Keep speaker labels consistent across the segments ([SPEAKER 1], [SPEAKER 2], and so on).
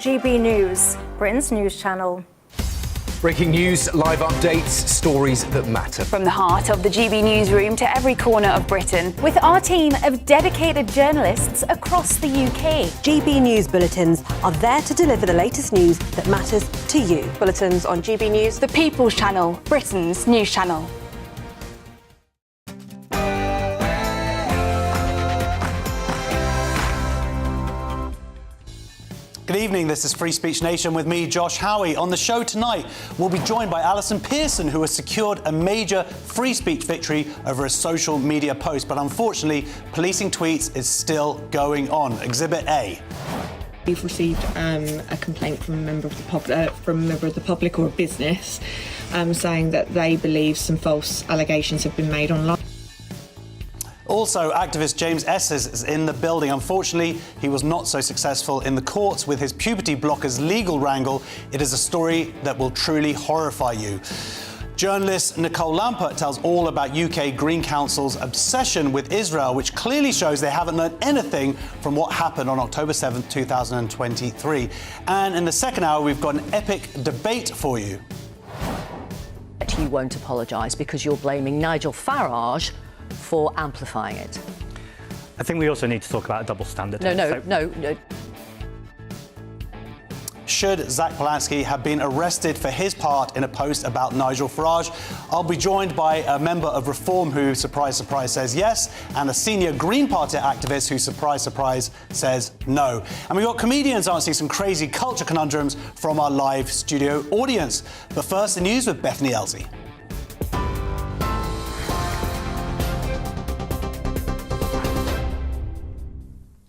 [SPEAKER 1] GB News, Britain's news channel.
[SPEAKER 2] Breaking news, live updates, stories that matter.
[SPEAKER 3] From the heart of the GB newsroom to every corner of Britain.
[SPEAKER 1] With our team of dedicated journalists across the UK.
[SPEAKER 4] GB News bulletins are there to deliver the latest news that matters to you.
[SPEAKER 3] Bulletins on GB News, the People's Channel, Britain's news channel.
[SPEAKER 5] Good evening, this is Free Speech Nation with me, Josh Howie. On the show tonight, we'll be joined by Alison Pearson, who has secured a major free speech victory over a social media post. But unfortunately, policing tweets is still going on. Exhibit A.
[SPEAKER 6] We've received a complaint from a member of the public or a business saying that they believe some false allegations have been made online.
[SPEAKER 5] Also, activist James Esses is in the building. Unfortunately, he was not so successful in the courts with his puberty blockers legal wrangle. It is a story that will truly horrify you. Journalist Nicole Lampert tells all about UK Green Council's obsession with Israel, which clearly shows they haven't learned anything from what happened on October 7th, 2023. And in the second hour, we've got an epic debate for you.
[SPEAKER 7] You won't apologise because you're blaming Nigel Farage for amplifying it.
[SPEAKER 8] I think we also need to talk about a double standard.
[SPEAKER 7] No.
[SPEAKER 5] Should Zach Polanski have been arrested for his part in a post about Nigel Farage? I'll be joined by a member of Reform who, surprise, surprise, says yes, and a senior Green Party activist who, surprise, surprise, says no. And we've got comedians answering some crazy culture conundrums from our live studio audience. But first, the news with Bethany Elsey.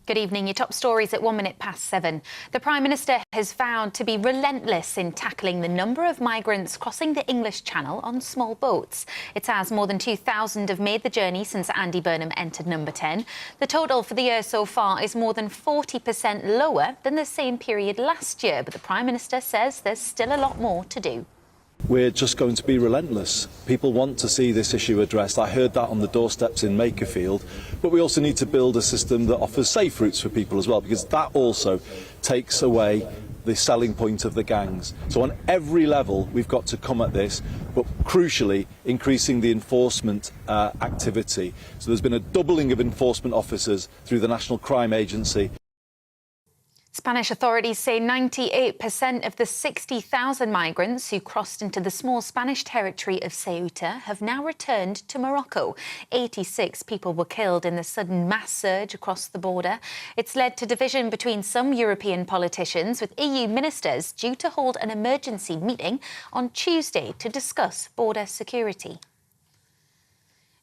[SPEAKER 9] Good evening. Your top stories at 7:01. The Prime Minister has vowed to be relentless in tackling the number of migrants crossing the English Channel on small boats. It's as more than 2,000 have made the journey since Andy Burnham entered number 10. The total for the year so far is more than 40% lower than the same period last year, but the Prime Minister says there's still a lot more to do.
[SPEAKER 10] We're just going to be relentless. People want to see this issue addressed. I heard that on the doorsteps in Makerfield. But we also need to build a system that offers safe routes for people as well, because that also takes away the selling point of the gangs. So on every level, we've got to come at this, but crucially, increasing the enforcement activity. So there's been a doubling of enforcement officers through the National Crime Agency.
[SPEAKER 9] Spanish authorities say 98% of the 60,000 migrants who crossed into the small Spanish territory of Ceuta have now returned to Morocco. 86 people were killed in the sudden mass surge across the border. It's led to division between some European politicians, with EU ministers due to hold an emergency meeting on Tuesday to discuss border security.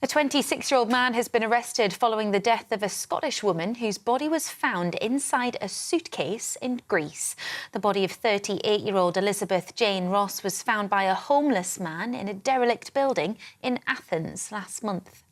[SPEAKER 9] A 26-year-old man has been arrested following the death of a Scottish woman whose body was found inside a suitcase in Greece. The body of 38-year-old Elizabeth Jane Ross was found by a homeless man in a derelict building in Athens last month.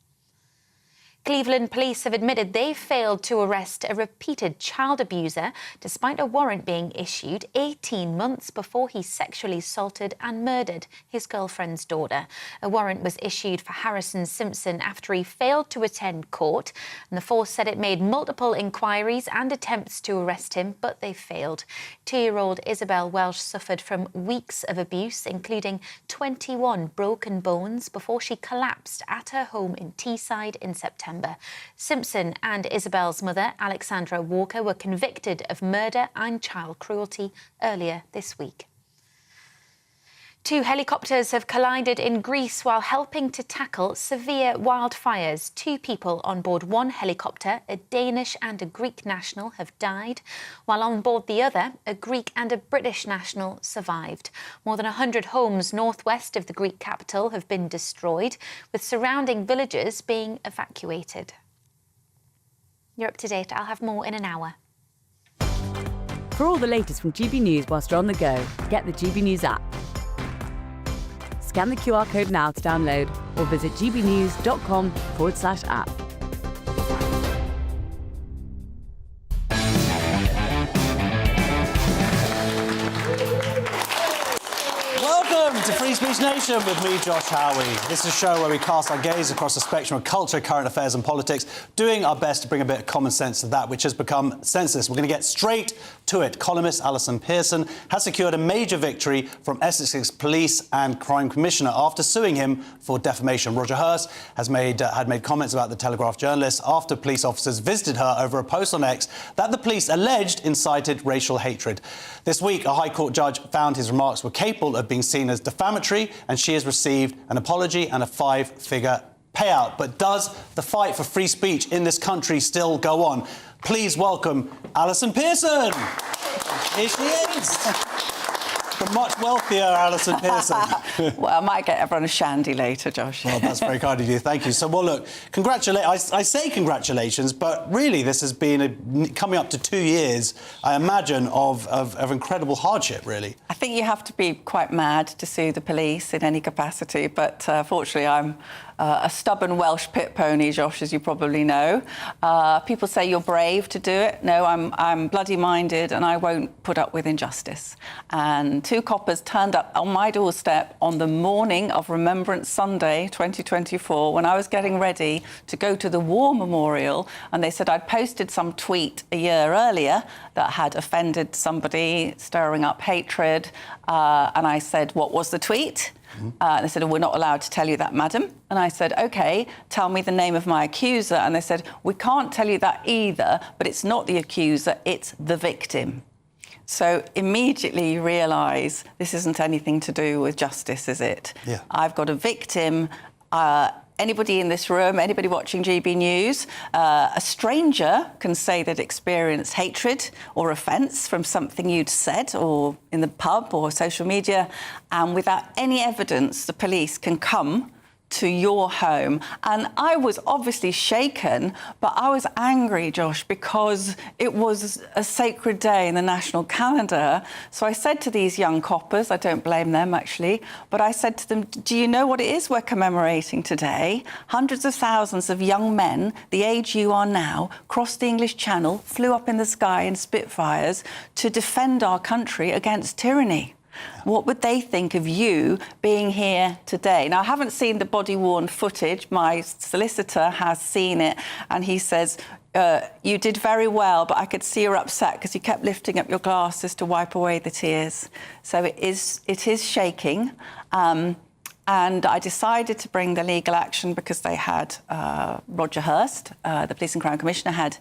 [SPEAKER 9] Cleveland police have admitted they failed to arrest a repeated child abuser despite a warrant being issued 18 months before he sexually assaulted and murdered his girlfriend's daughter. A warrant was issued for Harrison Simpson after he failed to attend court, and the force said it made multiple inquiries and attempts to arrest him, but they failed. 2-year-old Isabel Welsh suffered from weeks of abuse, including 21 broken bones, before she collapsed at her home in Teesside in September. Simpson and Isabel's mother, Alexandra Walker, were convicted of murder and child cruelty earlier this week. 2 helicopters have collided in Greece while helping to tackle severe wildfires. 2 people on board one helicopter, a Danish and a Greek national, have died, while on board the other, a Greek and a British national survived. More than 100 homes northwest of the Greek capital have been destroyed, with surrounding villages being evacuated. You're up to date. I'll have more in an hour.
[SPEAKER 11] For all the latest from GB News whilst you're on the go, get the GB News app. Scan the QR code now to download or visit gbnews.com/app.
[SPEAKER 5] Welcome to Free Free Speech Nation with me, Josh Howie. This is a show where we cast our gaze across the spectrum of culture, current affairs and politics, doing our best to bring a bit of common sense to that which has become senseless. We're going to get straight to it. Columnist Alison Pearson has secured a major victory from Essex's Police and Crime Commissioner after suing him for defamation. Roger Hurst had made comments about the Telegraph journalist after police officers visited her over a post on X that the police alleged incited racial hatred. This week, a High Court judge found his remarks were capable of being seen as defamatory, and she has received an apology and a 5-figure payout. But does the fight for free speech in this country still go on? Please welcome Alison Pearson. Here she is. The much wealthier Alison Pearson.
[SPEAKER 12] Well, I might get everyone a shandy later, Josh.
[SPEAKER 5] Well, that's very kind of you. Thank you. So, well, look, I say congratulations, but really this has been coming up to 2 years, I imagine, of incredible hardship, really.
[SPEAKER 12] I think you have to be quite mad to sue the police in any capacity, but fortunately I'm a stubborn Welsh pit pony, Josh, as you probably know. People say you're brave to do it. No, I'm bloody-minded and I won't put up with injustice. And 2 coppers turned up on my doorstep on the morning of Remembrance Sunday 2024 when I was getting ready to go to the War Memorial, and they said I'd posted some tweet a year earlier that had offended somebody, stirring up hatred, and I said, what was the tweet? And they said, oh, we're not allowed to tell you that, madam. And I said, OK, tell me the name of my accuser. And they said, we can't tell you that either, but it's not the accuser, it's the victim. So immediately you realise this isn't anything to do with justice, is it?
[SPEAKER 5] Yeah.
[SPEAKER 12] I've got a victim. Anybody in this room, anybody watching GB News, a stranger can say they'd experienced hatred or offence from something you'd said or in the pub or social media, and without any evidence, the police can come to your home. And I was obviously shaken, but I was angry, Josh, because it was a sacred day in the national calendar. So I said to these young coppers, I don't blame them actually, but I said to them, do you know what it is we're commemorating today? Hundreds of thousands of young men, the age you are now, crossed the English Channel, flew up in the sky in Spitfires to defend our country against tyranny. What would they think of you being here today? Now, I haven't seen the body-worn footage. My solicitor has seen it, and he says, you did very well, but I could see you're upset because you kept lifting up your glasses to wipe away the tears. So it is shaking. And I decided to bring the legal action because they had Roger Hurst, the Police and Crime Commissioner, had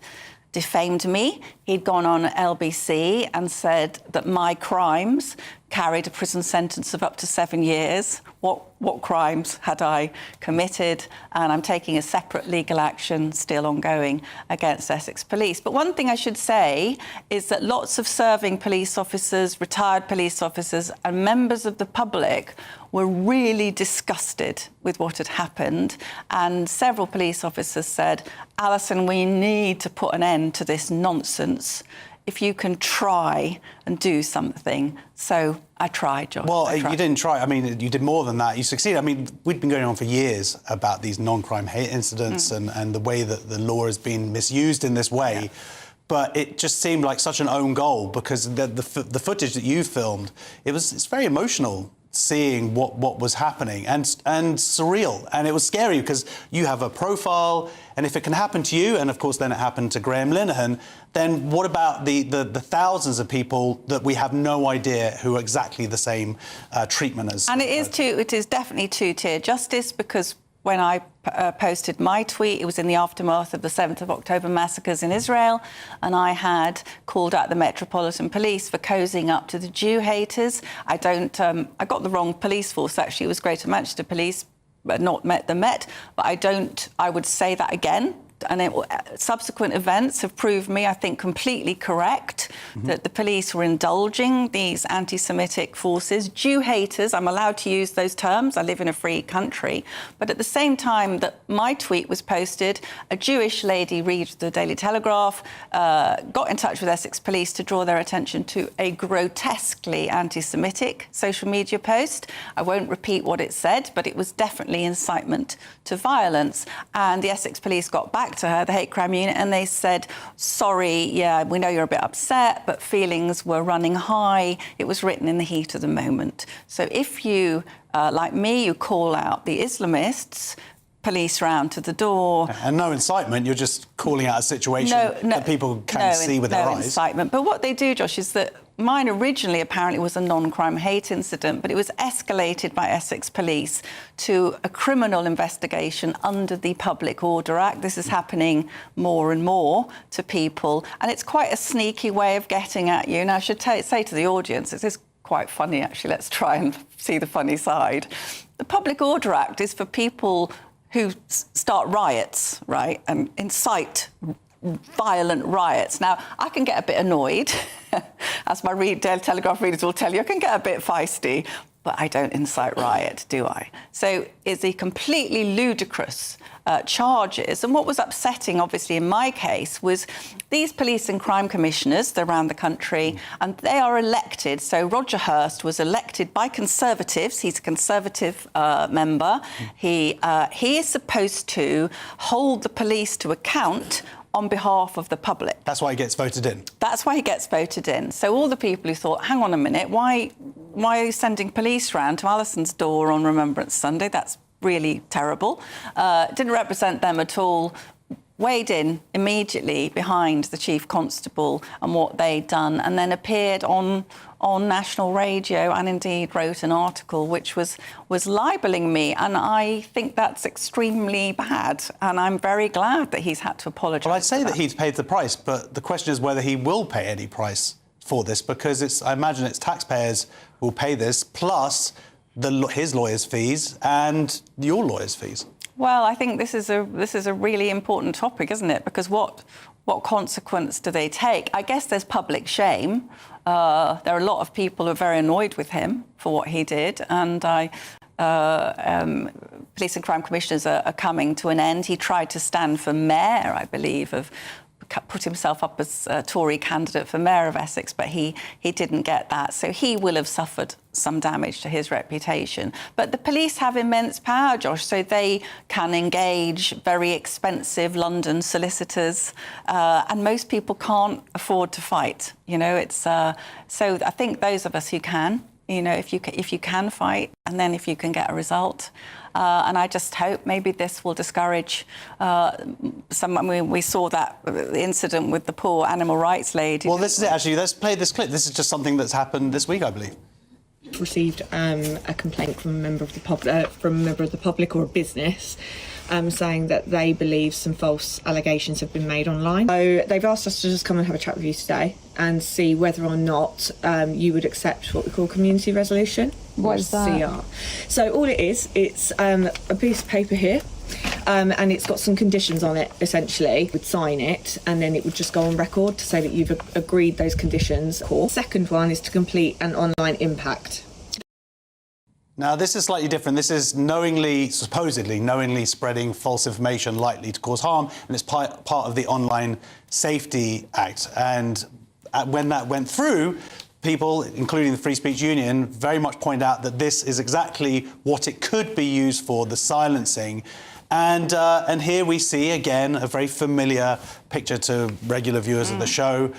[SPEAKER 12] defamed me. He'd gone on LBC and said that my crimes carried a prison sentence of up to 7 years. What crimes had I committed? And I'm taking a separate legal action still ongoing against Essex Police. But one thing I should say is that lots of serving police officers, retired police officers and members of the public were really disgusted with what had happened. And several police officers said, Alison, we need to put an end to this nonsense. If you can try and do something. So I tried, Josh.
[SPEAKER 5] Well, you didn't try. I mean, you did more than that. You succeeded. I mean, we'd been going on for years about these non-crime hate incidents and the way that the law has been misused in this way. Yeah. But it just seemed like such an own goal because the footage that you filmed, it's very emotional seeing what was happening and surreal. And it was scary because you have a profile, and if it can happen to you, and of course then it happened to Graham Linehan, then what about the thousands of people that we have no idea who are exactly the same treatment as? And
[SPEAKER 12] it is definitely two-tier justice, because when I posted my tweet, it was in the aftermath of the 7th of October massacres in Israel, and I had called out the Metropolitan Police for cozying up to the Jew haters. I got the wrong police force, actually. It was Greater Manchester Police, but not the Met. But I would say that again. And subsequent events have proved me, I think, completely correct, that the police were indulging these anti-Semitic forces. Jew haters, I'm allowed to use those terms, I live in a free country. But at the same time that my tweet was posted, a Jewish lady reads the Daily Telegraph, got in touch with Essex Police to draw their attention to a grotesquely anti-Semitic social media post. I won't repeat what it said, but it was definitely incitement to violence. And the Essex Police got back back to her, the hate crime unit, and they said, sorry, yeah, we know you're a bit upset, but feelings were running high. It was written in the heat of the moment. So if you, like me, you call out the Islamists, police round to the door.
[SPEAKER 5] And no incitement, you're just calling out a situation that people can see with their eyes. No
[SPEAKER 12] incitement. But what they do, Josh, is that mine originally apparently was a non-crime hate incident, but it was escalated by Essex Police to a criminal investigation under the Public Order Act. This is happening more and more to people, and it's quite a sneaky way of getting at you. Now, I should say to the audience, this is quite funny, actually. Let's try and see the funny side. The Public Order Act is for people who start riots, right, and incite violent riots. Now, I can get a bit annoyed, as my Daily Telegraph readers will tell you, I can get a bit feisty, but I don't incite riot, do I? So it's a completely ludicrous charges. And what was upsetting, obviously, in my case, was these police and crime commissioners, they're around the country, and they are elected. So Roger Hurst was elected by Conservatives. He's a Conservative member. He is supposed to hold the police to account on behalf of the public.
[SPEAKER 5] That's why he gets voted in. That's
[SPEAKER 12] why he gets voted in. So all the people who thought, hang on a minute, why are you sending police round to Alison's door on Remembrance Sunday? That's really terrible. Didn't represent them at all. Weighed in immediately behind the Chief Constable and what they'd done, and then appeared on national radio and indeed wrote an article which was libelling me, and I think that's extremely bad, and I'm very glad that he's had to apologise.
[SPEAKER 5] Well, I'd say that he's paid the price, but the question is whether he will pay any price for this, because I imagine it's taxpayers who will pay this, plus his lawyers' fees and your lawyers' fees.
[SPEAKER 12] Well, I think this is a really important topic, isn't it? Because what consequence do they take? I guess there's public shame. There are a lot of people who are very annoyed with him for what he did, and police and crime commissioners are coming to an end. He tried to stand for mayor, I believe, put himself up as a Tory candidate for mayor of Essex, but he didn't get that. So he will have suffered some damage to his reputation. But the police have immense power, Josh, so they can engage very expensive London solicitors, and most people can't afford to fight. You know, it's so I think those of us who can, you know, if you can fight, and then if you can get a result. And I just hope maybe this will discourage some. I mean, we saw that incident with the poor animal rights lady.
[SPEAKER 5] Well, this is it, actually. Let's play this clip. This is just something that's happened this week, I believe.
[SPEAKER 6] Received a complaint from a member of the public or a business saying that they believe some false allegations have been made online. So they've asked us to just come and have a chat with you today and see whether or not you would accept what we call community resolution.
[SPEAKER 13] What is that?
[SPEAKER 6] CR. So all it is, it's a piece of paper here, and it's got some conditions on it, essentially. You would sign it, and then it would just go on record to say that you've agreed those conditions. The second one is to complete an online impact.
[SPEAKER 5] Now, this is slightly different. This is supposedly knowingly spreading false information likely to cause harm, and it's part of the Online Safety Act. And when that went through, people, including the Free Speech Union, very much point out that this is exactly what it could be used for, the silencing. And here we see, again, a very familiar picture to regular viewers of the show.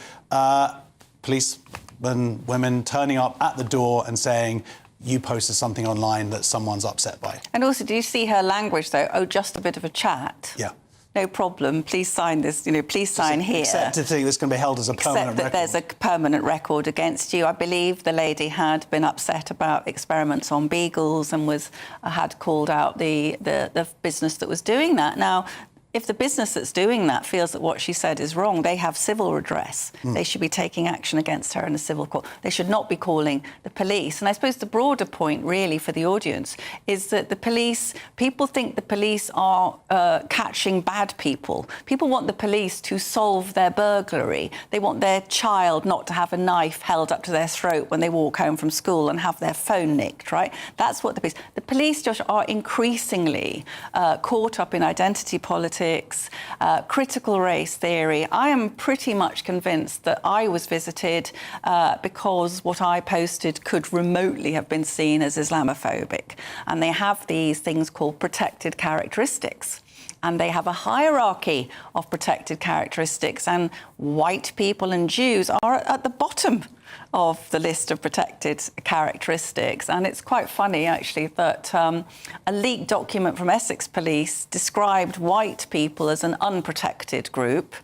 [SPEAKER 5] Policemen, women turning up at the door and saying, you posted something online that someone's upset by.
[SPEAKER 12] And also, do you see her language, though? Oh, just a bit of a chat.
[SPEAKER 5] Yeah.
[SPEAKER 12] No problem. Please sign this, you know, please sign here.
[SPEAKER 5] Except to think this can be held as a permanent record.
[SPEAKER 12] Except that there's a permanent record against you. I believe the lady had been upset about experiments on beagles and had called out the business that was doing that. Now, if the business that's doing that feels that what she said is wrong, they have civil redress. They should be taking action against her in a civil court. They should not be calling the police. And I suppose the broader point, really, for the audience is that people think the police are catching bad people. People want the police to solve their burglary. They want their child not to have a knife held up to their throat when they walk home from school and have their phone nicked, right? That's what the police, Josh, are increasingly caught up in identity politics, critical race theory. I am pretty much convinced that I was visited because what I posted could remotely have been seen as Islamophobic. And they have these things called protected characteristics. and they have a hierarchy of protected characteristics, and white people and Jews are at the bottom of the list of protected characteristics. And it's quite funny, actually, that a leaked document from Essex Police described white people as an unprotected group,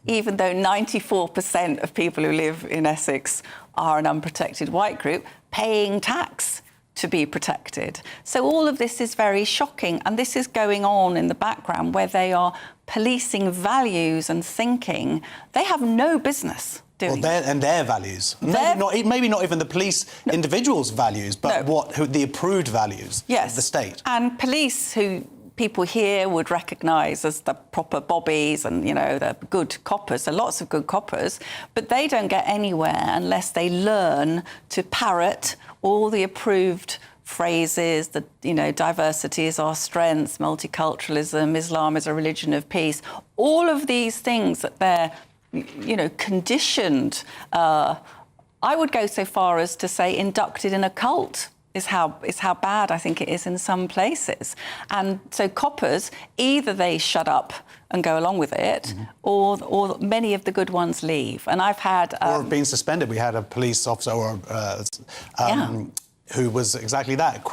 [SPEAKER 12] even though 94% of people who live in Essex are an unprotected white group, paying tax to be protected. So all of this is very shocking, and this is going on in the background where they are policing values and thinking. They have no business doing
[SPEAKER 5] their values. Maybe not even the police individuals' values, but the approved values of the state.
[SPEAKER 12] And police who people here would recognise as the proper bobbies and, you know, the good coppers. There are lots of good coppers, but they don't get anywhere unless they learn to parrot all the approved phrases that, you know, diversity is our strength, multiculturalism, Islam is a religion of peace. All of these things that they're, you know, conditioned. I would go so far as to say inducted in a cult is how bad I think it is in some places. And so coppers, either they shut up and go along with it, or many of the good ones leave. And I've had...
[SPEAKER 5] or have been suspended. We had a police officer who was exactly that,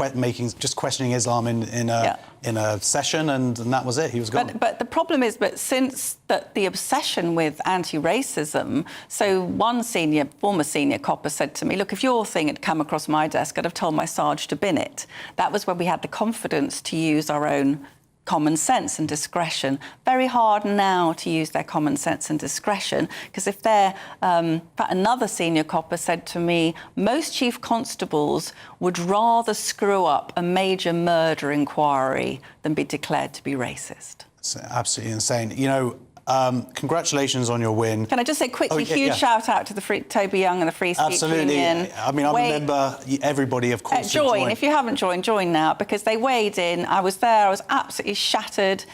[SPEAKER 5] just questioning Islam in a session, and that was it. He was gone.
[SPEAKER 12] But the problem is, since the obsession with anti-racism, so one former senior copper said to me, look, if your thing had come across my desk, I'd have told my Sarge to bin it. That was when we had the confidence to use our own common sense and discretion. Very hard now to use their common sense and discretion, because if they're... another senior copper said to me, most chief constables would rather screw up a major murder inquiry than be declared to be racist.
[SPEAKER 5] It's absolutely insane. You know, congratulations on your win.
[SPEAKER 12] Can I just say quickly, huge shout out to Toby Young and the Free Speech Union.
[SPEAKER 5] I mean, I'm a member, everybody, of course,
[SPEAKER 12] join. If you haven't joined, join now, because they weighed in. I was there, I was absolutely shattered.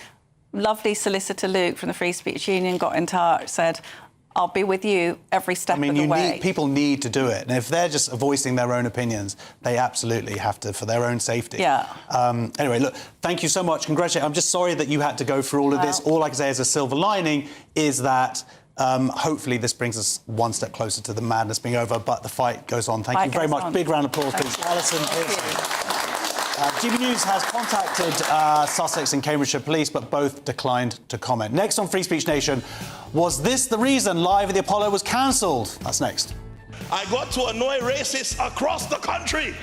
[SPEAKER 12] Lovely solicitor Luke from the Free Speech Union got in touch, said, I'll be with you every step of the way.
[SPEAKER 5] People need to do it. And if they're just voicing their own opinions, they absolutely have to, for their own safety.
[SPEAKER 12] Yeah.
[SPEAKER 5] Anyway, look, thank you so much. Congratulations. I'm just sorry that you had to go through all of this. All I can say as a silver lining is that hopefully this brings us one step closer to the madness being over, but the fight goes on. Thank you very much. Big round of applause, please. Alison Pearson. GB News has contacted Sussex and Cambridgeshire Police, but both declined to comment. Next on Free Speech Nation, was this the reason Live at the Apollo was cancelled? That's next.
[SPEAKER 13] I got to annoy racists across the country.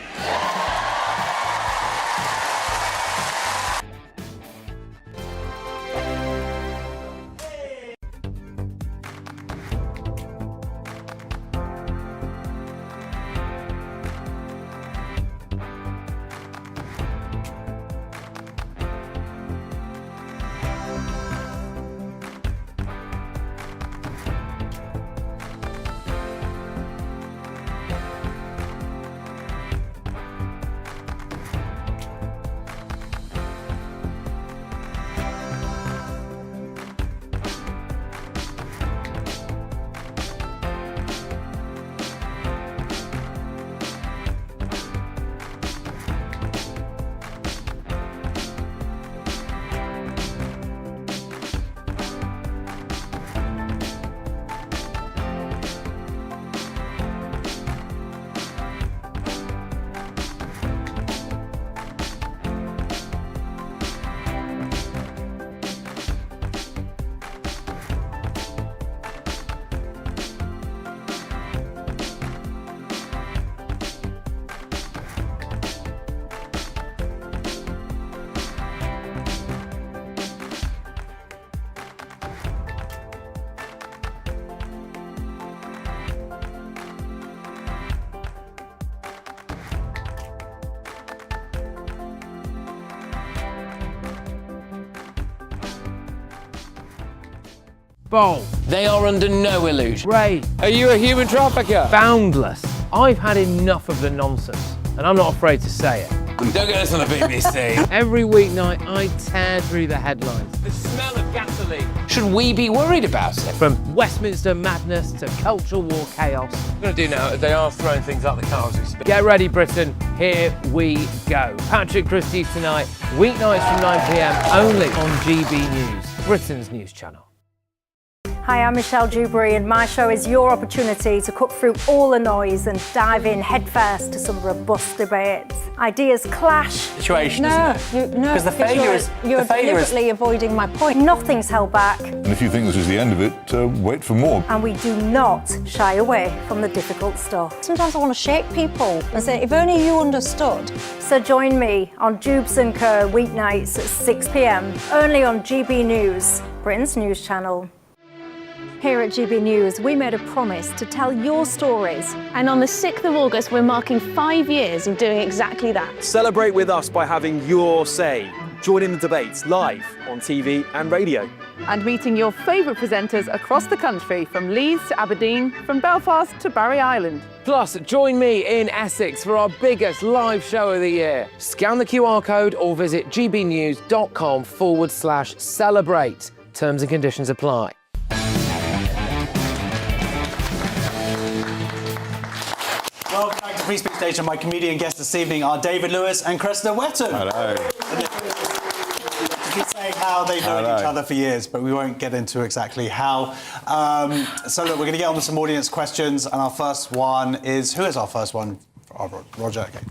[SPEAKER 14] Bold.
[SPEAKER 15] They are under no illusion.
[SPEAKER 14] Ray.
[SPEAKER 15] Are you a human trafficker?
[SPEAKER 14] Boundless. I've had enough of the nonsense, and I'm not afraid to say it.
[SPEAKER 15] Don't get this on the BBC.
[SPEAKER 14] Every weeknight, I tear through the headlines.
[SPEAKER 15] The smell of gasoline. Should we be worried about it?
[SPEAKER 14] From Westminster madness to cultural war chaos.
[SPEAKER 15] I'm going to do now, they are throwing things out the car as we speak.
[SPEAKER 14] Get ready, Britain. Here we go. Patrick Christie tonight, weeknights from 9 p.m. only on GB News, Britain's news channel.
[SPEAKER 16] Hi, I'm Michelle Dewberry, and my show is your opportunity to cut through all the noise and dive in headfirst to some robust debates. Ideas clash.
[SPEAKER 15] Situation,
[SPEAKER 16] No,
[SPEAKER 15] isn't it?
[SPEAKER 16] no,
[SPEAKER 15] Because the failure is
[SPEAKER 16] you're deliberately avoiding my point. Nothing's held back,
[SPEAKER 17] And if you think this is the end of it, wait for more.
[SPEAKER 16] and we do not shy away from the difficult stuff.
[SPEAKER 18] Sometimes I want to shake people and say, if only you understood.
[SPEAKER 16] So join me on Jubes & Co. weeknights at 6 p.m. only on GB News, Britain's news channel. Here at GB News, we made a promise to tell your stories.
[SPEAKER 3] And on the 6th of August, we're marking 5 years of doing exactly that.
[SPEAKER 19] Celebrate with us by having your say. Join in the debates live on TV and radio.
[SPEAKER 20] And meeting your favourite presenters across the country, from Leeds to Aberdeen, from Belfast to Barry Island.
[SPEAKER 15] Plus, join me in Essex for our biggest live show of the year. Scan the QR code or visit gbnews.com/celebrate. Terms and conditions apply.
[SPEAKER 5] Welcome back to Free Speech Station. My comedian guests this evening are David Lewis and Cressida Wetton.
[SPEAKER 17] Hello.
[SPEAKER 5] To keep saying how they've known each other for years, but we won't get into exactly how. So look, we're going to get on to some audience questions, and our first one is... Who is our first one? Oh, Roger, okay.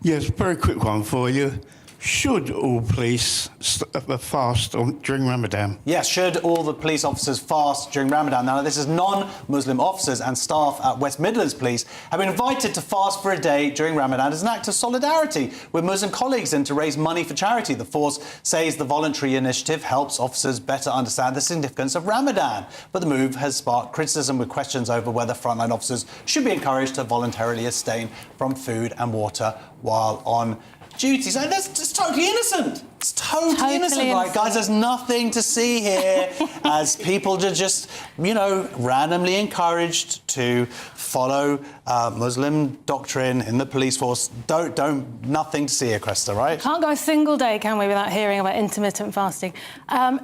[SPEAKER 21] Yes, very quick one for you. Should all police fast during Ramadan?
[SPEAKER 5] Yes, should all the police officers fast during Ramadan? Now, this is non-Muslim officers and staff at West Midlands Police have been invited to fast for a day during Ramadan as an act of solidarity with Muslim colleagues and to raise money for charity. The force says the voluntary initiative helps officers better understand the significance of Ramadan. But the move has sparked criticism with questions over whether frontline officers should be encouraged to voluntarily abstain from food and water while on duty. So that's just totally innocent. It's totally innocent, right, guys? There's nothing to see here as people are just, you know, randomly encouraged to follow Muslim doctrine in the police force. Nothing to see here, Cressida, right?
[SPEAKER 18] Can't go a single day, can we, without hearing about intermittent fasting. I'm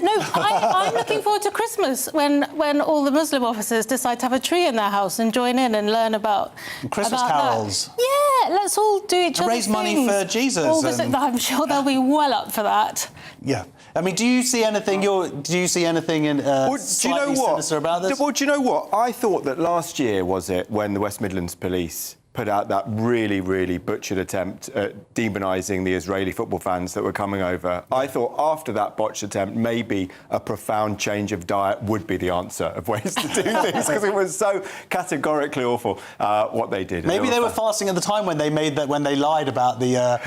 [SPEAKER 18] looking forward to Christmas when all the Muslim officers decide to have a tree in their house and join in and learn about
[SPEAKER 5] Christmas carols.
[SPEAKER 18] That. Yeah, let's all do each other's
[SPEAKER 5] raise money
[SPEAKER 18] things.
[SPEAKER 5] for Jesus.
[SPEAKER 18] I'm sure they'll be well up for that.
[SPEAKER 5] Yeah. I mean, do you see anything in slightly sinister about this?
[SPEAKER 22] Well, do you know what? I thought that last year, was it, when the West Midlands Police put out that really, really butchered attempt at demonising the Israeli football fans that were coming over. I thought after that botched attempt, maybe a profound change of diet would be the answer of ways to do things, because it was so categorically awful what they did.
[SPEAKER 5] Maybe they were fasting at the time when they lied about the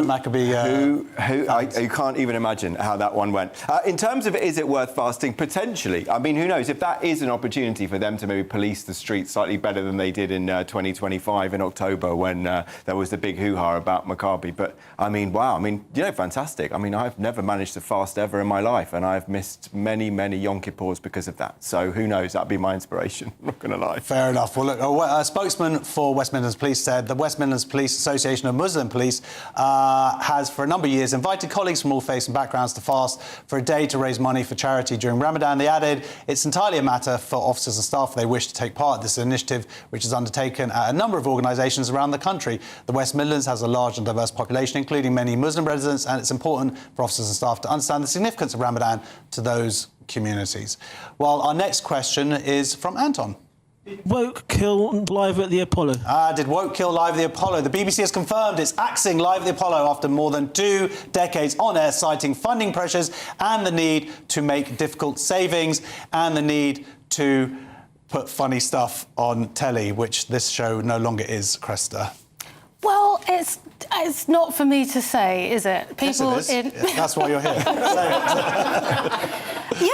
[SPEAKER 5] Maccabee.
[SPEAKER 22] You can't even imagine how that one went. In terms of is it worth fasting? Potentially. I mean, who knows? If that is an opportunity for them to maybe police the streets slightly better than they did in 2025 in October when there was the big hoo-ha about Maccabi. But, I mean, wow. I mean, you know, fantastic. I mean, I've never managed to fast ever in my life, and I've missed many, many Yom Kippurs because of that. So who knows? That'd be my inspiration. I'm not going to lie.
[SPEAKER 5] Fair enough. Well, look, a spokesman for West Midlands Police said the West Midlands Police Association of Muslim Police has, for a number of years, invited colleagues from all faiths and backgrounds to fast for a day to raise money for charity during Ramadan. They added, it's entirely a matter for officers and staff if they wish to take part. This initiative, which is undertaken at a number of organisations around the country. The West Midlands has a large and diverse population, including many Muslim residents, and it's important for officers and staff to understand the significance of Ramadan to those communities. Well, our next question is from Anton.
[SPEAKER 23] Did Woke kill live at the Apollo?
[SPEAKER 5] Did Woke kill live at the Apollo? The BBC has confirmed it's axing live at the Apollo after more than 2 decades on air, citing funding pressures and the need to make difficult savings and the need to put funny stuff on telly, which this show no longer is, Cressida.
[SPEAKER 18] Well, it's not for me to say, is it?
[SPEAKER 5] People yes, it is. That's why you're here.
[SPEAKER 18] Yeah,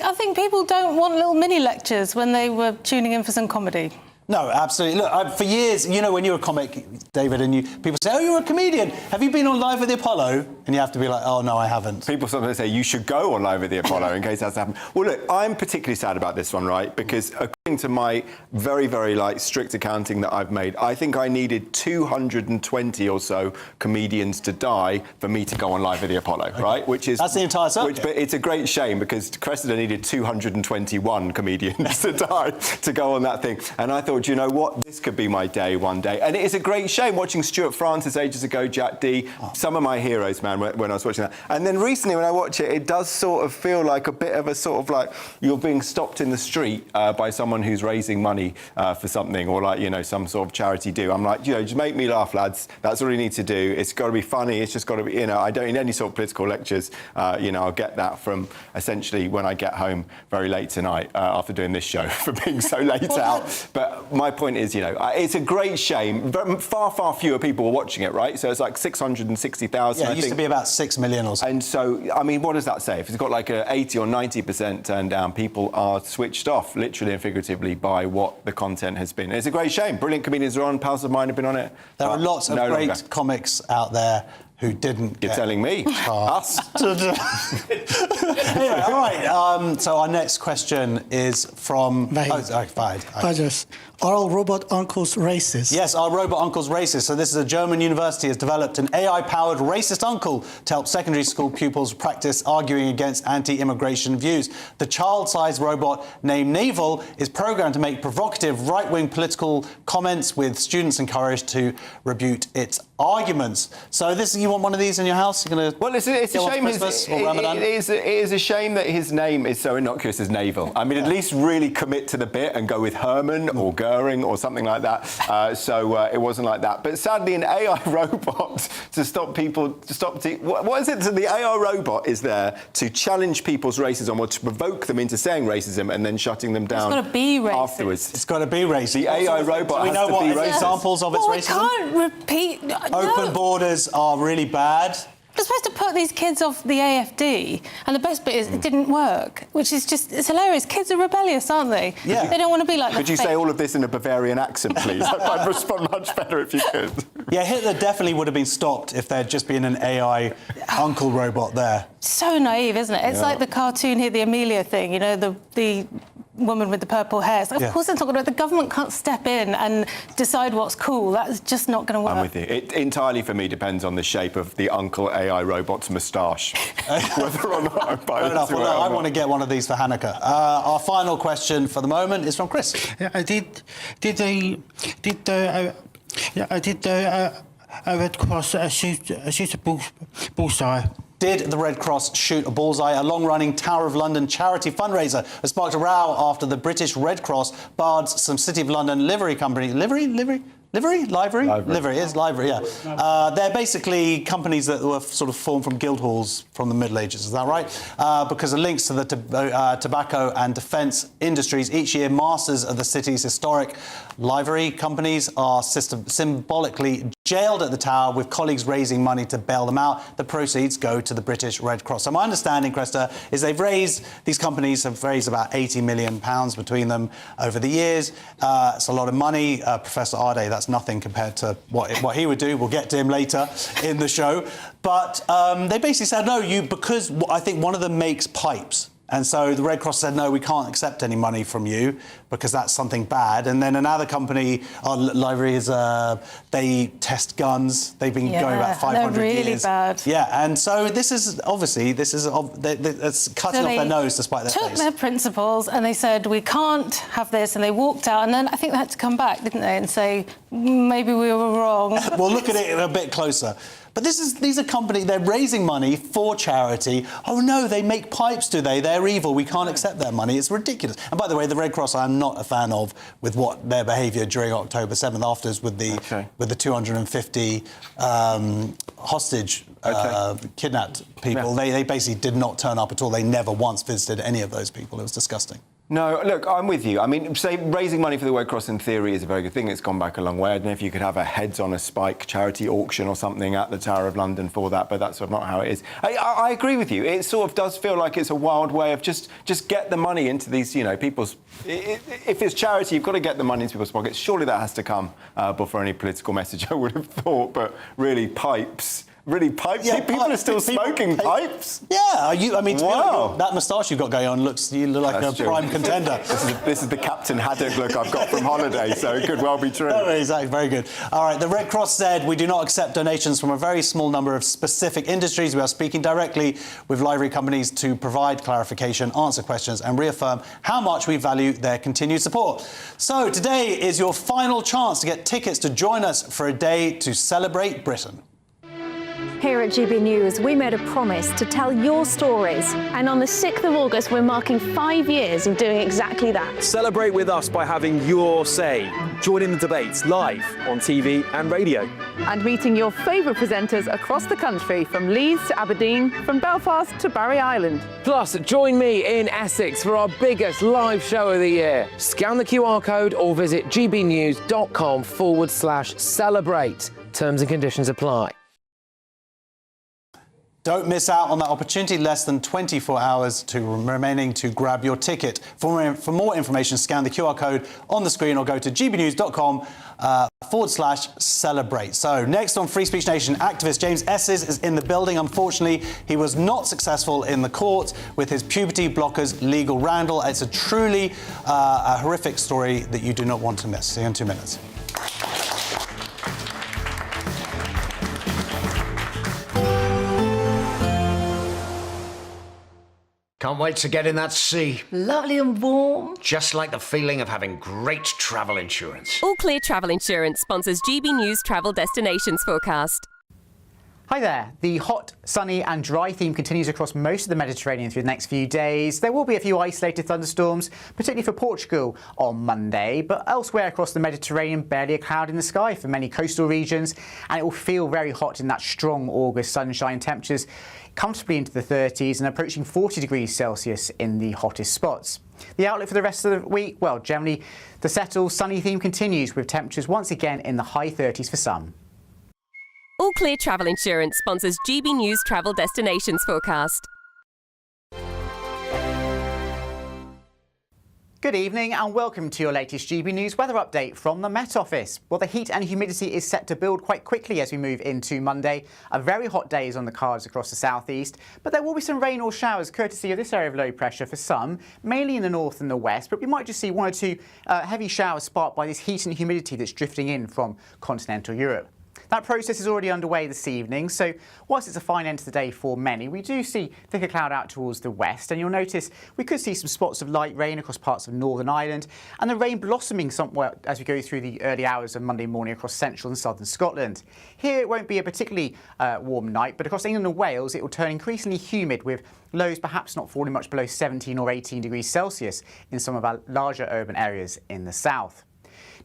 [SPEAKER 18] I think people don't want little mini lectures when they were tuning in for some comedy.
[SPEAKER 5] No, absolutely. Look, for years, you know, when you're a comic, David, and people say, oh, you're a comedian. Have you been on Live at the Apollo? And you have to be like, oh, no, I haven't.
[SPEAKER 22] People sometimes say, you should go on Live at the Apollo in case that's happened. Well, look, I'm particularly sad about this one, right? Because according to my very, very, strict accounting that I've made, I think I needed 220 or so comedians to die for me to go on Live at the Apollo, right? Which is...
[SPEAKER 5] That's the entire circuit.
[SPEAKER 22] But it's a great shame because Cressida needed 221 comedians to die to go on that thing. And I thought, you know what, this could be my day one day. And it is a great shame watching Stuart Francis ages ago, Jack Dee, some of my heroes, man, when I was watching that. And then recently when I watch it, it does sort of feel like a bit of a sort of like you're being stopped in the street by someone who's raising money for something or like, you know, some sort of charity do. I'm like, you know, just make me laugh, lads. That's all you need to do. It's got to be funny. It's just got to be, you know, I don't need any sort of political lectures. You know, I'll get that from essentially when I get home very late tonight after doing this show for being so late out. But my point is, you know, it's a great shame. Far, far fewer people were watching it, right? So it's like 660,000.
[SPEAKER 5] Yeah, it used to be about 6 million or so.
[SPEAKER 22] And so, I mean, what does that say? If it's got like a 80 or 90% turn down, people are switched off, literally and figuratively, by what the content has been. It's a great shame. Brilliant comedians are on. Pals of mine have been on it.
[SPEAKER 5] There are lots of great comics out there who didn't
[SPEAKER 22] You're telling me. Us.
[SPEAKER 5] Anyway, all right. So our next question is from...
[SPEAKER 23] Fahd. Are all robot uncles racist?
[SPEAKER 5] Yes, our robot uncle's racist. So this is a German university has developed an AI-powered racist uncle to help secondary school pupils practice arguing against anti-immigration views. The child-sized robot named Naval is programmed to make provocative right-wing political comments with students encouraged to rebut its arguments. So this, you want one of these in your house? You're gonna
[SPEAKER 22] it's a shame. It is a shame that his name is so innocuous as Naval. I mean, at least really commit to the bit and go with Herman or Goering or something like that. So it wasn't like that. But sadly, an AI robot to stop people, what is it? So the AI robot is there to challenge people's racism or to provoke them into saying racism and then shutting them down.
[SPEAKER 18] It's got to be racist.
[SPEAKER 22] Afterwards.
[SPEAKER 5] It's got to be racist.
[SPEAKER 22] The AI robot has to be racist.
[SPEAKER 5] Examples of its racism?
[SPEAKER 18] I can't repeat.
[SPEAKER 5] Open borders are really bad.
[SPEAKER 18] You're supposed to put these kids off the AFD, and the best bit is it didn't work, which is just, it's hilarious. Kids are rebellious, aren't they?
[SPEAKER 22] Yeah.
[SPEAKER 18] They don't want to be like...
[SPEAKER 22] Could you say all of this in a Bavarian accent, please? I'd respond much better if you could.
[SPEAKER 5] Yeah, Hitler definitely would have been stopped if there'd just been an AI uncle robot there.
[SPEAKER 18] So naive, isn't it? It's like the cartoon here, the Amelia thing, you know, the woman with the purple hair. It's like, of course it's not going to work. The government can't step in and decide what's cool. That's just not going to work.
[SPEAKER 22] I'm with you. It entirely, for me, depends on the shape of the Uncle AI robot's moustache. Whether or not I buy it.
[SPEAKER 5] Fair enough. Well, I want to get one of these for Hanukkah. Our final question for the moment is from Chris.
[SPEAKER 23] Did the Red Cross shoot a bullseye?
[SPEAKER 5] Did the Red Cross shoot a bullseye? A long-running Tower of London charity fundraiser has sparked a row after the British Red Cross barred some City of London livery company... Livery, yeah. They're basically companies that were sort of formed from guild halls from the Middle Ages, is that right? Because of links to the tobacco and defence industries. Each year, masters of the city's historic livery companies are symbolically jailed at the Tower, with colleagues raising money to bail them out. The proceeds go to the British Red Cross. So my understanding, Cresta, is these companies have raised about £80 million between them over the years. It's a lot of money. Professor Ade, that's nothing compared to what he would do. We'll get to him later in the show. But they basically said, no, because I think one of them makes pipes. And so the Red Cross said, no, we can't accept any money from you because that's something bad. And then another company, library is, they test guns. They've been going about 500
[SPEAKER 18] they're really
[SPEAKER 5] years.
[SPEAKER 18] bad.
[SPEAKER 5] Yeah, and so this is it's cutting off their nose despite their face.
[SPEAKER 18] They took their principles and they said, we can't have this, and they walked out. And then I think they had to come back, didn't they, and say, maybe we were wrong.
[SPEAKER 5] We'll look at it a bit closer. But these are companies, they're raising money for charity. Oh, no, they make pipes, do they? They're evil. We can't accept their money. It's ridiculous. And by the way, the Red Cross I'm not a fan of with what their behaviour during October 7th afterwards with the 250 hostage kidnapped people. Yeah. They basically did not turn up at all. They never once visited any of those people. It was disgusting.
[SPEAKER 22] No, look, I'm with you. I mean, say raising money for the Red Cross in theory is a very good thing. It's gone back a long way. I don't know if you could have a Heads on a Spike charity auction or something at the Tower of London for that, but that's sort of not how it is. I agree with you. It sort of does feel like it's a wild way of just get the money into these, people's... If it's charity, you've got to get the money into people's pockets. Surely that has to come before any political message, I would have thought, but really pipes... Really pipes? Yeah, people are still smoking pipes?
[SPEAKER 5] Yeah, I mean, to be honest, that moustache you've got going on you look like a prime contender.
[SPEAKER 22] This is the Captain Haddock look I've got from holiday, so it could well be true.
[SPEAKER 5] Oh, exactly, very good. All right, the Red Cross said we do not accept donations from a very small number of specific industries. We are speaking directly with livery companies to provide clarification, answer questions and reaffirm how much we value their continued support. So today is your final chance to get tickets to join us for a day to celebrate Britain.
[SPEAKER 16] Here at GB News, we made a promise to tell your stories.
[SPEAKER 20] And on the 6th of August, we're marking 5 years of doing exactly that.
[SPEAKER 19] Celebrate with us by having your say. Join in the debates live on TV and radio.
[SPEAKER 20] And meeting your favourite presenters across the country, from Leeds to Aberdeen, from Belfast to Barry Island.
[SPEAKER 14] Plus, join me in Essex for our biggest live show of the year. Scan the QR code or visit gbnews.com/celebrate. Terms and conditions apply.
[SPEAKER 5] Don't miss out on that opportunity. Less than 24 hours remaining to grab your ticket. For more information, scan the QR code on the screen or go to gbnews.com/celebrate. So next on Free Speech Nation, activist James Esses is in the building. Unfortunately, he was not successful in the court with his puberty blockers legal wrangle. It's a truly a horrific story that you do not want to miss. See you in 2 minutes.
[SPEAKER 1] Can't wait to get in that sea.
[SPEAKER 2] Lovely and warm.
[SPEAKER 1] Just like the feeling of having great travel insurance.
[SPEAKER 2] All Clear Travel Insurance sponsors GB News Travel Destinations Forecast.
[SPEAKER 4] Hi there. The hot, sunny and dry theme continues across most of the Mediterranean through the next few days. There will be a few isolated thunderstorms, particularly for Portugal on Monday, but elsewhere across the Mediterranean, barely a cloud in the sky for many coastal regions, and it will feel very hot in that strong August sunshine. Temperatures comfortably into the 30s and approaching 40 degrees Celsius in the hottest spots. The outlook for the rest of the week, well, generally the settled, sunny theme continues with temperatures once again in the high 30s for some.
[SPEAKER 2] All Clear Travel Insurance sponsors GB News Travel Destinations Forecast.
[SPEAKER 4] Good evening and welcome to your latest GB News weather update from the Met Office. Well, the heat and humidity is set to build quite quickly as we move into Monday. A very hot day is on the cards across the southeast, but there will be some rain or showers courtesy of this area of low pressure for some, mainly in the north and the west, but we might just see one or two heavy showers sparked by this heat and humidity that's drifting in from continental Europe. That process is already underway this evening, so whilst it's a fine end to the day for many, we do see thicker cloud out towards the west, and you'll notice we could see some spots of light rain across parts of Northern Ireland, and the rain blossoming somewhat as we go through the early hours of Monday morning across central and southern Scotland. Here it won't be a particularly warm night, but across England and Wales it will turn increasingly humid with lows perhaps not falling much below 17 or 18 degrees Celsius in some of our larger urban areas in the south.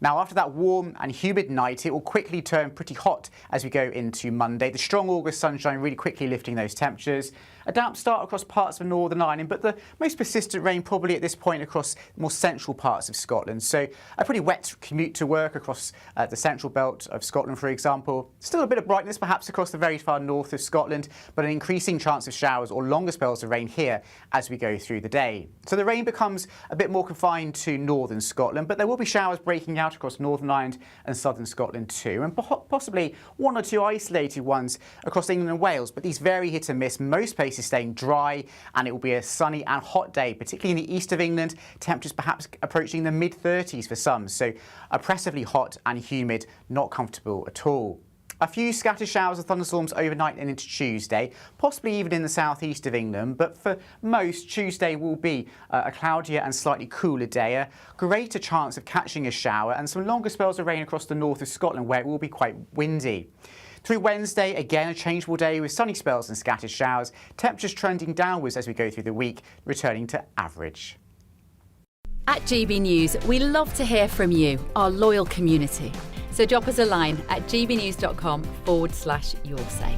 [SPEAKER 4] Now, after that warm and humid night, it will quickly turn pretty hot as we go into Monday. The strong August sunshine really quickly lifting those temperatures. A damp start across parts of Northern Ireland, but the most persistent rain probably at this point across more central parts of Scotland. So a pretty wet commute to work across the central belt of Scotland, for example. Still a bit of brightness perhaps across the very far north of Scotland, but an increasing chance of showers or longer spells of rain here as we go through the day. So the rain becomes a bit more confined to northern Scotland, but there will be showers breaking out across Northern Ireland and southern Scotland too, and possibly one or two isolated ones across England and Wales, but these vary hit and miss, most places staying dry, and it will be a sunny and hot day, particularly in the east of England, temperatures perhaps approaching the mid-30s for some, so oppressively hot and humid, not comfortable at all. A few scattered showers of thunderstorms overnight and into Tuesday, possibly even in the southeast of England, but for most, Tuesday will be a cloudier and slightly cooler day, a greater chance of catching a shower and some longer spells of rain across the north of Scotland where it will be quite windy. Through Wednesday, again a changeable day with sunny spells and scattered showers, temperatures trending downwards as we go through the week, returning to average.
[SPEAKER 11] At GB News, we love to hear from you, our loyal community. So drop us a line at gbnews.com/yoursay.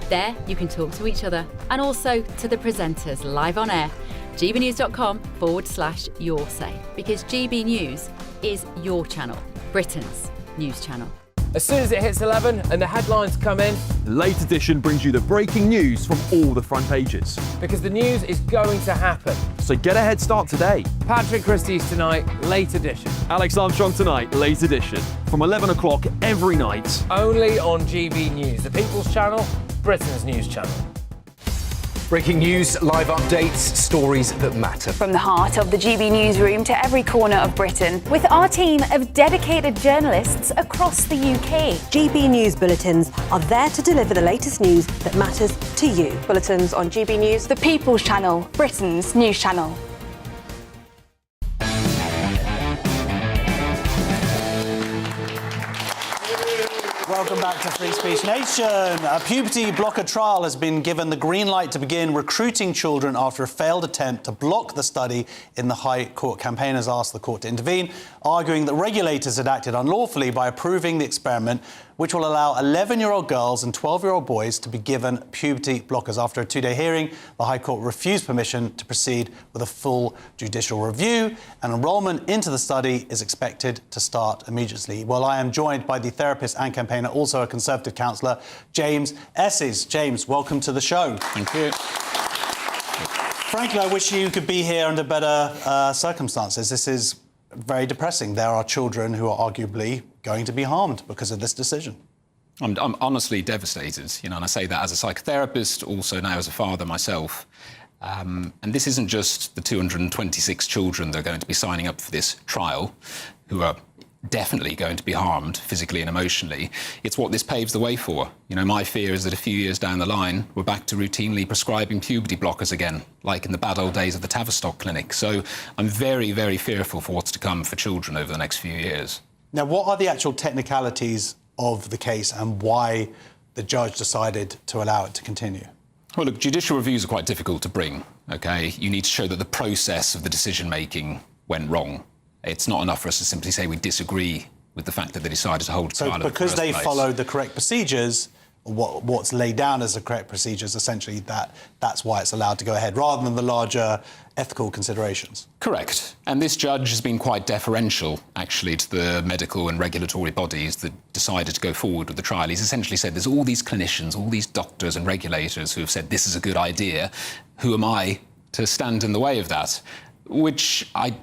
[SPEAKER 11] There you can talk to each other and also to the presenters live on air gbnews.com/yoursay, because GB News is your channel, Britain's news channel.
[SPEAKER 14] As soon as it hits 11 and the headlines come in,
[SPEAKER 19] The Late Edition brings you the breaking news from all the front pages.
[SPEAKER 14] because the news is going to happen.
[SPEAKER 19] So get a head start today.
[SPEAKER 14] Patrick Christie's Tonight, Late Edition.
[SPEAKER 19] Alex Armstrong Tonight, Late Edition. From 11 o'clock every night.
[SPEAKER 14] Only on GB News, the People's Channel, Britain's news channel.
[SPEAKER 1] Breaking news, live updates, stories that matter.
[SPEAKER 3] From the heart of the GB newsroom to every corner of Britain, with our team of dedicated journalists across the UK.
[SPEAKER 7] GB News bulletins are there to deliver the latest news that matters to you.
[SPEAKER 3] Bulletins on GB News, the People's Channel, Britain's news channel.
[SPEAKER 5] Welcome back to Free Speech Nation. A puberty blocker trial has been given the green light to begin recruiting children after a failed attempt to block the study in the High Court. Campaigners asked the court to intervene, arguing that regulators had acted unlawfully by approving the experiment, which will allow 11-year-old girls and 12-year-old boys to be given puberty blockers. After a two-day hearing, the High Court refused permission to proceed with a full judicial review, and enrolment into the study is expected to start immediately. Well, I am joined by the therapist and campaigner, also a Conservative councillor, James Esses. James, welcome to the show.
[SPEAKER 8] Thank you.
[SPEAKER 5] Frankly, I wish you could be here under better circumstances. This is very depressing. There are children who are arguably going to be harmed because of this decision.
[SPEAKER 8] I'm honestly devastated, and I say that as a psychotherapist, also now as a father myself. And this isn't just the 226 children that are going to be signing up for this trial, who are definitely going to be harmed physically and emotionally. It's what this paves the way for. My fear is that a few years down the line, we're back to routinely prescribing puberty blockers again, like in the bad old days of the Tavistock Clinic. So I'm very, very fearful for what's to come for children over the next few years.
[SPEAKER 5] Now, what are the actual technicalities of the case and why the judge decided to allow it to continue?
[SPEAKER 8] Well, look, judicial reviews are quite difficult to bring, OK? You need to show that the process of the decision-making went wrong. It's not enough for us to simply say we disagree with the fact that they decided to hold a trial.
[SPEAKER 5] So because they followed the correct procedures, what's laid down as the correct procedures, essentially that's why it's allowed to go ahead, rather than the larger ethical considerations.
[SPEAKER 8] Correct. And this judge has been quite deferential, actually, to the medical and regulatory bodies that decided to go forward with the trial. He's essentially said there's all these clinicians, all these doctors and regulators who have said this is a good idea. Who am I to stand in the way of that? Which I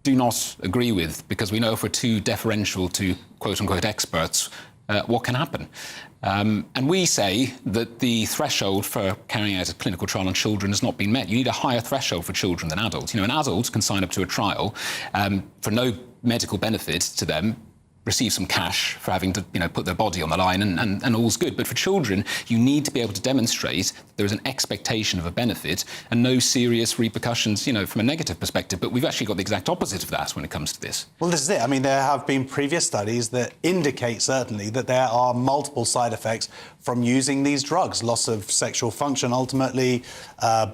[SPEAKER 8] do not agree with, because we know if we're too deferential to quote-unquote experts, what can happen. And we say that the threshold for carrying out a clinical trial on children has not been met. You need a higher threshold for children than adults. An adult can sign up to a trial for no medical benefit to them, receive some cash for having to, put their body on the line, and all's good. But for children, you need to be able to demonstrate that there is an expectation of a benefit and no serious repercussions, from a negative perspective. But we've actually got the exact opposite of that when it comes to this.
[SPEAKER 5] Well, this is it. I mean, there have been previous studies that indicate, certainly, that there are multiple side effects from using these drugs. Loss of sexual function, ultimately,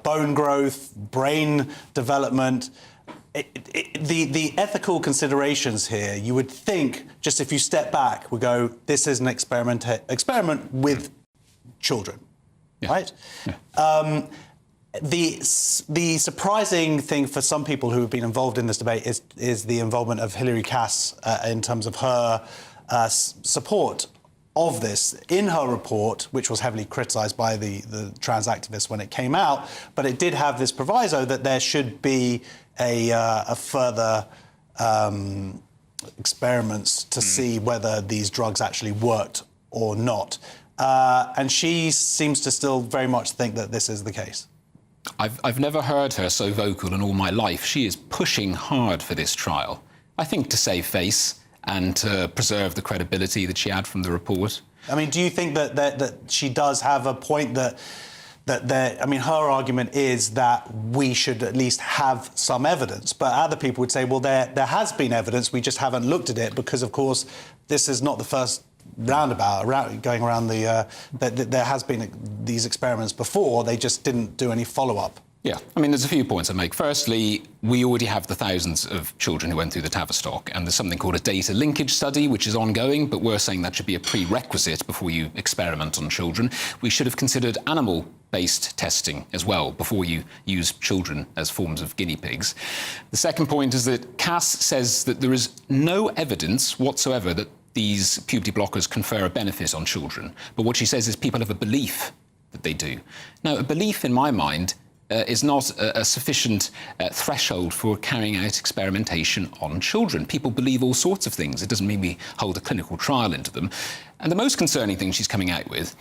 [SPEAKER 5] bone growth, brain development. The ethical considerations here, you would think, just if you step back, we go, this is an experiment with children, right? Yeah. The surprising thing for some people who have been involved in this debate is the involvement of Hilary Cass in terms of her support of this in her report, which was heavily criticised by the trans activists when it came out, but it did have this proviso that there should be a further experiments to see whether these drugs actually worked or not. And she seems to still very much think that this is the case.
[SPEAKER 8] I've never heard her so vocal in all my life. She is pushing hard for this trial, I think to save face and to preserve the credibility that she had from the report.
[SPEAKER 5] I mean, do you think that she does have a point that I mean, her argument is that we should at least have some evidence, but other people would say, well, there has been evidence, we just haven't looked at it because, of course, this is not the first going around there has been these experiments before, they just didn't do any follow-up.
[SPEAKER 8] Yeah, I mean, there's a few points I make. Firstly, we already have the thousands of children who went through the Tavistock, and there's something called a data linkage study, which is ongoing, but we're saying that should be a prerequisite before you experiment on children. We should have considered animal-based testing as well before you use children as forms of guinea pigs. The second point is that Cass says that there is no evidence whatsoever that these puberty blockers confer a benefit on children, but what she says is people have a belief that they do. Now, a belief, in my mind, is not a sufficient threshold for carrying out experimentation on children. People believe all sorts of things. It doesn't mean we hold a clinical trial into them. And the most concerning thing she's coming out with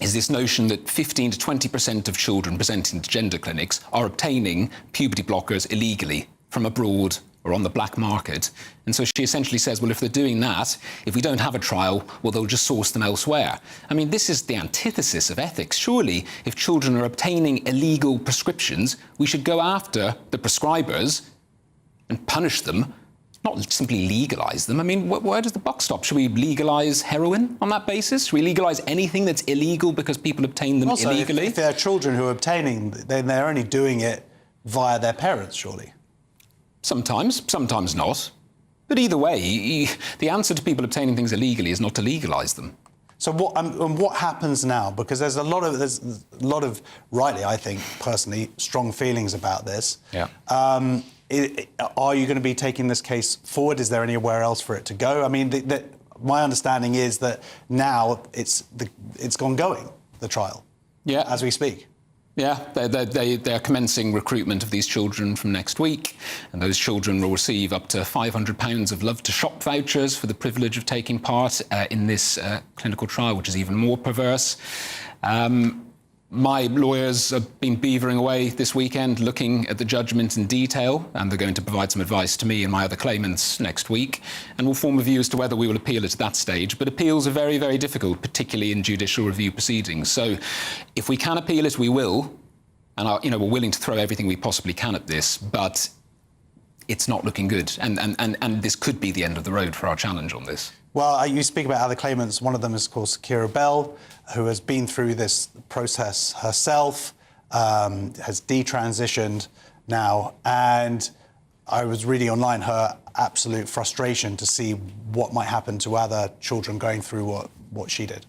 [SPEAKER 8] is this notion that 15 to 20% of children presenting to gender clinics are obtaining puberty blockers illegally from abroad or on the black market. And so she essentially says, well, if they're doing that, if we don't have a trial, well, they'll just source them elsewhere. I mean, this is the antithesis of ethics. Surely, if children are obtaining illegal prescriptions, we should go after the prescribers and punish them, not simply legalise them. I mean, where does the buck stop? Should we legalise heroin on that basis? Should we legalise anything that's illegal because people obtain them
[SPEAKER 5] also,
[SPEAKER 8] illegally?
[SPEAKER 5] If they're children who are obtaining, then they're only doing it via their parents, surely.
[SPEAKER 8] Sometimes, sometimes not. But either way, the answer to people obtaining things illegally is not to legalise them.
[SPEAKER 5] So what happens now? Because there's a lot of, rightly, I think, personally, strong feelings about this.
[SPEAKER 8] Yeah.
[SPEAKER 5] Are you going to be taking this case forward? Is there anywhere else for it to go? I mean, my understanding is that now it's ongoing, the trial, as we speak.
[SPEAKER 8] Yeah, they're commencing recruitment of these children from next week, and those children will receive up to £500 of Love to Shop vouchers for the privilege of taking part in this clinical trial, which is even more perverse. My lawyers have been beavering away this weekend looking at the judgment in detail, and they're going to provide some advice to me and my other claimants next week, and we'll form a view as to whether we will appeal it at that stage. But appeals are very, very difficult, particularly in judicial review proceedings. So if we can appeal it, we will, and we're willing to throw everything we possibly can at this, but it's not looking good, and this could be the end of the road for our challenge on this.
[SPEAKER 5] Well, you speak about other claimants. One of them is, of course, Keira Bell, who has been through this process herself, has detransitioned now, and I was reading online her absolute frustration to see what might happen to other children going through what she did.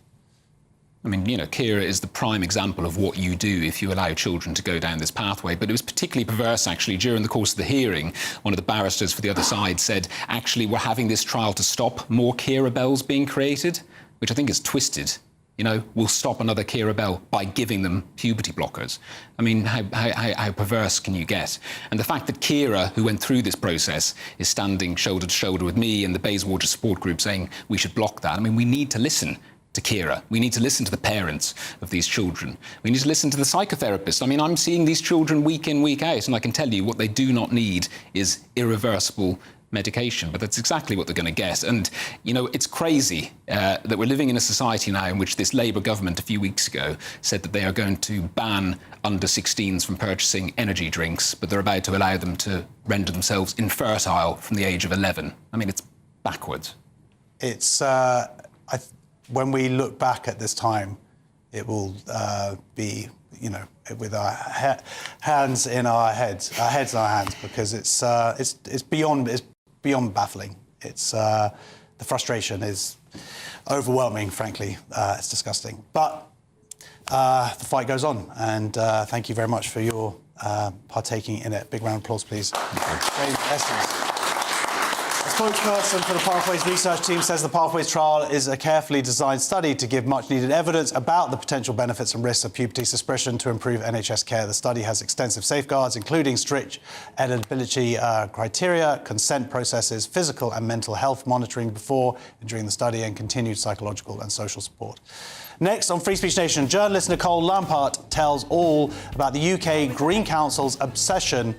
[SPEAKER 8] I mean, Keira is the prime example of what you do if you allow children to go down this pathway. But it was particularly perverse, actually. During the course of the hearing, one of the barristers for the other side said, actually, we're having this trial to stop more Keira Bells being created, which I think is twisted. We'll stop another Keira Bell by giving them puberty blockers. I mean, how perverse can you get? And the fact that Keira, who went through this process, is standing shoulder to shoulder with me and the Bayswater support group saying we should block that. I mean, we need to listen to Keira. We need to listen to the parents of these children. We need to listen to the psychotherapists. I mean, I'm seeing these children week in, week out, and I can tell you what they do not need is irreversible medication, but that's exactly what they're going to get. And, it's crazy that we're living in a society now in which this Labour government a few weeks ago said that they are going to ban under-16s from purchasing energy drinks, but they're about to allow them to render themselves infertile from the age of 11. I mean, it's backwards.
[SPEAKER 5] It's... when we look back at this time, it will be, with our hands in our heads, our heads in our hands, because it's beyond baffling. It's the frustration is overwhelming. Frankly, it's disgusting. But the fight goes on, and thank you very much for your partaking in it. Big round of applause, please. James Essens. A spokesperson for the Pathways research team says the Pathways trial is a carefully designed study to give much-needed evidence about the potential benefits and risks of puberty suppression to improve NHS care. The study has extensive safeguards, including strict eligibility criteria, consent processes, physical and mental health monitoring before and during the study, and continued psychological and social support. Next, on Free Speech Nation, journalist Nicole Lampart tells all about the UK Green Council's obsession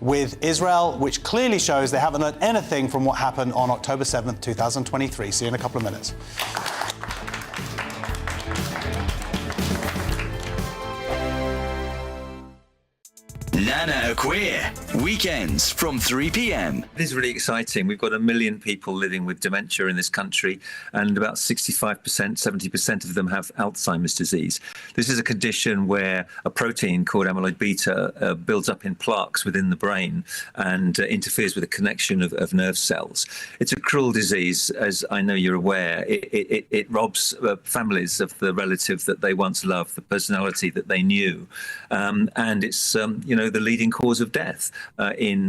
[SPEAKER 5] with Israel, which clearly shows they haven't learned anything from what happened on October 7th, 2023. See you in a couple of minutes.
[SPEAKER 6] Nana Better Queer, weekends from 3 p.m.
[SPEAKER 9] This is really exciting. We've got 1 million people living with dementia in this country, and about 65%, 70% of them have Alzheimer's disease. This is a condition where a protein called amyloid beta builds up in plaques within the brain and interferes with the connection of nerve cells. It's a cruel disease, as I know you're aware. It robs families of the relative that they once loved, the personality that they knew, and it's the leading cause of death in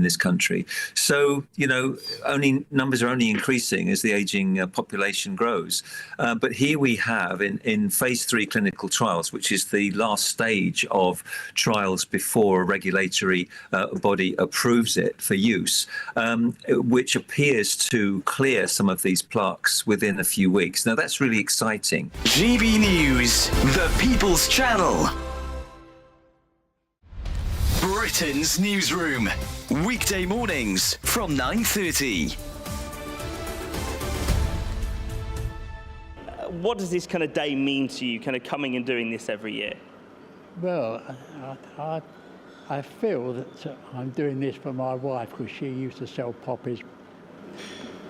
[SPEAKER 9] this country. So numbers are only increasing as the ageing population grows. But here we have in phase 3 clinical trials, which is the last stage of trials before a regulatory body approves it for use, which appears to clear some of these plaques within a few weeks. Now that's really exciting.
[SPEAKER 6] GB News, the People's Channel. Britain's newsroom, weekday mornings from 9:30.
[SPEAKER 10] What does this kind of day mean to you, kind of coming and doing this every year?
[SPEAKER 24] Well, I feel that I'm doing this for my wife, because she used to sell poppies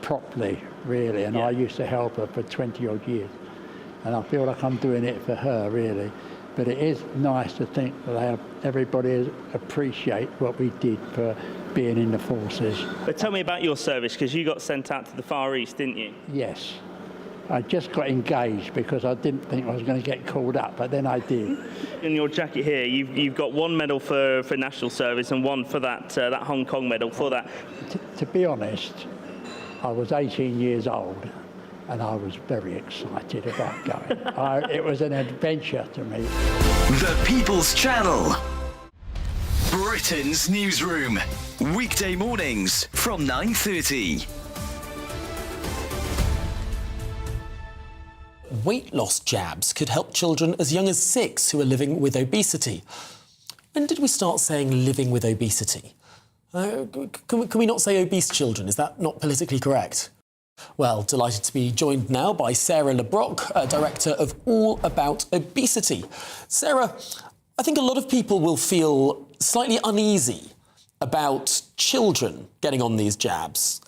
[SPEAKER 24] properly, really, and I used to help her for 20 odd years. And I feel like I'm doing it for her, really. But it is nice to think that everybody appreciate what we did for being in the forces.
[SPEAKER 10] But tell me about your service, because you got sent out to the Far East, didn't you?
[SPEAKER 24] Yes. I just got engaged because I didn't think I was going to get called up, but then I did.
[SPEAKER 10] In your jacket here, you've got one medal for national service and one for that Hong Kong medal for that.
[SPEAKER 24] To be honest, I was 18 years old. And I was very excited about going. It was an adventure to me.
[SPEAKER 6] The People's Channel. Britain's newsroom. Weekday mornings from 9:30.
[SPEAKER 25] Weight loss jabs could help children as young as 6 who are living with obesity. When did we start saying living with obesity? Can we not say obese children? Is that not politically correct? Well, delighted to be joined now by Sarah LeBrock, Director of All About Obesity. Sarah, I think a lot of people will feel slightly uneasy about children getting on these jabs,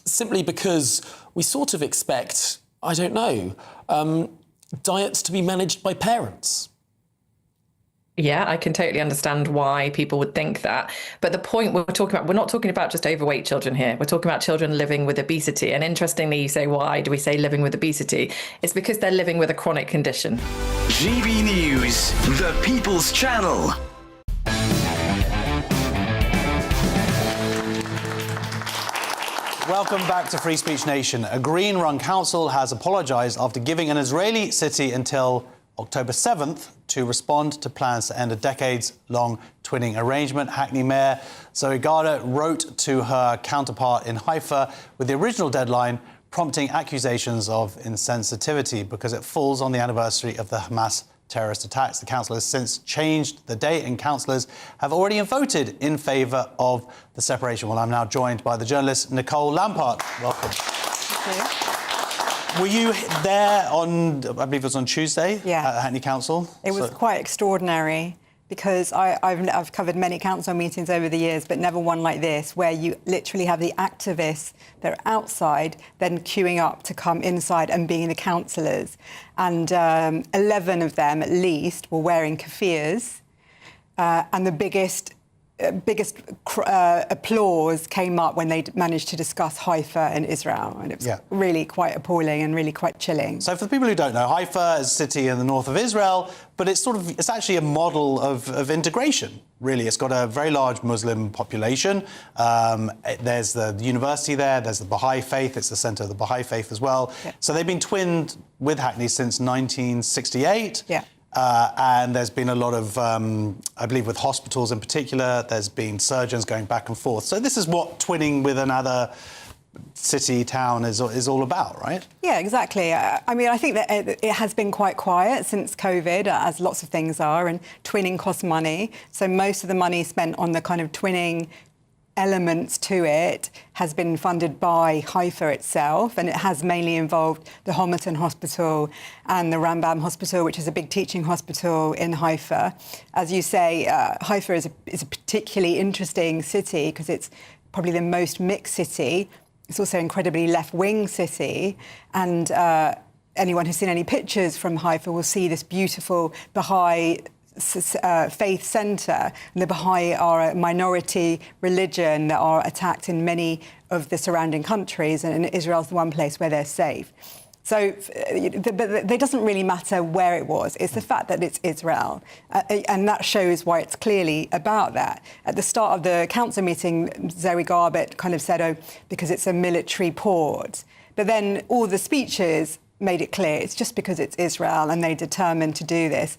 [SPEAKER 25] simply because we sort of expect, I don't know, diets to be managed by parents.
[SPEAKER 26] Yeah, I can totally understand why people would think that. But the point we're not talking about just overweight children here. We're talking about children living with obesity. And interestingly, you say, why do we say living with obesity? It's because they're living with a chronic condition.
[SPEAKER 6] GB News, the People's Channel.
[SPEAKER 5] Welcome back to Free Speech Nation. A Green-run council has apologised after giving an Israeli city until October 7th to respond to plans to end a decades-long twinning arrangement. Hackney Mayor Zoe Garda wrote to her counterpart in Haifa with the original deadline, prompting accusations of insensitivity because it falls on the anniversary of the Hamas terrorist attacks. The council has since changed the date, and councillors have already voted in favour of the separation. Well, I'm now joined by the journalist Nicole Lampart. Welcome.
[SPEAKER 27] Thank you.
[SPEAKER 5] Were you there on, I believe it was on Tuesday, at Hackney Council?
[SPEAKER 27] It was quite extraordinary because I've covered many council meetings over the years, but never one like this, where you literally have the activists that are outside then queuing up to come inside and being the councillors. And 11 of them, at least, were wearing keffiyehs. And the biggest applause came up when they managed to discuss Haifa and Israel, and it was really quite appalling and really quite chilling.
[SPEAKER 5] So for the people who don't know, Haifa is a city in the north of Israel, but it's actually a model of integration, really. It's got a very large Muslim population. There's the university there's the Baha'i faith. It's the centre of the Baha'i faith as well. Yeah. So they've been twinned with Hackney since 1968. Yeah. And there's been a lot of, I believe with hospitals in particular, there's been surgeons going back and forth. So this is what twinning with another city, town is all about, right?
[SPEAKER 27] Yeah, exactly. I mean, I think that it has been quite quiet since COVID, as lots of things are, and twinning costs money. So most of the money spent on the kind of twinning elements to it has been funded by Haifa itself, and it has mainly involved the Homerton Hospital and the Rambam Hospital, which is a big teaching hospital in Haifa. As you say, Haifa is a particularly interesting city because it's probably the most mixed city. It's also an incredibly left-wing city, and anyone who's seen any pictures from Haifa will see this beautiful Baha'i faith centre. And the Baha'i are a minority religion that are attacked in many of the surrounding countries, and Israel's the one place where they're safe. So but it doesn't really matter where it was. It's the fact that it's Israel. And that shows why it's clearly about that. At the start of the council meeting, Zoe Garbett kind of said, because it's a military port. But then all the speeches made it clear it's just because it's Israel and they're determined to do this.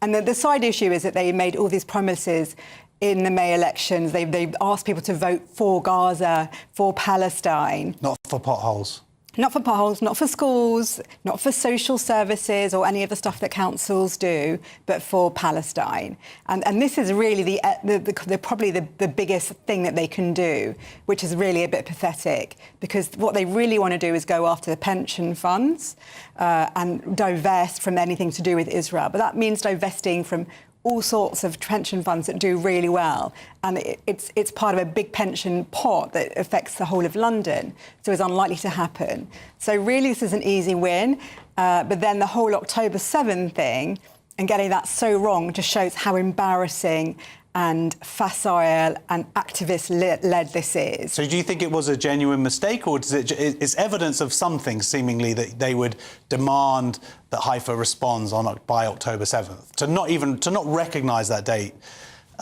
[SPEAKER 27] And the side issue is that they made all these promises in the May elections. They asked people to vote for Gaza, for Palestine.
[SPEAKER 5] Not for potholes.
[SPEAKER 27] Not for potholes, not for schools, not for social services or any of the stuff that councils do, but for Palestine. And this is really probably the biggest thing that they can do, which is really a bit pathetic, because what they really want to do is go after the pension funds and divest from anything to do with Israel. But that means divesting from all sorts of pension funds that do really well. And it's part of a big pension pot that affects the whole of London, so it's unlikely to happen. So really this is an easy win, but then the whole October 7 thing and getting that so wrong just shows how embarrassing and facile and activist-led this is.
[SPEAKER 5] So do you think it was a genuine mistake, or is evidence of something seemingly that they would demand that Haifa responds by October 7th? To not recognise that date,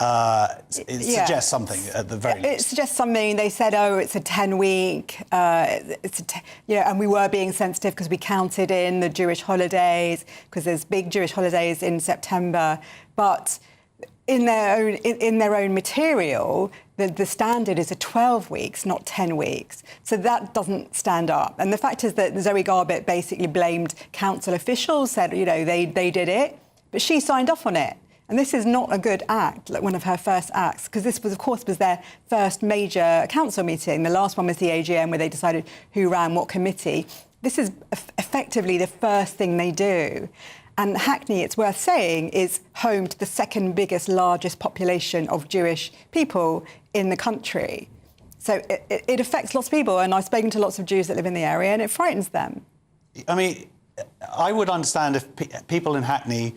[SPEAKER 5] it suggests something at the very least.
[SPEAKER 27] It suggests something. They said, it's a 10-week, and we were being sensitive because we counted in the Jewish holidays, because there's big Jewish holidays in September. But in their own material, the standard is 12 weeks, not 10 weeks. So that doesn't stand up. And the fact is that Zoe Garbett basically blamed council officials, said, they did it, but she signed off on it. And this is not a good act, like one of her first acts, because this was, of course, their first major council meeting. The last one was the AGM, where they decided who ran what committee. This is effectively the first thing they do. And Hackney, it's worth saying, is home to the second biggest, largest population of Jewish people in the country. So it affects lots of people, and I've spoken to lots of Jews that live in the area, and it frightens them.
[SPEAKER 5] I mean, I would understand if people in Hackney,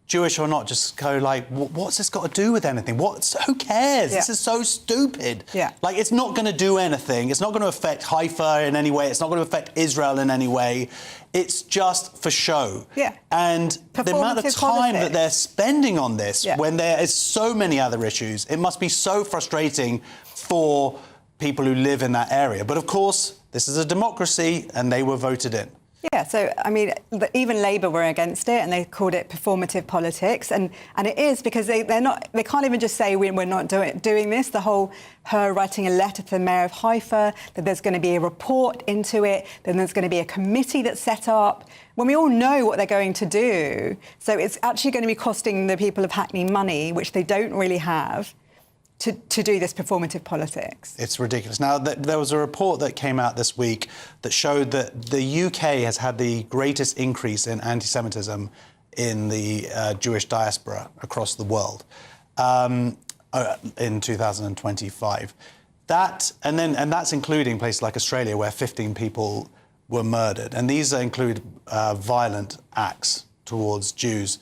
[SPEAKER 5] Jewish or not, just go like, what's this got to do with anything? Who cares? Yeah. This is so stupid. Yeah. Like, it's not going to do anything. It's not going to affect Haifa in any way. It's not going to affect Israel in any way. It's just for show. Yeah. And the amount of time that they're spending on this, when there is so many other issues, it must be so frustrating for people who live in that area. But of course, this is a democracy, and they were voted in.
[SPEAKER 27] Yeah, so, I mean, even Labour were against it, and they called it performative politics, and it is, because they can't even just say we're not doing this. Her writing a letter to the Mayor of Haifa, that there's going to be a report into it, then there's going to be a committee that's set up, when we all know what they're going to do. So it's actually going to be costing the people of Hackney money, which they don't really have, to do this performative politics.
[SPEAKER 5] It's ridiculous. Now, there was a report that came out this week that showed that the UK has had the greatest increase in anti-Semitism in the Jewish diaspora across the world in 2025. And that's including places like Australia, where 15 people were murdered. And these include violent acts towards Jews.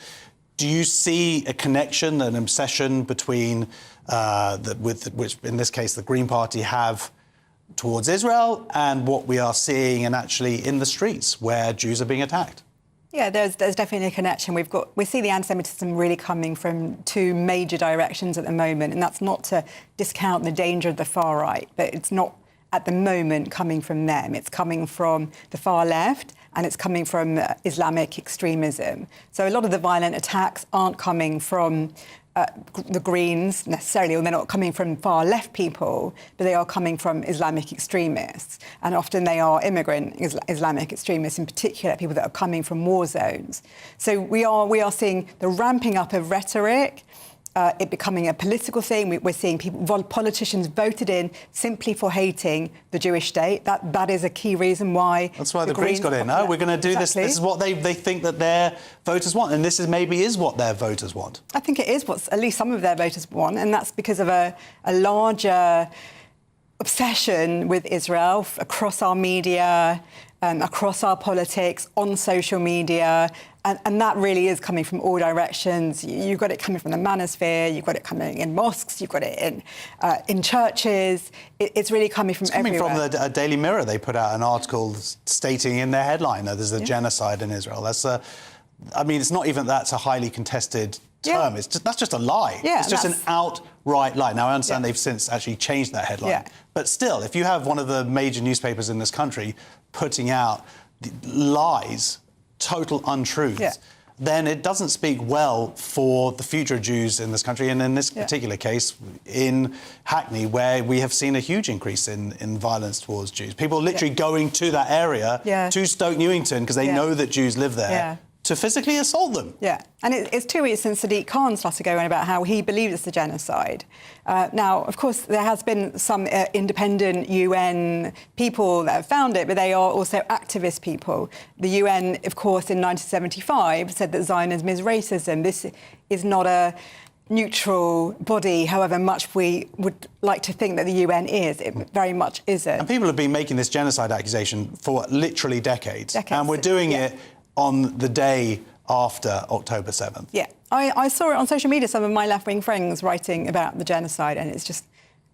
[SPEAKER 5] Do you see a connection, an obsession between which in this case the Green Party have towards Israel and what we are seeing and actually in the streets where Jews are being attacked?
[SPEAKER 27] Yeah, there's definitely a connection. We see the anti-Semitism really coming from two major directions at the moment, and that's not to discount the danger of the far right, but it's not at the moment coming from them. It's coming from the far left, and it's coming from Islamic extremism. So a lot of the violent attacks aren't coming from the Greens necessarily, or they're not coming from far left people, but they are coming from Islamic extremists. And often they are immigrant Islamic extremists, in particular, people that are coming from war zones. So we are seeing the ramping up of rhetoric it becoming a political thing. We're seeing politicians voted in simply for hating the Jewish state. That is a key reason why.
[SPEAKER 5] That's why the Greens got in. No, we're going to do this. This is what they think that their voters want, and this is maybe what their voters want.
[SPEAKER 27] I think it is what at least some of their voters want, and that's because of a larger obsession with Israel across our media, across our politics, on social media. And that really is coming from all directions. You've got it coming from the manosphere, you've got it coming in mosques, you've got it in churches. It's really coming from everywhere.
[SPEAKER 5] Coming from the Daily Mirror, they put out an article stating in their headline that there's a genocide in Israel. That's I mean, it's not even that's a highly contested term. It's that's just a lie.
[SPEAKER 27] Yeah,
[SPEAKER 5] it's just an outright lie. Now, I understand they've since actually changed that headline.
[SPEAKER 27] Yeah.
[SPEAKER 5] But still, if you have one of the major newspapers in this country putting out lies, total untruths, then it doesn't speak well for the future of Jews in this country, and in this particular case, in Hackney, where we have seen a huge increase in violence towards Jews. People literally going to that area, to Stoke Newington, because they know that Jews live there, to physically assault them.
[SPEAKER 27] Yeah, and it's 2 weeks since Sadiq Khan started going on about how he believes it's a genocide. Now, of course, there has been some independent UN people that have found it, but they are also activist people. The UN, of course, in 1975 said that Zionism is racism. This is not a neutral body, however much we would like to think that the UN is. It very much isn't.
[SPEAKER 5] And people have been making this genocide accusation for literally decades. And we're doing it on the day after October 7th.
[SPEAKER 27] Yeah, I saw it on social media, some of my left-wing friends writing about the genocide, and it's just...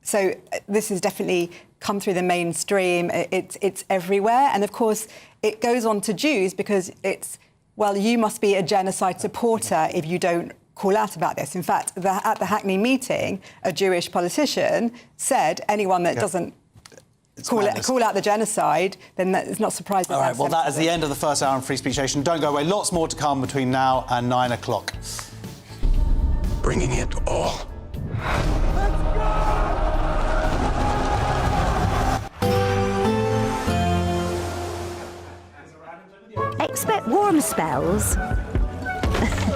[SPEAKER 27] So this has definitely come through the mainstream. It's everywhere. And, of course, it goes on to Jews because it's, well, you must be a genocide supporter if you don't call out about this. In fact, at the Hackney meeting, a Jewish politician said anyone that doesn't call out the genocide, then it's not surprising.
[SPEAKER 5] All right, well, that is the end of the first hour on Free Speech Nation. Don't go away. Lots more to come between now and 9 o'clock.
[SPEAKER 6] Bringing it all.
[SPEAKER 7] Expect warm spells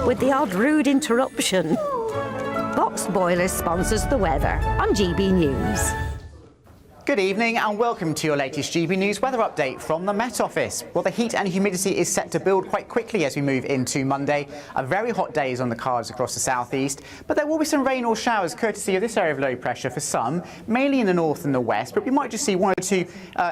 [SPEAKER 7] with the odd rude interruption. Box Boilers sponsors the weather on GB News.
[SPEAKER 4] Good evening and welcome to your latest GB News weather update from the Met Office. Well, the heat and humidity is set to build quite quickly as we move into Monday. A very hot day is on the cards across the southeast, but there will be some rain or showers courtesy of this area of low pressure for some, mainly in the north and the west, but we might just see one or two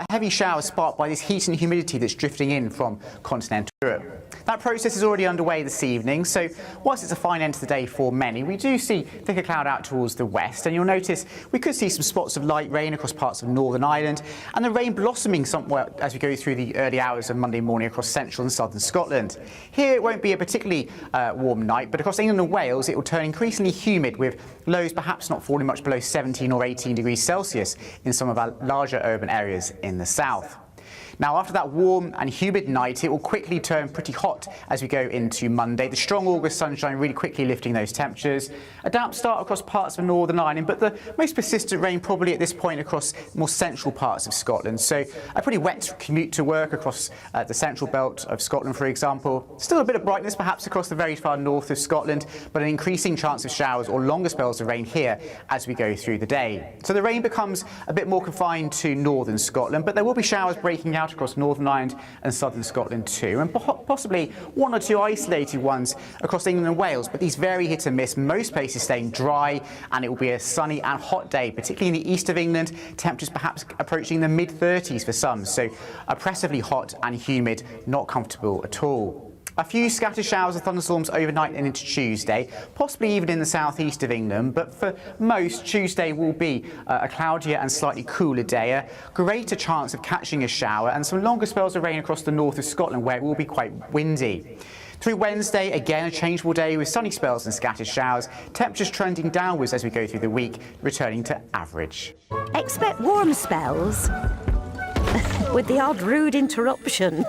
[SPEAKER 4] heavy showers sparked by this heat and humidity that's drifting in from continental Europe. That process is already underway this evening, so whilst it's a fine end to the day for many, we do see thicker cloud out towards the west, and you'll notice we could see some spots of light rain across parts of Northern Ireland, and the rain blossoming somewhere as we go through the early hours of Monday morning across central and southern Scotland. Here it won't be a particularly warm night, but across England and Wales it will turn increasingly humid, with lows perhaps not falling much below 17 or 18 degrees Celsius in some of our larger urban areas in the south. Now, after that warm and humid night, it will quickly turn pretty hot as we go into Monday. The strong August sunshine really quickly lifting those temperatures. A damp start across parts of Northern Ireland, but the most persistent rain probably at this point across more central parts of Scotland. So a pretty wet commute to work across the central belt of Scotland, for example. Still a bit of brightness perhaps across the very far north of Scotland, but an increasing chance of showers or longer spells of rain here as we go through the day. So the rain becomes a bit more confined to northern Scotland, but there will be showers breaking out across Northern Ireland and southern Scotland too, and possibly one or two isolated ones across England and Wales, but these vary hit and miss, most places staying dry, and it will be a sunny and hot day, particularly in the east of England, temperatures perhaps approaching the mid-30s for some, so oppressively hot and humid, not comfortable at all. A few scattered showers and thunderstorms overnight and into Tuesday, possibly even in the southeast of England, but for most, Tuesday will be a cloudier and slightly cooler day, a greater chance of catching a shower, and some longer spells of rain across the north of Scotland where it will be quite windy. Through Wednesday, again a changeable day with sunny spells and scattered showers, temperatures trending downwards as we go through the week, returning to average.
[SPEAKER 7] Expect warm spells with the odd rude interruption.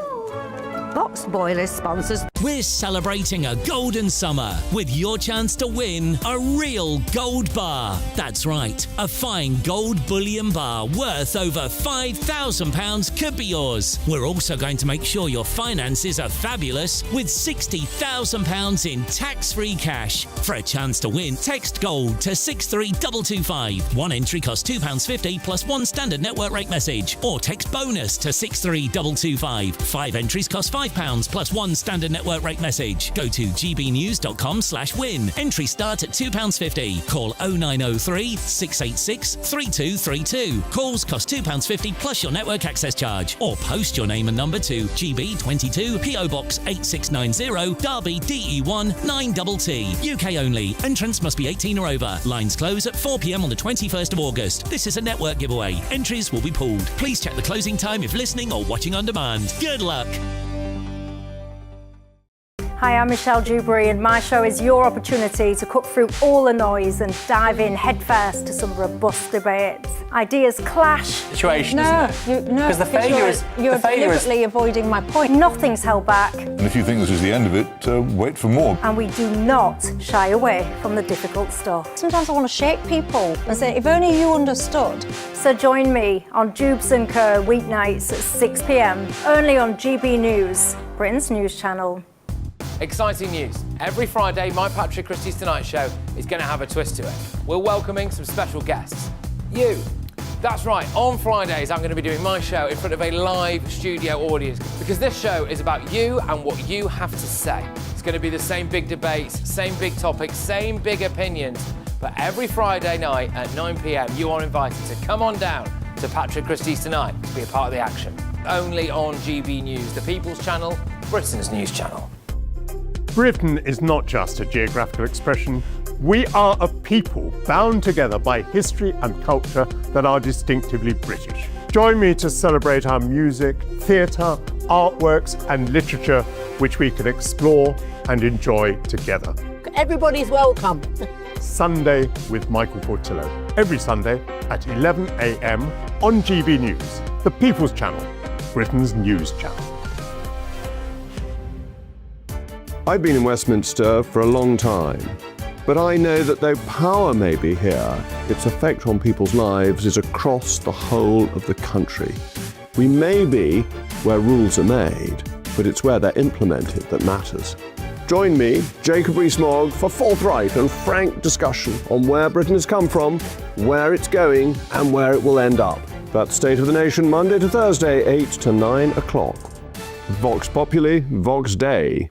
[SPEAKER 7] Box Boilers sponsors.
[SPEAKER 12] We're celebrating a golden summer with your chance to win a real gold bar. That's right, a fine gold bullion bar worth over £5,000 could be yours. We're also going to make sure your finances are fabulous with £60,000 in tax-free cash. For a chance to win, text GOLD to 63225. One entry costs £2.50 plus one standard network rate message. Or text BONUS to 63225. 5 entries cost £5 plus one standard network rate message. Go to gbnews.com/win. Entries start at £2.50. Call 0903 686 3232. Calls cost £2.50 plus your network access charge. Or post your name and number to GB22 PO Box 8690 Derby DE1 9TT. UK only. Entrance must be 18 or over. Lines close at 4 p.m. on the 21st of August. This is a network giveaway. Entries will be pooled. Please check the closing time if listening or watching on demand. Good luck.
[SPEAKER 16] Hi, I'm Michelle Dewberry, and my show is your opportunity to cut through all the noise and dive in headfirst to some robust debates. Ideas clash.
[SPEAKER 13] Situation, isn't it?
[SPEAKER 16] Because
[SPEAKER 13] the failure is
[SPEAKER 16] you're deliberately avoiding my point. Nothing's held back,
[SPEAKER 15] And if you think this is the end of it, wait for more.
[SPEAKER 16] and we do not shy away from the difficult stuff.
[SPEAKER 17] Sometimes I want to shake people and say, if only you understood.
[SPEAKER 16] So join me on Jubes and Kerr weeknights at 6 p.m. only on GB News, Britain's news channel.
[SPEAKER 14] Exciting news. Every Friday, my Patrick Christie's Tonight Show is going to have a twist to it. We're welcoming some special guests. You. That's right, on Fridays I'm going to be doing my show in front of a live studio audience because this show is about you and what you have to say. It's going to be the same big debates, same big topics, same big opinions. But every Friday night at 9 p.m, you are invited to come on down to Patrick Christie's Tonight to be a part of the action. Only on GB News, the People's Channel, Britain's news channel.
[SPEAKER 18] Britain is not just a geographical expression. We are a people bound together by history and culture that are distinctively British. Join me to celebrate our music, theatre, artworks and literature which we can explore and enjoy together.
[SPEAKER 17] Everybody's welcome.
[SPEAKER 18] Sunday with Michael Portillo. Every Sunday at 11 a.m. on GB News, the People's Channel, Britain's news channel.
[SPEAKER 21] I've been in Westminster for a long time, but I know that though power may be here, its effect on people's lives is across the whole of the country. We may be where rules are made, but it's where they're implemented that matters. Join me, Jacob Rees-Mogg, for forthright and frank discussion on where Britain has come from, where it's going, and where it will end up. That's State of the Nation, Monday to Thursday, 8 to 9 o'clock. Vox Populi, Vox Dei.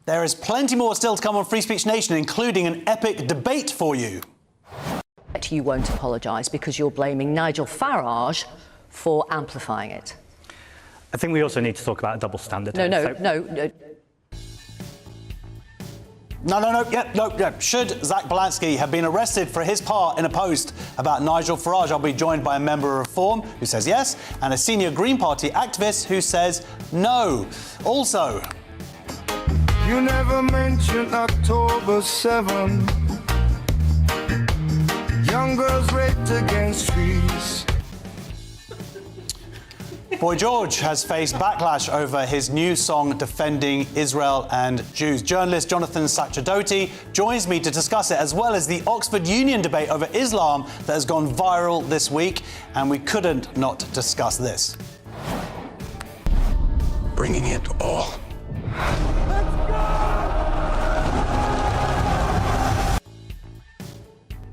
[SPEAKER 5] There is plenty more still to come on Free Speech Nation, including an epic debate for you.
[SPEAKER 23] You won't apologise because you're blaming Nigel Farage for amplifying it.
[SPEAKER 13] I think we also need to talk about a double standard.
[SPEAKER 23] No.
[SPEAKER 5] Should Zach Balansky have been arrested for his part in a post about Nigel Farage? I'll be joined by a member of Reform who says yes, and a senior Green Party activist who says no. Also,
[SPEAKER 28] you never mentioned October 7. Young girls raped against trees.
[SPEAKER 5] Boy George has faced backlash over his new song defending Israel and Jews. Journalist Jonathan Sachadoti joins me to discuss it, as well as the Oxford Union debate over Islam that has gone viral this week, and we couldn't not discuss this.
[SPEAKER 28] Bringing it all.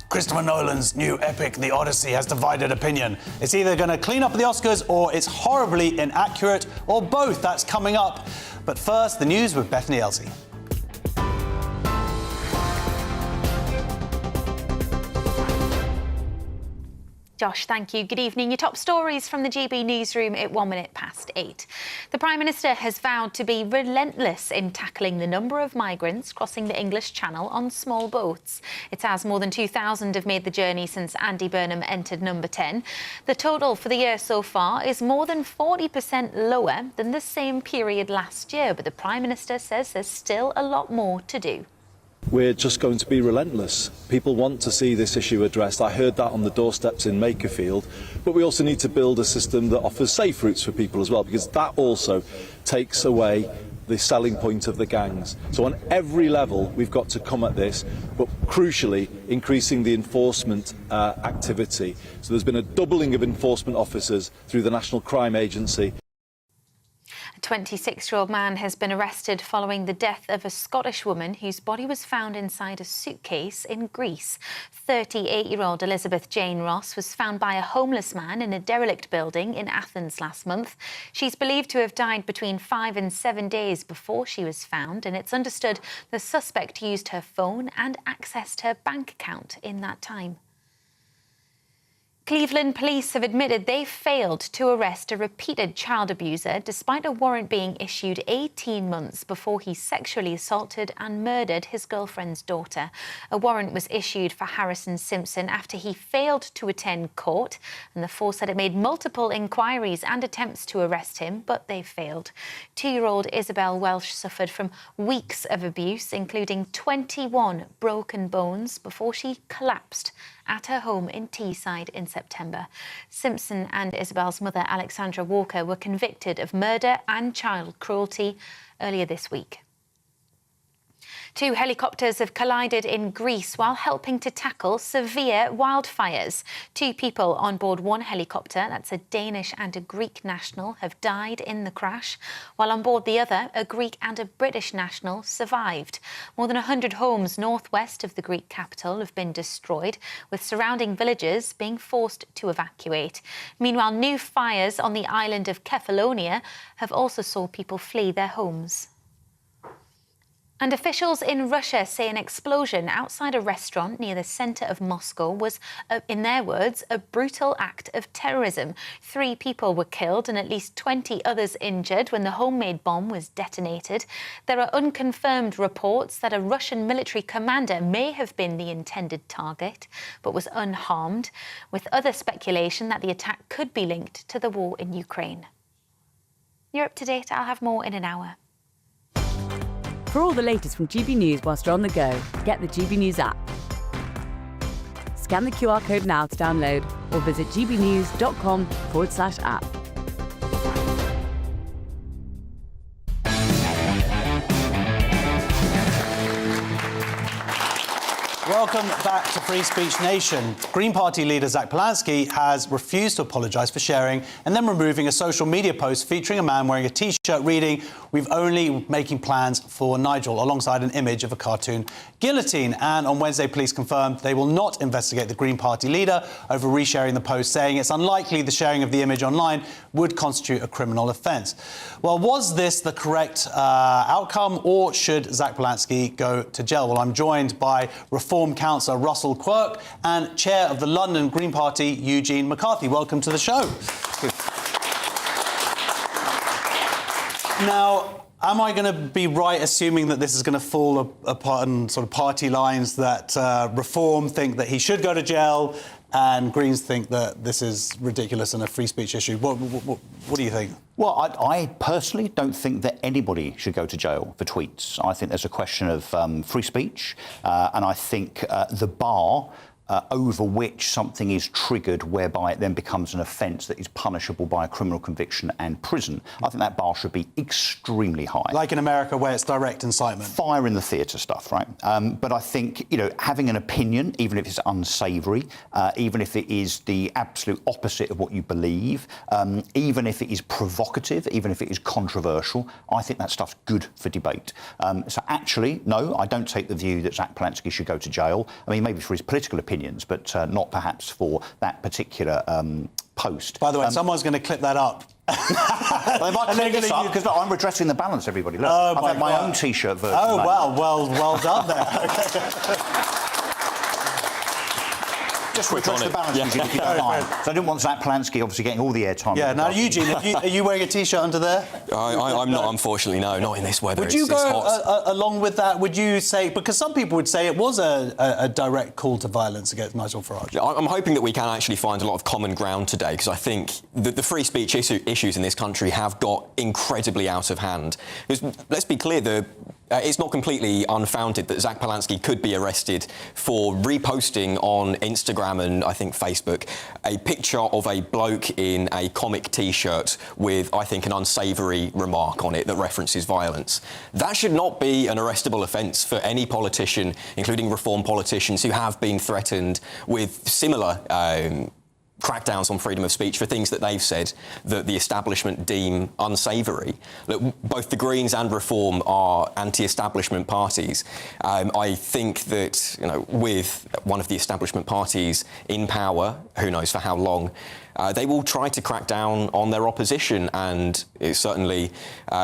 [SPEAKER 5] Christopher Nolan's new epic, The Odyssey, has divided opinion. It's either going to clean up the Oscars or it's horribly inaccurate, or both. That's coming up. But first, the news with Bethany Elsey.
[SPEAKER 1] Josh, thank you. Good evening. Your top stories from the GB newsroom at 8:01. The Prime Minister has vowed to be relentless in tackling the number of migrants crossing the English Channel on small boats. It's as more than 2,000 have made the journey since Andy Burnham entered number 10. The total for the year so far is more than 40% lower than the same period last year, but the Prime Minister says there's still a lot more to do.
[SPEAKER 2] We're just going to be relentless. People want to see this issue addressed. I heard that on the doorsteps in Makerfield. But we also need to build a system that offers safe routes for people as well, because that also takes away the selling point of the gangs. So on every level, we've got to come at this, but crucially, increasing the enforcement activity. So there's been a doubling of enforcement officers through the National Crime Agency.
[SPEAKER 1] A 26-year-old man has been arrested following the death of a Scottish woman whose body was found inside a suitcase in Greece. 38-year-old Elizabeth Jane Ross was found by a homeless man in a derelict building in Athens last month. She's believed to have died between 5 and 7 days before she was found, and it's understood the suspect used her phone and accessed her bank account in that time. Cleveland police have admitted they failed to arrest a repeated child abuser despite a warrant being issued 18 months before he sexually assaulted and murdered his girlfriend's daughter. A warrant was issued for Harrison Simpson after he failed to attend court, and the force said it made multiple inquiries and attempts to arrest him, but they failed. 2-year-old Isabel Welsh suffered from weeks of abuse, including 21 broken bones, before she collapsed at her home in Teesside in September. Simpson and Isabel's mother, Alexandra Walker, were convicted of murder and child cruelty earlier this week. 2 helicopters have collided in Greece while helping to tackle severe wildfires. 2 people on board one helicopter, that's a Danish and a Greek national, have died in the crash, while on board the other, a Greek and a British national survived. More than 100 homes northwest of the Greek capital have been destroyed, with surrounding villages being forced to evacuate. Meanwhile, new fires on the island of Kefalonia have also saw people flee their homes. And officials in Russia say an explosion outside a restaurant near the centre of Moscow was, in their words, a brutal act of terrorism. 3 people were killed and at least 20 others injured when the homemade bomb was detonated. There are unconfirmed reports that a Russian military commander may have been the intended target, but was unharmed, with other speculation that the attack could be linked to the war in Ukraine. You're up to date. I'll have more in an hour.
[SPEAKER 3] For all the latest from GB News whilst you're on the go, get the GB News app. Scan the QR code now to download or visit gbnews.com/app.
[SPEAKER 5] Welcome back to Free Speech Nation. Green Party leader Zach Polanski has refused to apologise for sharing and then removing a social media post featuring a man wearing a T-shirt reading, "We've only making plans for Nigel," alongside an image of a cartoon guillotine. And on Wednesday, police confirmed they will not investigate the Green Party leader over resharing the post, saying it's unlikely the sharing of the image online would constitute a criminal offence. Well, was this the correct outcome, or should Zach Polanski go to jail? Well, I'm joined by Reform Councillor Russell Quirk and Chair of the London Green Party, Eugene McCarthy. Welcome to the show. Now, am I going to be right assuming that this is going to fall apart on sort of party lines, that Reform think that he should go to jail and Greens think that this is ridiculous and a free speech issue? What do you think?
[SPEAKER 8] Well, I personally don't think that anybody should go to jail for tweets. I think there's a question of free speech, and I think the bar over which something is triggered whereby it then becomes an offence that is punishable by a criminal conviction and prison, I think that bar should be extremely high.
[SPEAKER 5] Like in America, where it's direct incitement.
[SPEAKER 8] Fire in the theatre stuff, right? But I think, you know, having an opinion, even if it's unsavoury, even if it is the absolute opposite of what you believe, even if it is provocative, even if it is controversial, I think that stuff's good for debate. So actually, no, I don't take the view that Zach Polanski should go to jail. I mean, maybe for his political opinions, but not perhaps for that particular post.
[SPEAKER 5] By the way, someone's going to clip that up.
[SPEAKER 8] They might clip this up because I'm redressing the balance, everybody. Look,
[SPEAKER 5] Oh,
[SPEAKER 8] I've had my
[SPEAKER 5] God.
[SPEAKER 8] own T-shirt version.
[SPEAKER 5] Oh,
[SPEAKER 8] made.
[SPEAKER 5] well done there.
[SPEAKER 8] just
[SPEAKER 9] quick
[SPEAKER 8] redress
[SPEAKER 9] on
[SPEAKER 8] the
[SPEAKER 9] it.
[SPEAKER 8] balance, Eugene, if you don't mind. So I didn't want Zach Polansky obviously getting all the airtime.
[SPEAKER 5] Yeah, now, Eugene, are you wearing a T-shirt under there?
[SPEAKER 9] I'm not, unfortunately, no, not in this weather.
[SPEAKER 5] Would you
[SPEAKER 9] it's
[SPEAKER 5] go
[SPEAKER 9] hot.
[SPEAKER 5] along with that? Would you say, because some people would say it was a direct call to violence against Nigel Farage?
[SPEAKER 9] I'm hoping that we can actually find a lot of common ground today, because I think the free speech issues in this country have got incredibly out of hand. Because, let's be clear, it's not completely unfounded that Zach Polansky could be arrested for reposting on Instagram and, I think, Facebook a picture of a bloke in a comic T-shirt with, I think, an unsavoury remark on it that references violence. That should not be an arrestable offence for any politician, including Reform politicians who have been threatened with similar crackdowns on freedom of speech for things that they've said that the establishment deem unsavoury. Look, both the Greens and Reform are anti-establishment parties. I think that, with one of the establishment parties in power, who knows for how long, they will try to crack down on their opposition, and certainly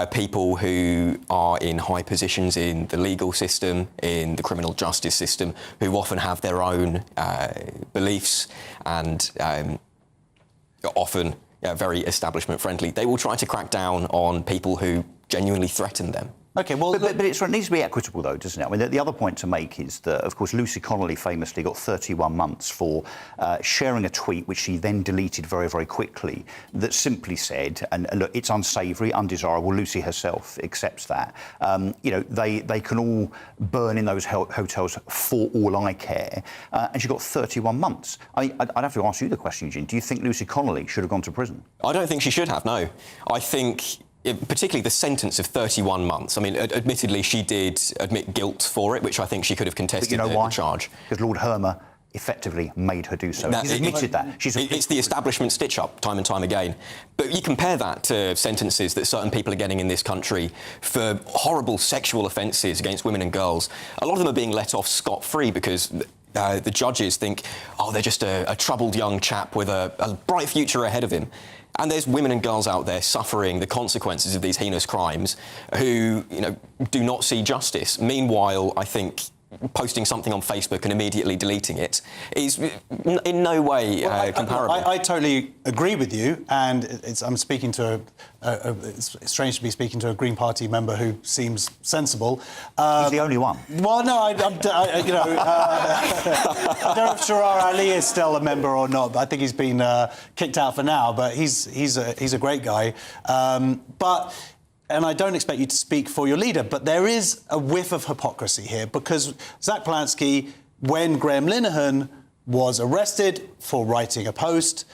[SPEAKER 9] people who are in high positions in the legal system, in the criminal justice system, who often have their own beliefs and often very establishment friendly. They will try to crack down on people who genuinely threaten them.
[SPEAKER 5] OK, well...
[SPEAKER 8] But it needs to be equitable, though, doesn't it? I mean, the other point to make is that, of course, Lucy Connolly famously got 31 months for sharing a tweet, which she then deleted very, very quickly, that simply said, and look, it's unsavoury, undesirable. Lucy herself accepts that. They can all burn in those hotels for all I care. And she got 31 months. I mean, I'd have to ask you the question, Eugene. Do you think Lucy Connolly should have gone to prison?
[SPEAKER 9] I don't think she should have, no. I think... particularly the sentence of 31 months. I mean, admittedly, she did admit guilt for it, which I think she could have contested the charge.
[SPEAKER 8] Because Lord Hermer effectively made her do so. He's admitted that.
[SPEAKER 9] It's the establishment stitch-up, time and time again. But you compare that to sentences that certain people are getting in this country for horrible sexual offences against women and girls. A lot of them are being let off scot-free because... the judges think, they're just a troubled young chap with a bright future ahead of him. And there's women and girls out there suffering the consequences of these heinous crimes who, do not see justice. Meanwhile, I think posting something on Facebook and immediately deleting it is in no way comparable.
[SPEAKER 5] I totally agree with you, and I'm speaking to it's strange to be speaking to a Green Party member who seems sensible.
[SPEAKER 8] He's the only one.
[SPEAKER 5] Well, no, I don't know if Sharar Ali is still a member or not, but I think he's been kicked out for now. But he's a great guy. And I don't expect you to speak for your leader, but there is a whiff of hypocrisy here, because Zach Polansky, when Graham Linehan was arrested for writing a post,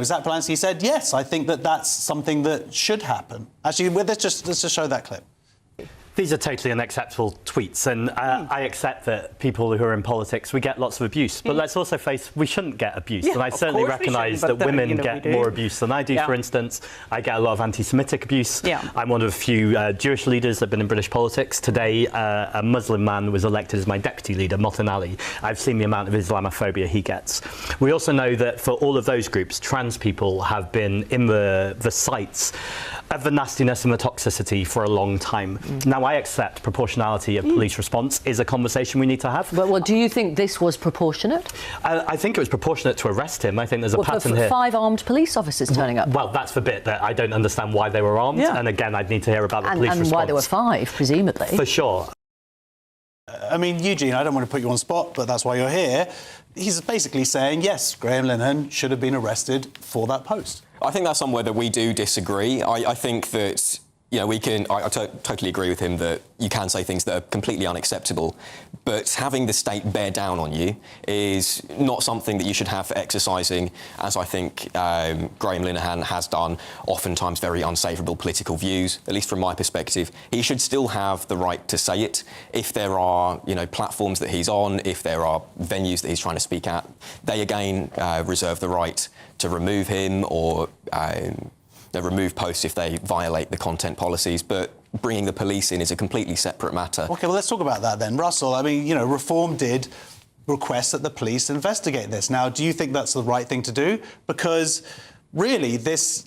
[SPEAKER 5] Zach Polansky said, yes, I think that's something that should happen. Actually, let's just show that clip.
[SPEAKER 13] These are totally unacceptable tweets, and I accept that people who are in politics, we get lots of abuse, but let's also face we shouldn't get abuse, and I certainly recognise that women get more abuse than I do. For instance, I get a lot of anti-Semitic abuse. I'm one of a few Jewish leaders that have been in British politics. Today, a Muslim man was elected as my deputy leader, Motin Ali. I've seen the amount of Islamophobia he gets. We also know that for all of those groups, trans people have been in the sights of the nastiness and the toxicity for a long time. Now, I accept proportionality of police response is a conversation we need to have.
[SPEAKER 23] But do you think this was proportionate?
[SPEAKER 13] I think it was proportionate to arrest him. I think there's a pattern here.
[SPEAKER 23] 5 armed police officers turning up.
[SPEAKER 13] Well, that's the bit that I don't understand why they were armed. And again, I'd need to hear about the police response.
[SPEAKER 23] And why there were 5, presumably.
[SPEAKER 13] For sure.
[SPEAKER 5] I mean, Eugene, I don't want to put you on the spot, but that's why you're here. He's basically saying, yes, Graham Linehan should have been arrested for that post.
[SPEAKER 9] I think that's somewhere that we do disagree. I think that, I totally agree with him that you can say things that are completely unacceptable, but having the state bear down on you is not something that you should have for exercising, as I think Graham Linehan has done, oftentimes very unsavoural political views, at least from my perspective. He should still have the right to say it. If there are, platforms that he's on, if there are venues that he's trying to speak at, they again reserve the right to remove him or remove posts if they violate the content policies. But bringing the police in is a completely separate matter.
[SPEAKER 5] OK, well, let's talk about that then. Russell, I mean, Reform did request that the police investigate this. Now, do you think that's the right thing to do? Because really, it's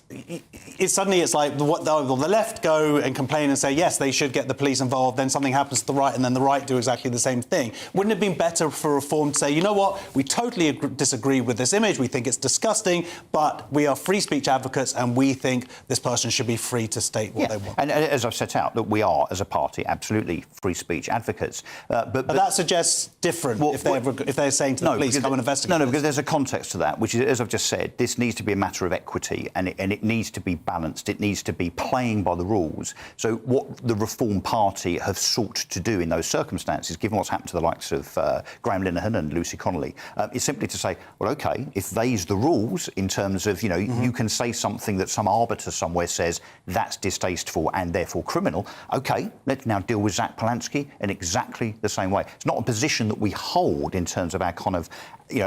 [SPEAKER 5] like the left go and complain and say, yes, they should get the police involved, then something happens to the right, and then the right do exactly the same thing. Wouldn't it have been better for Reform to say, you know what, we totally disagree with this image, we think it's disgusting, but we are free speech advocates and we think this person should be free to state what they want.
[SPEAKER 8] And as I've set out, that we are, as a party, absolutely free speech advocates. But
[SPEAKER 5] that suggests different if they're saying to the police, come and investigate.
[SPEAKER 8] No, because there's a context to that, which is, as I've just said, this needs to be a matter of equity, and it needs to be balanced. It needs to be playing by the rules. So what the Reform Party have sought to do in those circumstances, given what's happened to the likes of Graham Linehan and Lucy Connolly, is simply to say, well, OK, if they's the rules in terms of, you can say something that some arbiter somewhere says that's distasteful and therefore criminal, OK, let's now deal with Zach Polanski in exactly the same way. It's not a position that we hold in terms of our kind of,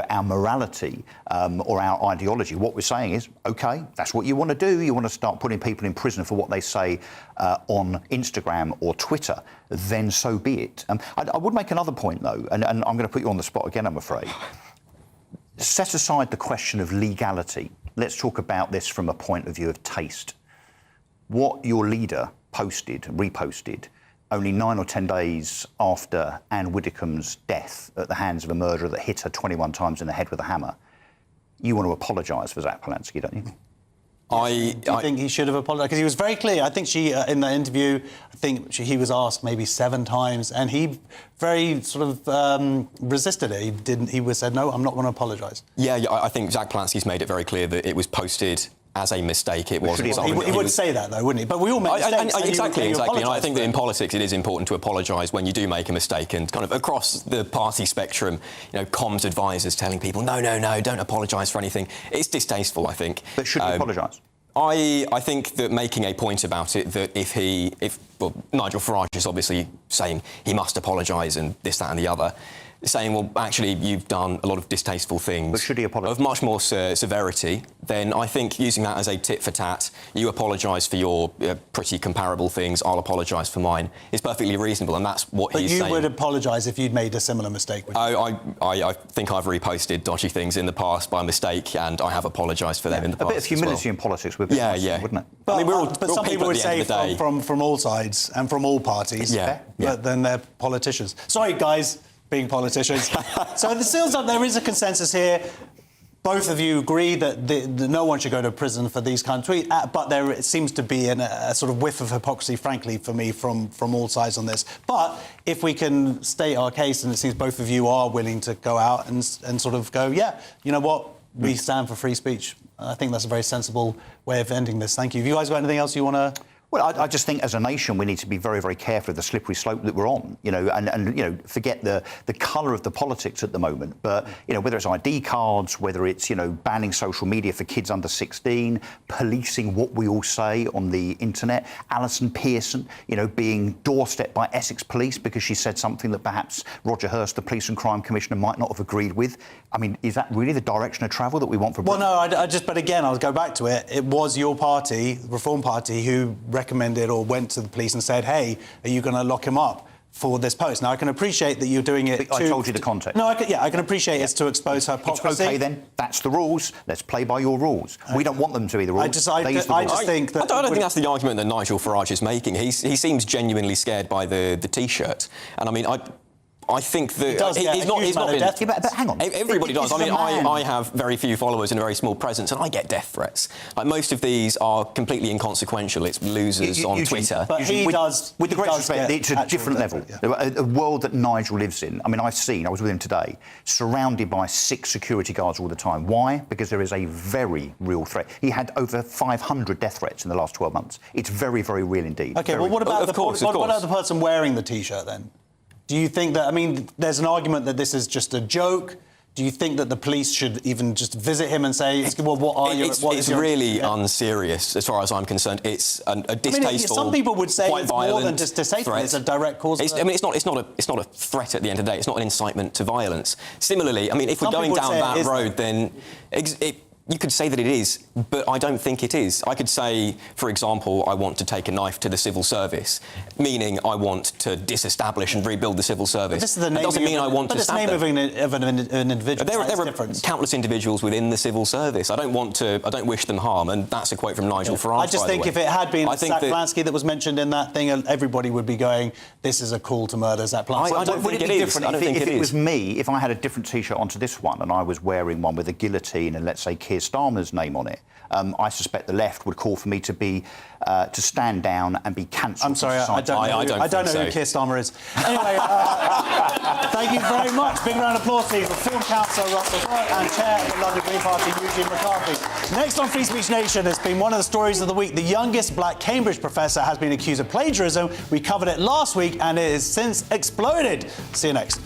[SPEAKER 8] our morality or our ideology. What we're saying is, OK, that's what you want to do. You want to start putting people in prison for what they say on Instagram or Twitter, then so be it. I would make another point, though, and I'm going to put you on the spot again, I'm afraid. Set aside the question of legality. Let's talk about this from a point of view of taste. What your leader reposted, only 9 or 10 days after Anne Widdecombe's death at the hands of a murderer that hit her 21 times in the head with a hammer, you want to apologise for Zach Polanski, don't you?
[SPEAKER 5] I think he should have apologised, because he was very clear. I think in the interview, he was asked maybe 7 times, and he very sort of resisted it. He said, no, I'm not going to apologise.
[SPEAKER 9] Yeah, I think Zach Polanski's made it very clear that it was posted as a mistake. It wasn't.
[SPEAKER 5] He would say that, though, wouldn't he? But we all make mistakes.
[SPEAKER 9] Exactly. And I think that in politics it is important to apologise when you do make a mistake, and kind of across the party spectrum, comms advisors telling people, no, don't apologise for anything. It's distasteful, I think.
[SPEAKER 8] But should he apologise?
[SPEAKER 9] I think that making a point about it, that Nigel Farage is obviously saying he must apologise and this, that and the other, saying, well, actually, you've done a lot of distasteful things.
[SPEAKER 8] But should he apologise?
[SPEAKER 9] Of much more severity, then I think using that as a tit for tat, you apologise for your pretty comparable things, I'll apologise for mine, is perfectly reasonable, and that's what he's saying.
[SPEAKER 5] But you would apologise if you'd made a similar mistake?
[SPEAKER 9] I think I've reposted dodgy things in the past by mistake, and I have apologised for them in the past.
[SPEAKER 8] A bit of humility in politics would be nice, wouldn't it?
[SPEAKER 5] But some people would say from all sides and from all parties, but then they're politicians. Sorry, guys, being politicians. So it feels like there is a consensus here. Both of you agree that no one should go to prison for these kind of tweets, but there seems to be a sort of whiff of hypocrisy, frankly, for me, from all sides on this. But if we can state our case, and it seems both of you are willing to go out and sort of go, yeah, you know what, we stand for free speech. I think that's a very sensible way of ending this. Thank you. Have you guys got anything else you want to...
[SPEAKER 8] Well, I just think as a nation we need to be very, very careful of the slippery slope that we're on, and forget the colour of the politics at the moment. But, whether it's ID cards, whether it's, banning social media for kids under 16, policing what we all say on the internet, Alison Pearson, being doorstepped by Essex Police because she said something that perhaps Roger Hurst, the Police and Crime Commissioner, might not have agreed with. I mean, is that really the direction of travel that we want for Britain?
[SPEAKER 5] Well, no, but again, I'll go back to it. It was your party, the Reform Party, who recommended or went to the police and said, hey, are you going to lock him up for this post? Now, I can appreciate that you're doing it
[SPEAKER 8] I told you the context.
[SPEAKER 5] No, I can appreciate it's to expose hypocrisy.
[SPEAKER 8] It's OK, then. That's the rules. Let's play by your rules. We don't want them to be the rules.
[SPEAKER 9] I don't think that's the argument that Nigel Farage is making. He seems genuinely scared by the T-shirt. And, I mean, I think that he's not been...
[SPEAKER 8] but hang on.
[SPEAKER 9] Everybody does. I mean, I have very few followers and a very small presence, and I get death threats. Like, most of these are completely inconsequential. It's losers on Twitter.
[SPEAKER 5] But he does...
[SPEAKER 8] With the greatest respect, it's a different level. A world that Nigel lives in. I mean, I was with him today, surrounded by 6 security guards all the time. Why? Because there is a very real threat. He had over 500 death threats in the last 12 months. It's very, very real indeed.
[SPEAKER 5] OK, well, what about the person wearing the T-shirt, then? Do you think that, I mean, there's an argument that this is just a joke? Do you think that the police should even just visit him and say, well, what are you...
[SPEAKER 9] It's really unserious, as far as I'm concerned. It's a distasteful,
[SPEAKER 5] some people would say it's more than just distasteful.
[SPEAKER 9] Threat.
[SPEAKER 5] It's a direct cause.
[SPEAKER 9] I mean, it's not a threat at the end of the day. It's not an incitement to violence. Similarly, I mean, if we're going down that road, then You could say that it is, but I don't think it is. I could say, for example, I want to take a knife to the civil service, meaning I want to disestablish and rebuild the civil service.
[SPEAKER 5] This is the name
[SPEAKER 9] that doesn't mean I want to stab them.
[SPEAKER 5] But it's the name of an individual.
[SPEAKER 9] There are countless individuals within the civil service. I don't wish them harm, and that's a quote from Nigel Farage.
[SPEAKER 5] I just think if it had been Zach Blansky that was mentioned in that thing, everybody would be going, this is a call to murder Zach Blansky.
[SPEAKER 8] I don't think it is. If it was me, if I had a different T-shirt onto this one and I was wearing one with a guillotine and, let's say, Keir Starmer's name on it, I suspect the left would call for me to stand down and be cancelled.
[SPEAKER 5] I'm sorry, I don't know who Keir Starmer is. Anyway, thank you very much. Big round of applause, please, for Film Councillor Russell Burke and Chair of the London Green Party, Eugene McCarthy. Next on Free Speech Nation has been one of the stories of the week. The youngest black Cambridge professor has been accused of plagiarism. We covered it last week and it has since exploded. See you next.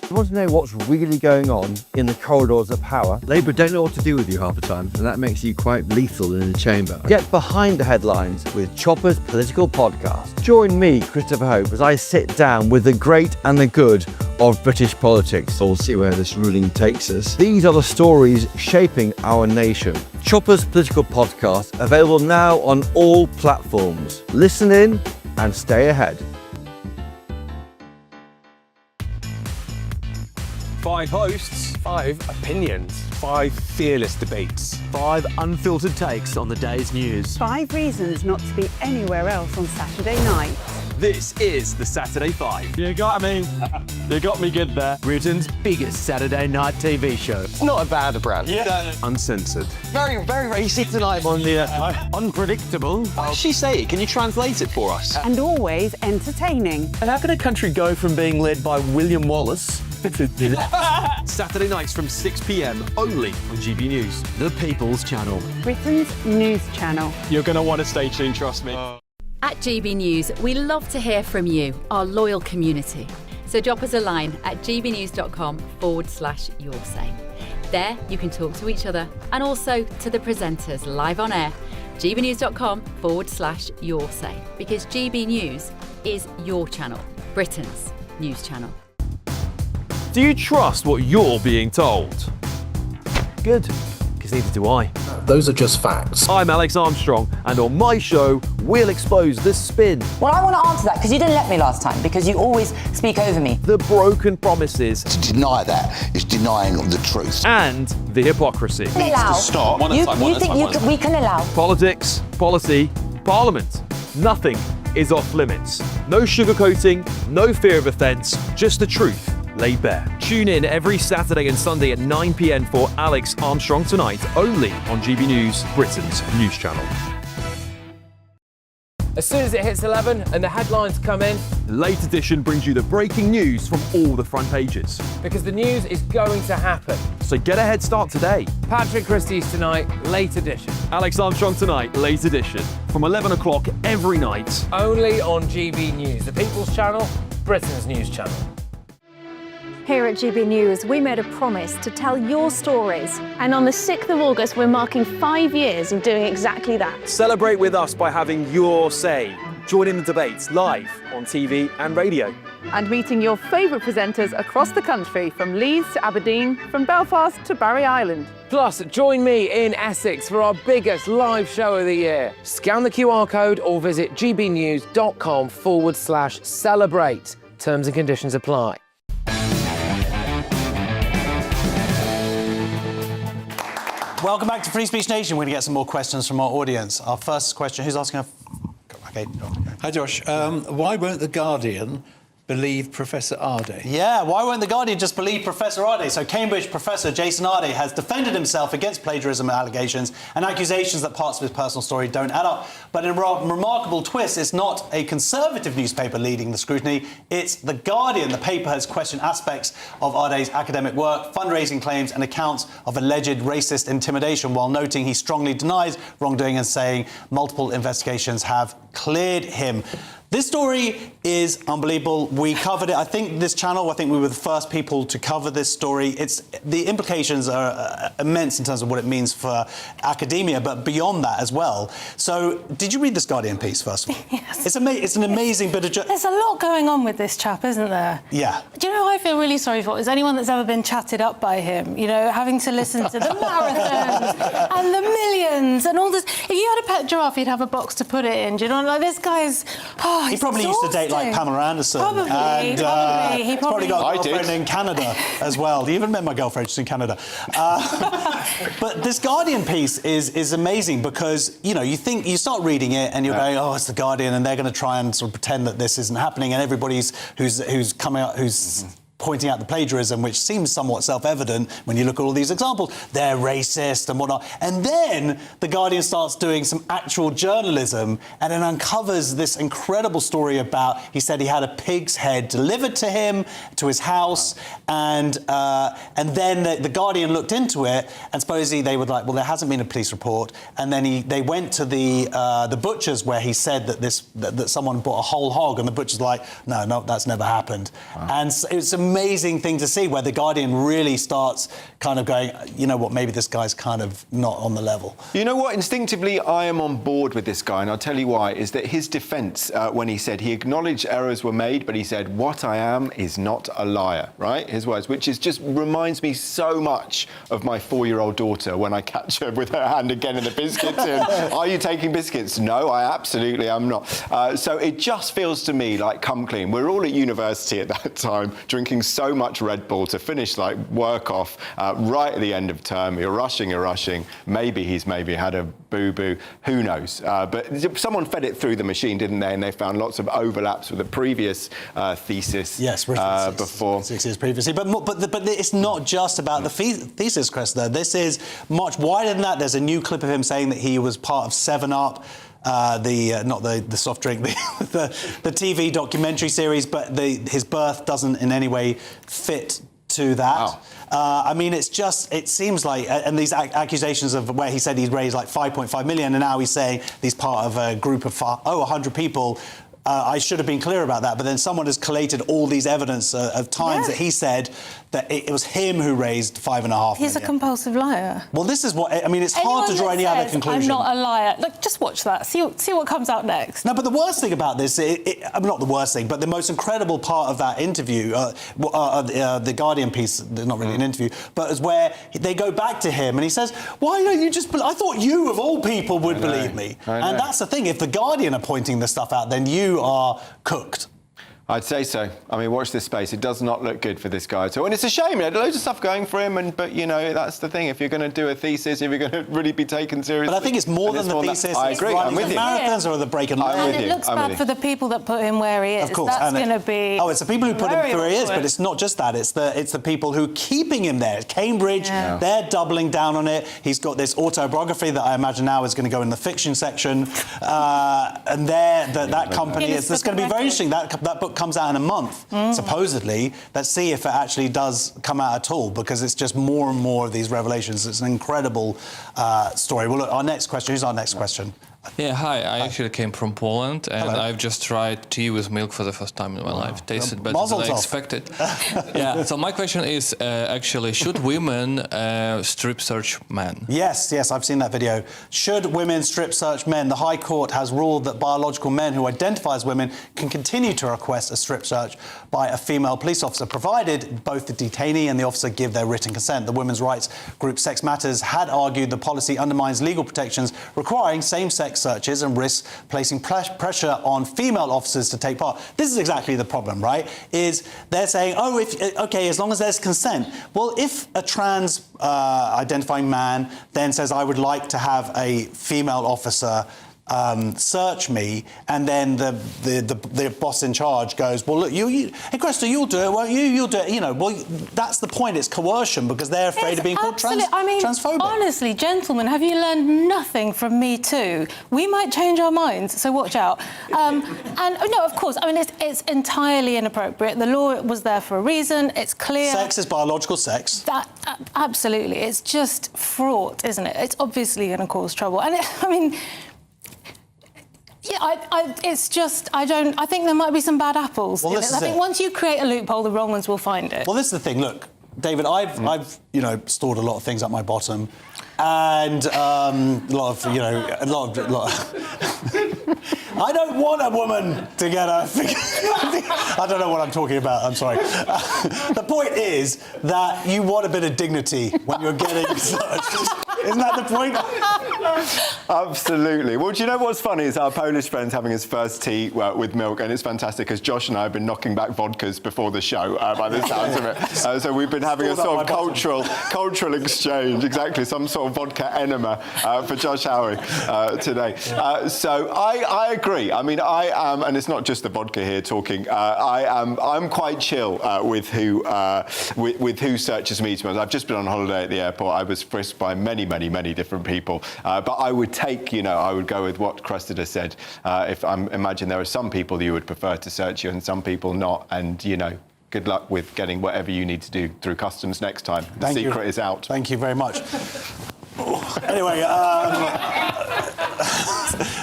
[SPEAKER 10] You want to know what's really going on in the corridors of power? Labour don't know what to do with you half the time, and that makes you quite lethal in the chamber. Get behind the headlines with Chopper's Political Podcast. Join me, Christopher Hope, as I sit down with the great and the good of British politics. We'll see where this ruling takes us. These are the stories shaping our nation. Chopper's Political Podcast, available now on all platforms. Listen in and stay ahead.
[SPEAKER 11] 5 hosts, 5 opinions, 5 fearless debates,
[SPEAKER 19] 5 unfiltered takes on the day's news.
[SPEAKER 20] 5 reasons not to be anywhere else on Saturday night.
[SPEAKER 11] This is the Saturday 5.
[SPEAKER 19] You got me. You got me good there. Britain's biggest Saturday night TV show.
[SPEAKER 11] It's not a bad brand.
[SPEAKER 19] Yeah.
[SPEAKER 11] Uncensored.
[SPEAKER 19] Very, very racist tonight on the unpredictable.
[SPEAKER 11] What did she say? Can you translate it for us?
[SPEAKER 20] And always entertaining.
[SPEAKER 19] And how can a country go from being led by William Wallace
[SPEAKER 11] Saturday nights from 6 p.m. only on GB News.
[SPEAKER 19] The People's Channel.
[SPEAKER 20] Britain's news channel.
[SPEAKER 11] You're going to want to stay tuned, trust me.
[SPEAKER 3] At GB News, we love to hear from you, our loyal community. So drop us a line at gbnews.com/your say. There you can talk to each other and also to the presenters live on air. gbnews.com/your say, because GB News is your channel, Britain's news channel.
[SPEAKER 11] Do you trust what you're being told? Good, because neither do I.
[SPEAKER 22] Those are just facts.
[SPEAKER 11] I'm Alex Armstrong, and on my show, we'll expose the spin.
[SPEAKER 24] Well, I want to answer that, because you didn't let me last time, because you always speak over me.
[SPEAKER 11] The broken promises.
[SPEAKER 22] To deny that is denying the truth.
[SPEAKER 11] And the hypocrisy.
[SPEAKER 24] We can allow.
[SPEAKER 22] Stop.
[SPEAKER 24] You think we can allow?
[SPEAKER 11] Politics, policy, parliament. Nothing is off limits. No sugarcoating, no fear of offence, just the truth laid bare. Tune in every Saturday and Sunday at 9 p.m. for Alex Armstrong Tonight, only on GB News, Britain's news channel.
[SPEAKER 14] As soon as it hits 11 and the headlines come in,
[SPEAKER 11] Late Edition brings you the breaking news from all the front pages.
[SPEAKER 14] because the news is going to happen.
[SPEAKER 11] So get a head start today.
[SPEAKER 14] Patrick Christie's Tonight, Late Edition.
[SPEAKER 11] Alex Armstrong Tonight, Late Edition, from 11 o'clock every night.
[SPEAKER 14] Only on GB News, the People's Channel, Britain's news channel.
[SPEAKER 16] Here at GB News, we made a promise to tell your stories.
[SPEAKER 25] And on the 6th of August, we're marking 5 years of doing exactly that.
[SPEAKER 11] Celebrate with us by having your say. Join in the debates live on TV and radio.
[SPEAKER 26] And meeting your favourite presenters across the country, from Leeds to Aberdeen, from Belfast to Barry Island.
[SPEAKER 14] Plus, join me in Essex for our biggest live show of the year. Scan the QR code or visit gbnews.com/celebrate. Terms and conditions apply.
[SPEAKER 5] Welcome back to Free Speech Nation. We're going to get some more questions from our audience. Our first question, who's asking? Okay.
[SPEAKER 29] Hi, Josh. Why won't The Guardian believe Professor Ardé?
[SPEAKER 5] Yeah, why won't The Guardian just believe Professor Ardé? So Cambridge professor Jason Ardé has defended himself against plagiarism allegations and accusations that parts of his personal story don't add up. But in a remarkable twist, it's not a conservative newspaper leading the scrutiny, it's The Guardian. The paper has questioned aspects of Ardé's academic work, fundraising claims and accounts of alleged racist intimidation, while noting he strongly denies wrongdoing and saying multiple investigations have cleared him. This story is unbelievable. We covered it. I think this channel, I think we were the first people to cover this story. The implications are immense in terms of what it means for academia, but beyond that as well. So, did you read this Guardian piece, first of all?
[SPEAKER 4] Yes.
[SPEAKER 5] It's an amazing bit of...
[SPEAKER 4] There's a lot going on with this chap, isn't there?
[SPEAKER 5] Yeah.
[SPEAKER 4] Do you know who I feel really sorry for? Is anyone that's ever been chatted up by him, you know, having to listen to the marathons and the millions and all this. If you had a pet giraffe, you'd have a box to put it in. Do you know, like, this guy's... Oh,
[SPEAKER 5] he probably used to date, like, Pamela Anderson.
[SPEAKER 4] Probably,
[SPEAKER 5] and,
[SPEAKER 4] He
[SPEAKER 5] he's probably got a girlfriend in Canada as well. You even met my girlfriend, she's in Canada. But this Guardian piece is amazing because, you know, you start reading it and you're going, oh, it's the Guardian, and they're going to try and sort of pretend that this isn't happening, and everybody's who's coming out, who's pointing out the plagiarism, which seems somewhat self-evident when you look at all these examples. They're racist and whatnot. And then The Guardian starts doing some actual journalism and it uncovers this incredible story about, he said he had a pig's head delivered to him, to his house, and then the Guardian looked into it, and supposedly they were like, well, there hasn't been a police report. And then they went to the butcher's where he said that someone bought a whole hog, and the butcher's like, no, that's never happened. Wow. And so it's amazing thing to see where the Guardian really starts kind of going, you know what, maybe this guy's kind of not on the level.
[SPEAKER 6] You know what, instinctively I am on board with this guy, and I'll tell you why, is that his defence when he said he acknowledged errors were made, but he said, what I am is not a liar, right? His words, which is just reminds me so much of my 4-year-old daughter when I catch her with her hand again in the biscuits and, are you taking biscuits? No, I absolutely am not. So it just feels to me like come clean. We're all at university at that time, drinking so much Red Bull to finish like work off right at the end of term. You're rushing. Maybe he's had a boo-boo. Who knows? But someone fed it through the machine, didn't they? And they found lots of overlaps with the previous thesis.
[SPEAKER 5] Yes,
[SPEAKER 6] before
[SPEAKER 5] 6 years previously. But it's not just about the thesis, Cressida. This is much wider than that. There's a new clip of him saying that he was part of 7-Up. Not the soft drink, the TV documentary series, but his birth doesn't in any way fit to that. Wow. I mean, it seems like, and these accusations of where he said he'd raised like 5.5 million, and now he's saying he's part of a group of 100 people. I should have been clear about that, but then someone has collated all these evidence of times that he said that it was him who raised 5.5 million.
[SPEAKER 4] He's a compulsive liar.
[SPEAKER 5] Well, this is what... I mean, it's hard to draw any other conclusion.
[SPEAKER 4] I'm not a liar. Look, just watch that. See what comes out next.
[SPEAKER 5] No, but the worst thing about this... not the worst thing, but the most incredible part of that interview, the Guardian piece, there's not really an interview, but is where they go back to him and he says, why don't you just... I thought you, of all people, would believe me. And that's the thing. If the Guardian are pointing this stuff out, then you are cooked.
[SPEAKER 6] I'd say so. I mean, watch this space. It does not look good for this guy at all. And it's a shame. He had loads of stuff going for him, but, you know, that's the thing. If you're going to do a thesis, if you're going to really be taken seriously...
[SPEAKER 5] But I think it's more than the thesis.
[SPEAKER 6] I agree. I'm with you.
[SPEAKER 5] Marathons or the break and learn.
[SPEAKER 4] And it looks bad for the people that put him where he is.
[SPEAKER 5] Of course.
[SPEAKER 4] That's going to be...
[SPEAKER 5] Oh, it's the people who put him where he is, but it's not just that. It's the people who are keeping him there. Cambridge, they're doubling down on it. He's got this autobiography that I imagine now is going to go in the fiction section. And that company is... It's going to be very interesting. That book comes out in a month. Supposedly. Let's see if it actually does come out at all, because it's just more and more of these revelations. It's an incredible story. Well, look, our next question. Who's our next question?
[SPEAKER 7] Yeah, hi. I actually came from Poland, and I've just tried tea with milk for the first time in my life. Tasted better than I expected. Yeah. So my question is, actually, should women strip search men?
[SPEAKER 5] Yes, I've seen that video. Should women strip search men? The High Court has ruled that biological men who identify as women can continue to request a strip search by a female police officer, provided both the detainee and the officer give their written consent. The women's rights group Sex Matters had argued the policy undermines legal protections requiring same-sex searches and risks placing pressure on female officers to take part. This is exactly the problem, right? Is they're saying, as long as there's consent. Well, if a trans identifying man then says, I would like to have a female officer search me, and then the boss in charge goes, well, look, hey, Cresta, you'll do it, won't you? You'll do it. You know, well, that's the point. It's coercion, because they're afraid of being called transphobic.
[SPEAKER 4] Honestly, gentlemen, have you learned nothing from Me Too? We might change our minds, so watch out. And no, of course, I mean, it's entirely inappropriate. The law was there for a reason. It's clear.
[SPEAKER 5] Sex is biological sex.
[SPEAKER 4] Absolutely. It's just fraught, isn't it? It's obviously going to cause trouble. And I mean... Yeah, it's just, I think there might be some bad apples.
[SPEAKER 5] Well,
[SPEAKER 4] in
[SPEAKER 5] this
[SPEAKER 4] it.
[SPEAKER 5] is
[SPEAKER 4] I think
[SPEAKER 5] it.
[SPEAKER 4] once you create a loophole, the wrong ones will find it.
[SPEAKER 5] Well, this is the thing. Look, David, I've stored a lot of things up my bottom, and a lot of. I don't want a woman to get a. I don't know what I'm talking about. I'm sorry. The point is that you want a bit of dignity when you're getting searched. Isn't that the point?
[SPEAKER 6] Absolutely. Well, do you know what's funny is our Polish friend's having his first tea with milk, and it's fantastic because Josh and I have been knocking back vodkas before the show, by the sounds of it. So we've been having a sort of cultural exchange, exactly, some sort of vodka enema for Josh Howie today. So I agree. I mean, I am, and it's not just the vodka here talking. I'm quite chill with who searches me. I've just been on holiday at the airport. I was frisked by many different people. But I would I would go with what Cressida said. If I imagine there are some people you would prefer to search you and some people not, and good luck with getting whatever you need to do through customs next time. The secret is out.
[SPEAKER 5] Thank you very much. Anyway,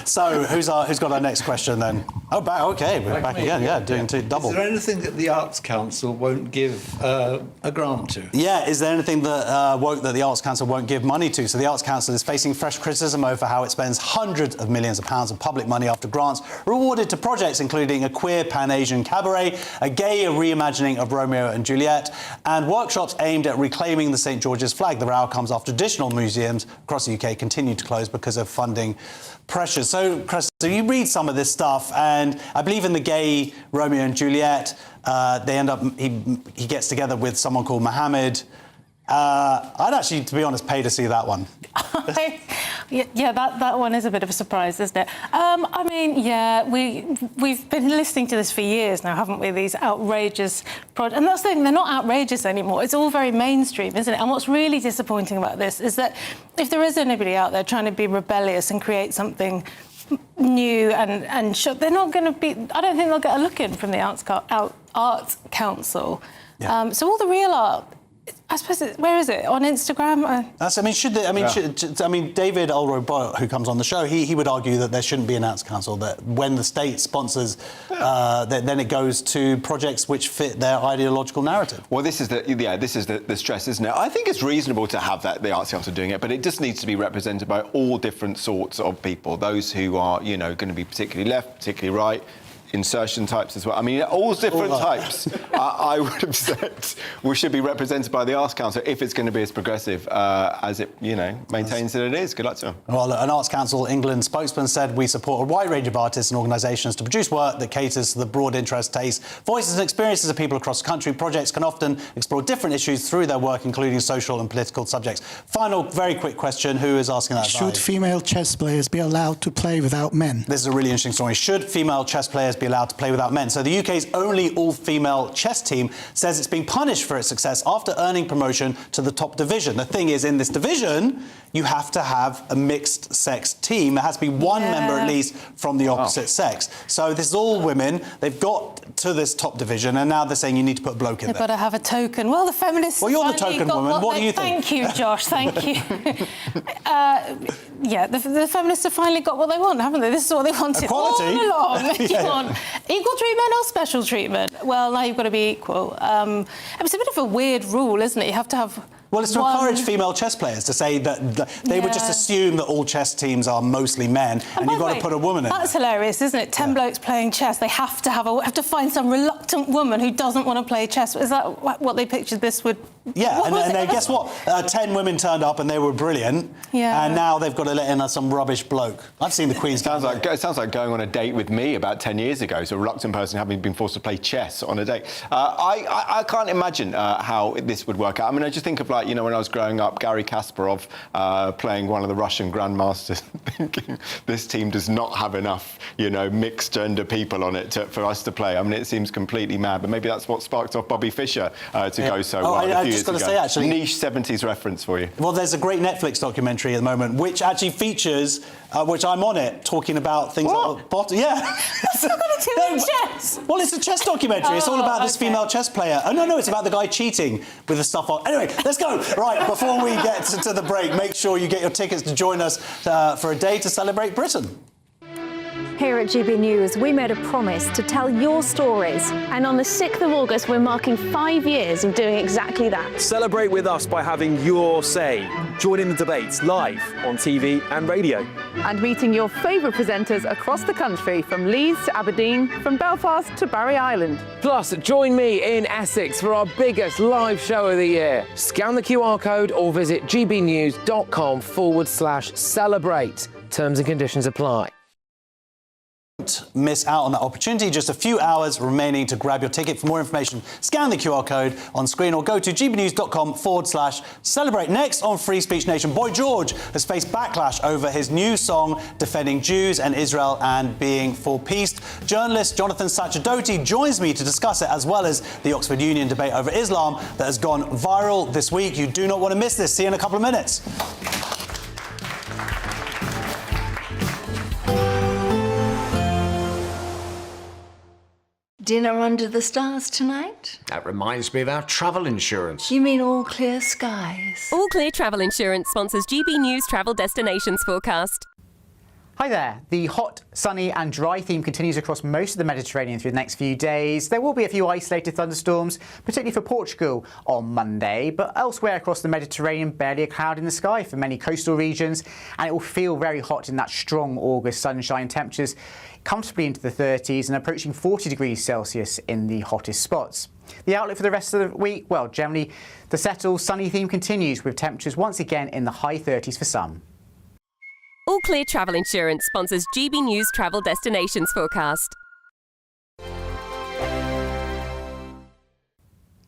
[SPEAKER 5] so who's got our next question then? Oh, okay, we're back again. Yeah, doing double.
[SPEAKER 29] Is there anything that the Arts Council won't give a grant to?
[SPEAKER 5] Yeah, is there anything that the Arts Council won't give money to? So the Arts Council is facing fresh criticism over how it spends hundreds of millions of pounds of public money after grants were awarded to projects including a queer Pan-Asian cabaret, a gay reimagining of Romeo and Juliet, and workshops aimed at reclaiming the St George's flag. The row comes after traditional museums across the UK continue to close because of funding pressures. So, Chris, you read some of this stuff, and I believe in the gay Romeo and Juliet, they end up, he gets together with someone called Mohammed. I'd actually, to be honest, pay to see that one.
[SPEAKER 4] Yeah, that one is a bit of a surprise, isn't it? I mean, yeah, we've been listening to this for years now, haven't we? These outrageous projects. And that's the thing, they're not outrageous anymore. It's all very mainstream, isn't it? And what's really disappointing about this is that if there is anybody out there trying to be rebellious and create something new and they're not going to be... I don't think they'll get a look in from the Arts Council. Yeah. So all the real art... I suppose where is it? On Instagram?
[SPEAKER 5] David Ulro, who comes on the show, he would argue that there shouldn't be an Arts Council, that when the state sponsors, then it goes to projects which fit their ideological narrative.
[SPEAKER 6] Well, this is the stress, isn't it? I think it's reasonable to have the Arts Council doing it, but it just needs to be represented by all different sorts of people. Those who are, going to be particularly left, particularly right, insertion types as well. I mean, all different types, I would have said, should be represented by the Arts Council if it's going to be as progressive as it, maintains that it is. Good luck to them.
[SPEAKER 5] Well, an Arts Council England spokesman said, we support a wide range of artists and organisations to produce work that caters to the broad interest, tastes, voices and experiences of people across the country. Projects can often explore different issues through their work, including social and political subjects. Final, very quick question. Who is asking that?
[SPEAKER 1] Should female chess players be allowed to play without men?
[SPEAKER 5] This is a really interesting story. Should female chess players be allowed to play without men? So the UK's only all-female chess team says it's being punished for its success after earning promotion to the top division. The thing is, in this division, you have to have a mixed-sex team. There has to be one member at least from the opposite sex. So this is all women. They've got to this top division, and now they're saying you need to put a bloke in there.
[SPEAKER 4] They've got to have a token. Well, the feminists...
[SPEAKER 5] Well, you're the token woman. What do you think?
[SPEAKER 4] Thank you, Josh. Thank you. The feminists have finally got what they want, haven't they? This is what they wanted
[SPEAKER 5] Equality.
[SPEAKER 4] all along. You want equal treatment or special treatment? Well, now you've got to be equal. It's a bit of a weird rule, isn't it? You have to have...
[SPEAKER 5] Well, it's to encourage female chess players to say that they would just assume that all chess teams are mostly men, and you've got to put a woman in.
[SPEAKER 4] That's hilarious, isn't it? 10 blokes playing chess. They have to find some reluctant woman who doesn't want to play chess. Is that what they pictured this would?
[SPEAKER 5] Yeah, and then guess what? 10 women turned up and they were brilliant. Yeah. And now they've got to let in some rubbish bloke. I've seen the Queen's.
[SPEAKER 6] It sounds like going on a date with me about 10 years ago. So a reluctant person having been forced to play chess on a date. I can't imagine how this would work out. I mean, I just think of when I was growing up, Garry Kasparov playing one of the Russian grandmasters, thinking this team does not have enough, mixed gender people on it for us to play. I mean, it seems completely mad, but maybe that's what sparked off Bobby Fischer to go so well.
[SPEAKER 5] Just got to say, actually,
[SPEAKER 6] niche 70s reference for you.
[SPEAKER 5] Well, there's a great Netflix documentary at the moment which actually features, which I'm on it, talking about things like
[SPEAKER 4] What's that got to do with chess?
[SPEAKER 5] Well, it's a chess documentary. It's all about this female chess player. Oh, no, it's about the guy cheating with the stuff on. Anyway, let's go. Right, before we get to the break, make sure you get your tickets to join us for a day to celebrate Britain.
[SPEAKER 16] Here at GB News, we made a promise to tell your stories.
[SPEAKER 25] And on the 6th of August, we're marking 5 years of doing exactly that.
[SPEAKER 11] Celebrate with us by having your say. Join in the debates live on TV and radio.
[SPEAKER 26] And meeting your favourite presenters across the country, from Leeds to Aberdeen, from Belfast to Barry Island.
[SPEAKER 14] Plus, join me in Essex for our biggest live show of the year. Scan the QR code or visit gbnews.com/celebrate. Terms and conditions apply.
[SPEAKER 5] Don't miss out on that opportunity. Just a few hours remaining to grab your ticket. For more information, scan the QR code on screen or go to gbnews.com/celebrate. Next on Free Speech Nation, Boy George has faced backlash over his new song defending Jews and Israel and being for peace. Journalist Jonathan Sachadoti joins me to discuss it, as well as the Oxford Union debate over Islam that has gone viral this week. You do not want to miss this. See you in a couple of minutes.
[SPEAKER 2] Dinner under the stars tonight?
[SPEAKER 12] That reminds me of our travel insurance.
[SPEAKER 2] You mean all clear skies?
[SPEAKER 15] All Clear Travel Insurance sponsors GB News Travel Destinations Forecast.
[SPEAKER 17] Hi there. The hot, sunny and dry theme continues across most of the Mediterranean through the next few days. There will be a few isolated thunderstorms, particularly for Portugal on Monday, but elsewhere across the Mediterranean, barely a cloud in the sky for many coastal regions, and it will feel very hot in that strong August sunshine. Temperatures comfortably into the 30s and approaching 40 degrees Celsius in the hottest spots. The outlook for the rest of the week, well, generally the settled sunny theme continues, with temperatures once again in the high 30s for some.
[SPEAKER 15] All Clear Travel Insurance sponsors GB News Travel Destinations Forecast.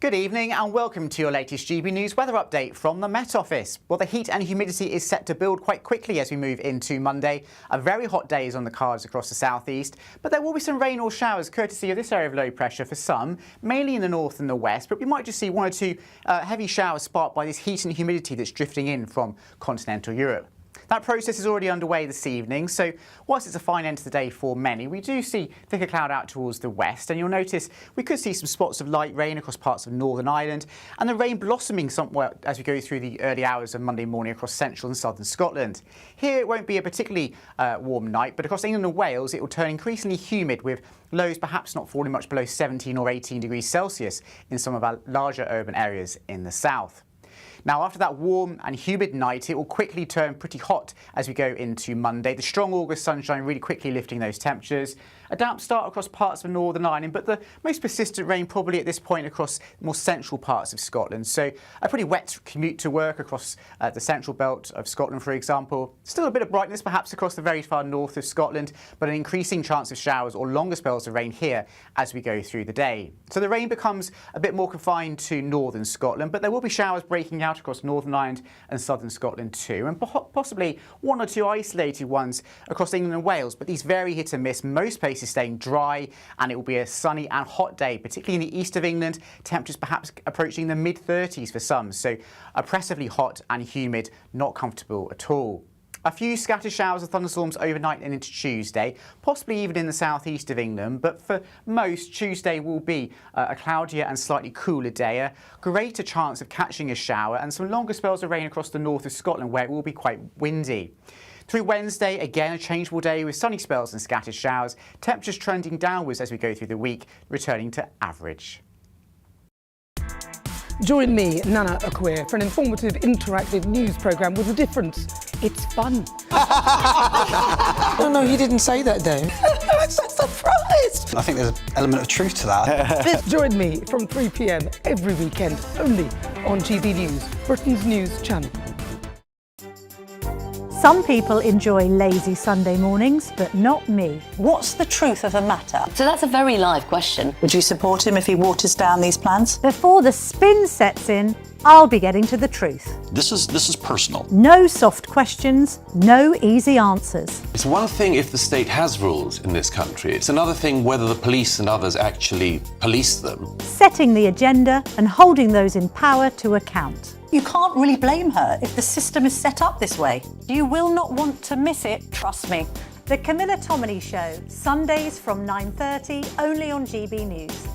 [SPEAKER 17] Good evening and welcome to your latest GB News weather update from the Met Office. Well, the heat and humidity is set to build quite quickly as we move into Monday. A very hot day is on the cards across the southeast, but there will be some rain or showers courtesy of this area of low pressure for some, mainly in the north and the west, but we might just see one or two heavy showers sparked by this heat and humidity that's drifting in from continental Europe. That process is already underway this evening, so whilst it's a fine end to the day for many, we do see thicker cloud out towards the west, and you'll notice we could see some spots of light rain across parts of Northern Ireland, and the rain blossoming somewhat as we go through the early hours of Monday morning across central and southern Scotland. Here it won't be a particularly warm night, but across England and Wales it will turn increasingly humid, with lows perhaps not falling much below 17 or 18 degrees Celsius in some of our larger urban areas in the south. Now, after that warm and humid night, it will quickly turn pretty hot as we go into Monday. The strong August sunshine really quickly lifting those temperatures. A damp start across parts of Northern Ireland, but the most persistent rain probably at this point across more central parts of Scotland. So a pretty wet commute to work across the central belt of Scotland, for example. Still a bit of brightness perhaps across the very far north of Scotland, but an increasing chance of showers or longer spells of rain here as we go through the day. So the rain becomes a bit more confined to northern Scotland, but there will be showers breaking out across Northern Ireland and southern Scotland too, and possibly one or two isolated ones across England and Wales, but these vary hit and miss. Most places staying dry, and it will be a sunny and hot day, particularly in the east of England. Temperatures perhaps approaching the mid-30s for some, so oppressively hot and humid, not comfortable at all. A few scattered showers of thunderstorms overnight and into Tuesday, possibly even in the southeast of England, but for most, Tuesday will be a cloudier and slightly cooler day, a greater chance of catching a shower, and some longer spells of rain across the north of Scotland where it will be quite windy. Through Wednesday, again a changeable day with sunny spells and scattered showers, temperatures trending downwards as we go through the week, returning to average.
[SPEAKER 18] Join me, Nana Akwe, for an informative, interactive news programme with a difference. It's fun.
[SPEAKER 1] No, he didn't say that, Dave.
[SPEAKER 18] I'm so surprised.
[SPEAKER 1] I think there's an element of truth to that.
[SPEAKER 18] Join me from 3 p.m. every weekend, only on GB News, Britain's news channel.
[SPEAKER 16] Some people enjoy lazy Sunday mornings, but not me.
[SPEAKER 24] What's the truth of the matter? So that's a very live question. Would you support him if he waters down these plans?
[SPEAKER 16] Before the spin sets in, I'll be getting to the truth.
[SPEAKER 21] This is personal.
[SPEAKER 16] No soft questions, no easy answers.
[SPEAKER 23] It's one thing if the state has rules in this country. It's another thing whether the police and others actually police them.
[SPEAKER 16] Setting the agenda and holding those in power to account.
[SPEAKER 24] You can't really blame her if the system is set up this way. You will not want to miss it, trust me.
[SPEAKER 16] The Camilla Tominey Show, Sundays from 9:30, only on GB News.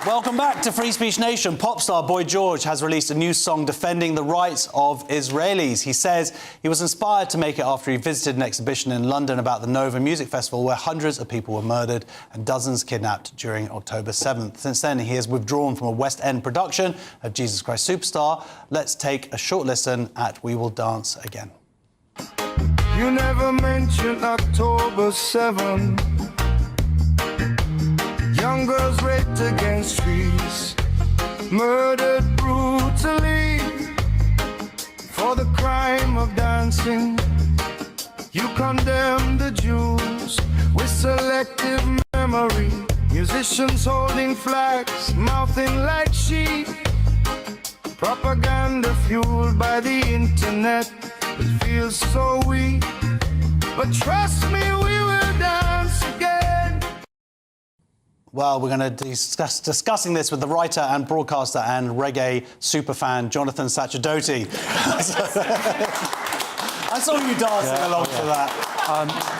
[SPEAKER 5] Welcome back to Free Speech Nation. Pop star Boy George has released a new song defending the rights of Israelis. He says he was inspired to make it after he visited an exhibition in London about the Nova Music Festival where hundreds of people were murdered and dozens kidnapped during October 7th. Since then, he has withdrawn from a West End production of Jesus Christ Superstar. Let's take a short listen at We Will Dance Again.
[SPEAKER 8] You never mentioned October 7. Young girls raped against trees, murdered brutally for the crime of dancing. You condemn the Jews with selective memory. Musicians holding flags, mouthing like sheep. Propaganda fueled by the internet. It feels so weak, but trust me, we will dance again.
[SPEAKER 5] Well, we're going to discussing this with the writer and broadcaster and reggae superfan Jonathan Sacerdoti. I saw you dancing along to that.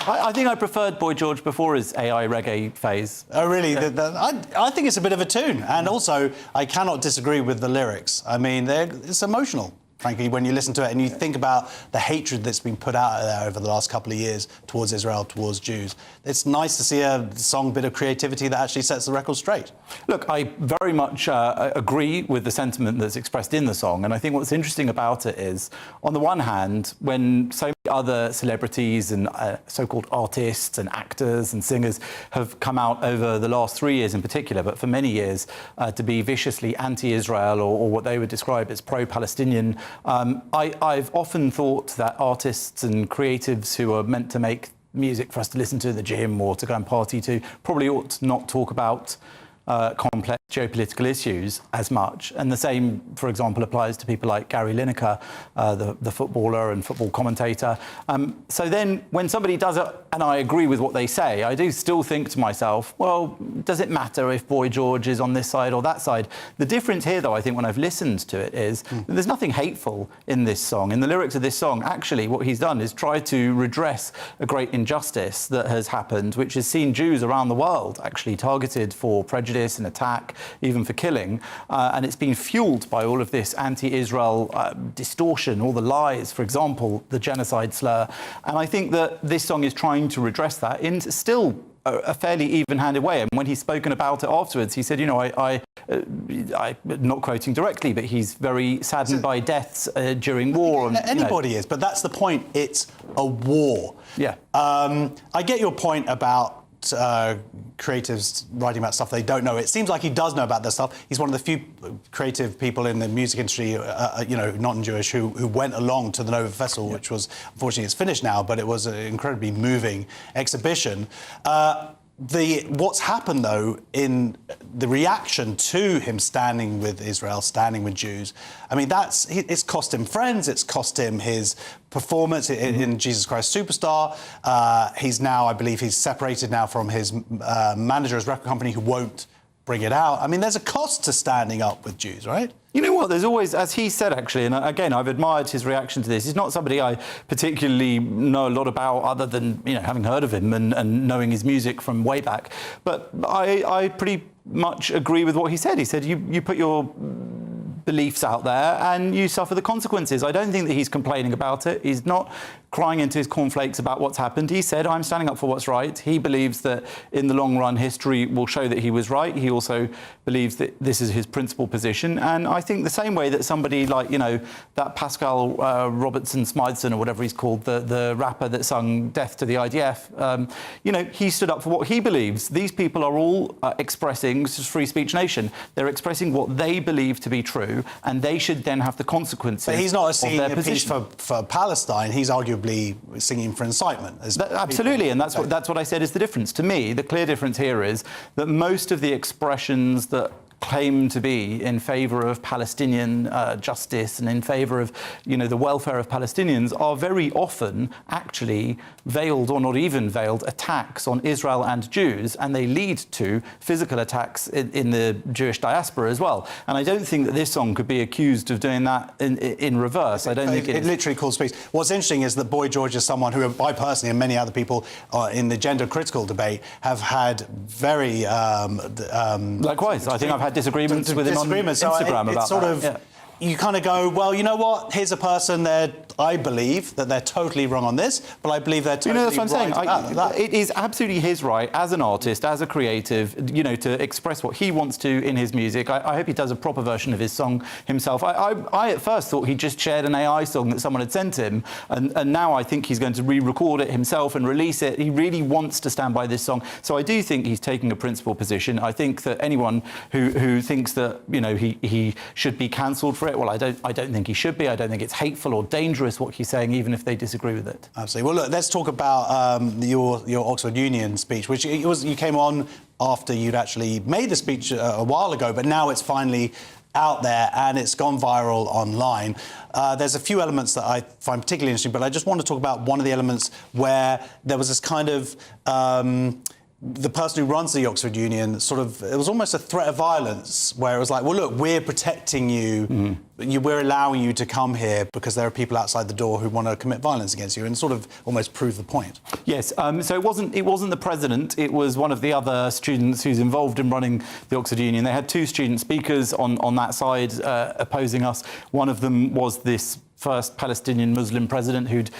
[SPEAKER 9] I think I preferred Boy George before his AI reggae phase.
[SPEAKER 5] Oh, really? Yeah. I think it's a bit of a tune. And also, I cannot disagree with the lyrics. I mean, it's emotional, frankly, when you listen to it and you think about the hatred that's been put out there over the last couple of years towards Israel, towards Jews. It's nice to see a song bit of creativity that actually sets the record straight.
[SPEAKER 9] Look, I very much agree with the sentiment that's expressed in the song, and I think what's interesting about it is, on the one hand, when so many other celebrities and so-called artists and actors and singers have come out over the last 3 years in particular, but for many years, to be viciously anti-Israel or what they would describe as pro-Palestinian, I've often thought that artists and creatives who are meant to make music for us to listen to at the gym or to go and party to probably ought to not talk about complex geopolitical issues as much. And the same, for example, applies to people like Gary Lineker, the footballer and football commentator. So then when somebody does it, and I agree with what they say, I do still think to myself, well, does it matter if Boy George is on this side or that side? The difference here, though, I think when I've listened to it is that there's nothing hateful in this song. In the lyrics of this song, actually, what he's done is try to redress a great injustice that has happened, which has seen Jews around the world actually targeted for prejudice and attack, even for killing, and it's been fueled by all of this anti-Israel distortion, all the lies, for example, the genocide slur. And I think that this song is trying to redress that in still a fairly even-handed way. And when he's spoken about it afterwards, he said, you know, I'm not quoting directly, but he's very saddened by deaths during war. And,
[SPEAKER 5] anybody is, but that's the point. It's a war.
[SPEAKER 9] Yeah.
[SPEAKER 5] I get your point about creatives writing about stuff they don't know. It seems like he does know about this stuff. He's one of the few creative people in the music industry, you know, non-Jewish, who went along to the Nova Festival, which was, unfortunately, it's finished now, but it was an incredibly moving exhibition. What's happened, though, in the reaction to him standing with Israel, standing with Jews, I mean, it's cost him friends, it's cost him his performance in Jesus Christ Superstar. He's now, I believe, he's separated now from his manager, his record company, who won't bring it out. I mean, there's a cost to standing up with Jews, right?
[SPEAKER 9] You know what, there's always, as he said, actually, and again, I've admired his reaction to this. He's not somebody I particularly know a lot about other than, you know, having heard of him and knowing his music from way back. But I pretty much agree with what he said. He said, you put your beliefs out there and you suffer the consequences. I don't think that he's complaining about it. He's not crying into his cornflakes about what's happened. He said, I'm standing up for what's right. He believes that in the long run, history will show that he was right. He also believes that this is his principal position. And I think the same way that somebody like, you know, that Pascal Robertson Smythson or whatever he's called, the rapper that sung Death to the IDF, you know, he stood up for what he believes. These people are all expressing, this is Free Speech Nation, they're expressing what they believe to be true, and they should then have the consequences.
[SPEAKER 5] But he's not singing a piece for Palestine. He's arguably singing for incitement.
[SPEAKER 9] Absolutely, and that's what I said is the difference. To me, the clear difference here is that most of the expressions that claim to be in favour of Palestinian justice and in favour of, you know, the welfare of Palestinians are very often actually veiled or not even veiled attacks on Israel and Jews, and they lead to physical attacks in the Jewish diaspora as well. And I don't think that this song could be accused of doing that in reverse. I don't think it
[SPEAKER 5] literally calls peace. What's interesting is that Boy George is someone who I personally and many other people in the gender critical debate have had very
[SPEAKER 9] likewise. I think I've had disagreements with him on Instagram about that. Yeah.
[SPEAKER 5] You kind of go, well, you know what? Here's a person that I believe that they're totally wrong on this, but I believe they're totally
[SPEAKER 9] that's what I'm
[SPEAKER 5] right
[SPEAKER 9] saying.
[SPEAKER 5] about that.
[SPEAKER 9] It is absolutely his right as an artist, as a creative, to express what he wants to in his music. I hope he does a proper version of his song himself. I at first thought he just shared an AI song that someone had sent him, and now I think he's going to re-record it himself and release it. He really wants to stand by this song. So I do think he's taking a principled position. I think that anyone who thinks that, he should be cancelled for it, well, I don't think he should be. I don't think it's hateful or dangerous what he's saying, even if they disagree with it.
[SPEAKER 5] Absolutely. Well, look, let's talk about your Oxford Union speech, which you came on after you'd actually made the speech a while ago, but now it's finally out there and it's gone viral online. There's a few elements that I find particularly interesting, but I just want to talk about one of the elements where there was this kind of the person who runs the Oxford Union it was almost a threat of violence, where it was like, well, look, we're protecting you, we're allowing you to come here because there are people outside the door who want to commit violence against you, and sort of almost prove the point.
[SPEAKER 9] Yes, so it wasn't the president, it was one of the other students who's involved in running the Oxford Union. They had two student speakers on that side opposing us. One of them was this first Palestinian Muslim president who'd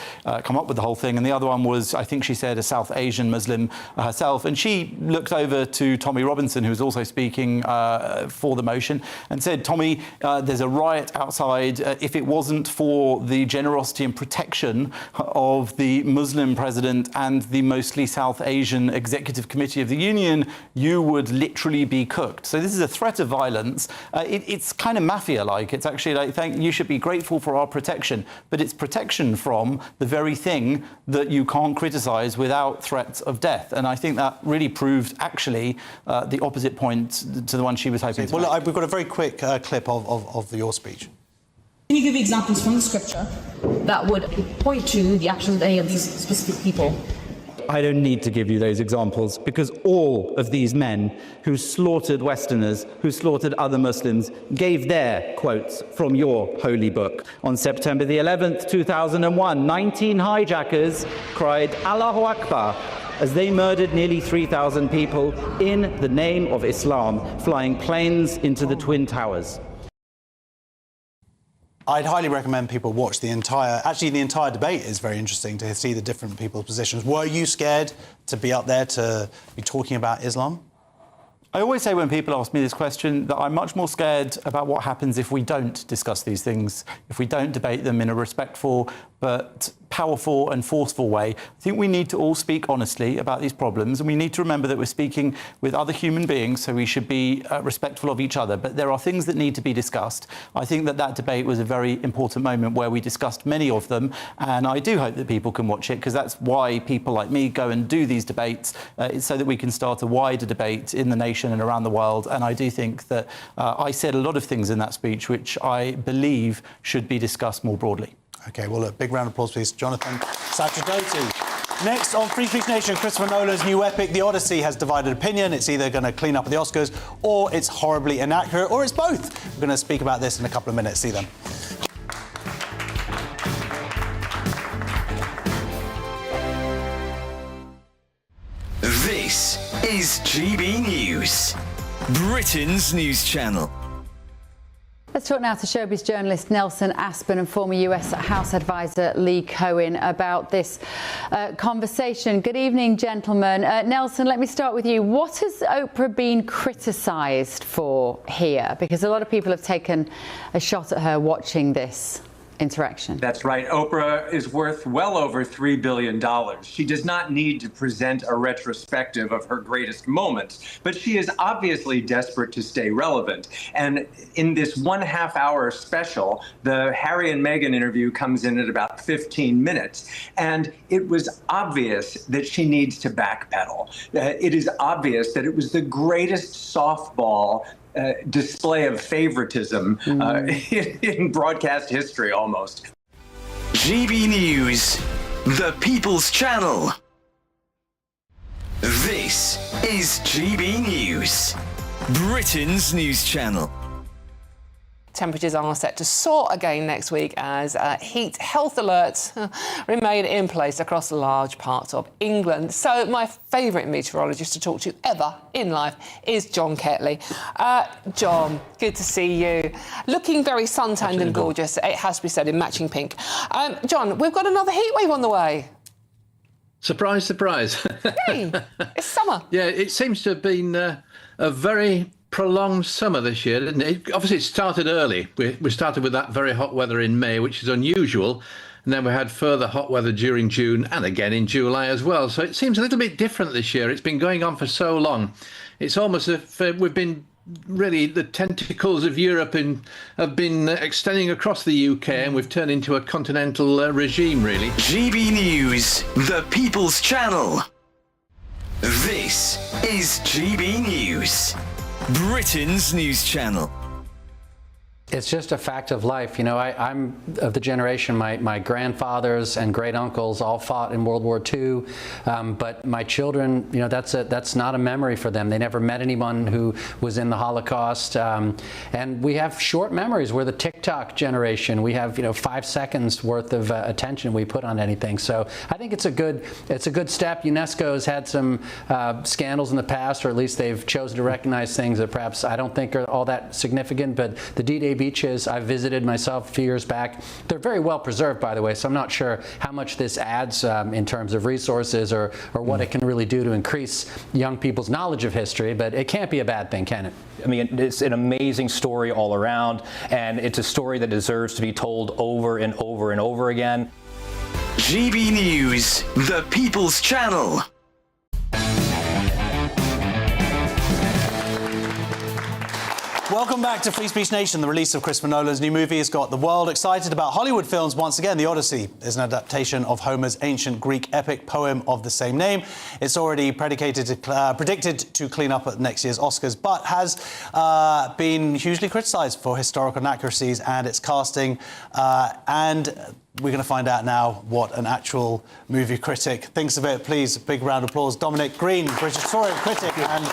[SPEAKER 9] come up with the whole thing, and the other one was, I think she said, a South Asian Muslim herself. And she looked over to Tommy Robinson, who was also speaking for the motion, and said, Tommy, there's a riot outside. If it wasn't for the generosity and protection of the Muslim president and the mostly South Asian Executive Committee of the Union, you would literally be cooked. So this is a threat of violence. It's kind of mafia-like. It's actually like, you should be grateful for our protection, but it's protection from the very thing that you can't criticise without threats of death. And I think that really proved, actually, the opposite point to the one she was hoping to make.
[SPEAKER 5] Well, we've got a very quick clip of your speech.
[SPEAKER 3] Can you give examples from the scripture that would point to the actions of any of these specific people?
[SPEAKER 9] I don't need to give you those examples, because all of these men who slaughtered Westerners, who slaughtered other Muslims, gave their quotes from your holy book. On September the 11th, 2001, 19 hijackers cried Allahu Akbar as they murdered nearly 3,000 people in the name of Islam, flying planes into the Twin Towers.
[SPEAKER 5] I'd highly recommend people watch the entire debate is very interesting to see the different people's positions. Were you scared to be up there to be talking about Islam?
[SPEAKER 9] I always say when people ask me this question that I'm much more scared about what happens if we don't discuss these things, if we don't debate them in a respectful but powerful and forceful way. I think we need to all speak honestly about these problems, and we need to remember that we're speaking with other human beings, so we should be respectful of each other. But there are things that need to be discussed. I think that debate was a very important moment where we discussed many of them, and I do hope that people can watch it, because that's why people like me go and do these debates, so that we can start a wider debate in the nation and around the world. And I do think that I said a lot of things in that speech which I believe should be discussed more broadly.
[SPEAKER 5] OK, well, a big round of applause, please, Jonathan Sacerdoti. Next on Free Speech Nation, Christopher Nolan's new epic, The Odyssey, has divided opinion. It's either going to clean up at the Oscars, or it's horribly inaccurate, or it's both. We're going to speak about this in a couple of minutes. See them.
[SPEAKER 10] This is GB News, Britain's news channel.
[SPEAKER 13] Let's talk now to showbiz journalist Nelson Aspen and former US House Advisor Lee Cohen about this conversation. Good evening, gentlemen. Nelson, let me start with you. What has Oprah been criticised for here? Because a lot of people have taken a shot at her watching this interaction.
[SPEAKER 19] That's right. Oprah is worth well over $3 billion. She does not need to present a retrospective of her greatest moments, but she is obviously desperate to stay relevant. And in this 1.5 hour special, the Harry and Meghan interview comes in at about 15 minutes. And it was obvious that she needs to backpedal. It is obvious that it was the greatest softball display of favoritism in broadcast history, almost.
[SPEAKER 10] GB News, the People's Channel. This is GB News, Britain's news channel.
[SPEAKER 4] Temperatures are set to soar again next week as heat health alerts remain in place across large parts of England. So my favourite meteorologist to talk to ever in life is John Ketley. John, good to see you. Looking very suntanned and gorgeous, it has to be said, in matching pink. John, we've got another heatwave on the way.
[SPEAKER 6] Surprise, surprise.
[SPEAKER 4] Yay, it's summer.
[SPEAKER 6] Yeah, it seems to have been a very prolonged summer this year, didn't it? Obviously, it started early. We started with that very hot weather in May, which is unusual. And then we had further hot weather during June and again in July as well. So it seems a little bit different this year. It's been going on for so long. It's almost as if we've been really, the tentacles of Europe have been extending across the UK, and we've turned into a continental regime, really.
[SPEAKER 10] GB News, the People's Channel. This is GB News, Britain's news channel.
[SPEAKER 7] It's just a fact of life. You know, I'm of the generation, my grandfathers and great uncles all fought in World War II, but my children, you know, that's not a memory for them. They never met anyone who was in the Holocaust, and we have short memories. We're the TikTok generation. We have, you know, 5 seconds worth of attention we put on anything. So I think it's a good step. UNESCO's had some scandals in the past, or at least they've chosen to recognize things that perhaps I don't think are all that significant, but the D-Day beaches I visited myself a few years back, they're very well preserved, by the way, so I'm not sure how much this adds in terms of resources or what it can really do to increase young people's knowledge of history, but it can't be a bad thing, can it?
[SPEAKER 20] I mean, it's an amazing story all around, and it's a story that deserves to be told over and over and over again.
[SPEAKER 10] GB News, the People's Channel.
[SPEAKER 5] Welcome back to Free Speech Nation. The release of Christopher Nolan's new movie has got the world excited about Hollywood films once again. The Odyssey is an adaptation of Homer's ancient Greek epic poem of the same name. It's already predicted to clean up at next year's Oscars, but has been hugely criticised for historical inaccuracies and its casting. And we're going to find out now what an actual movie critic thinks of it. Please, a big round of applause. Dominic Green, British critic and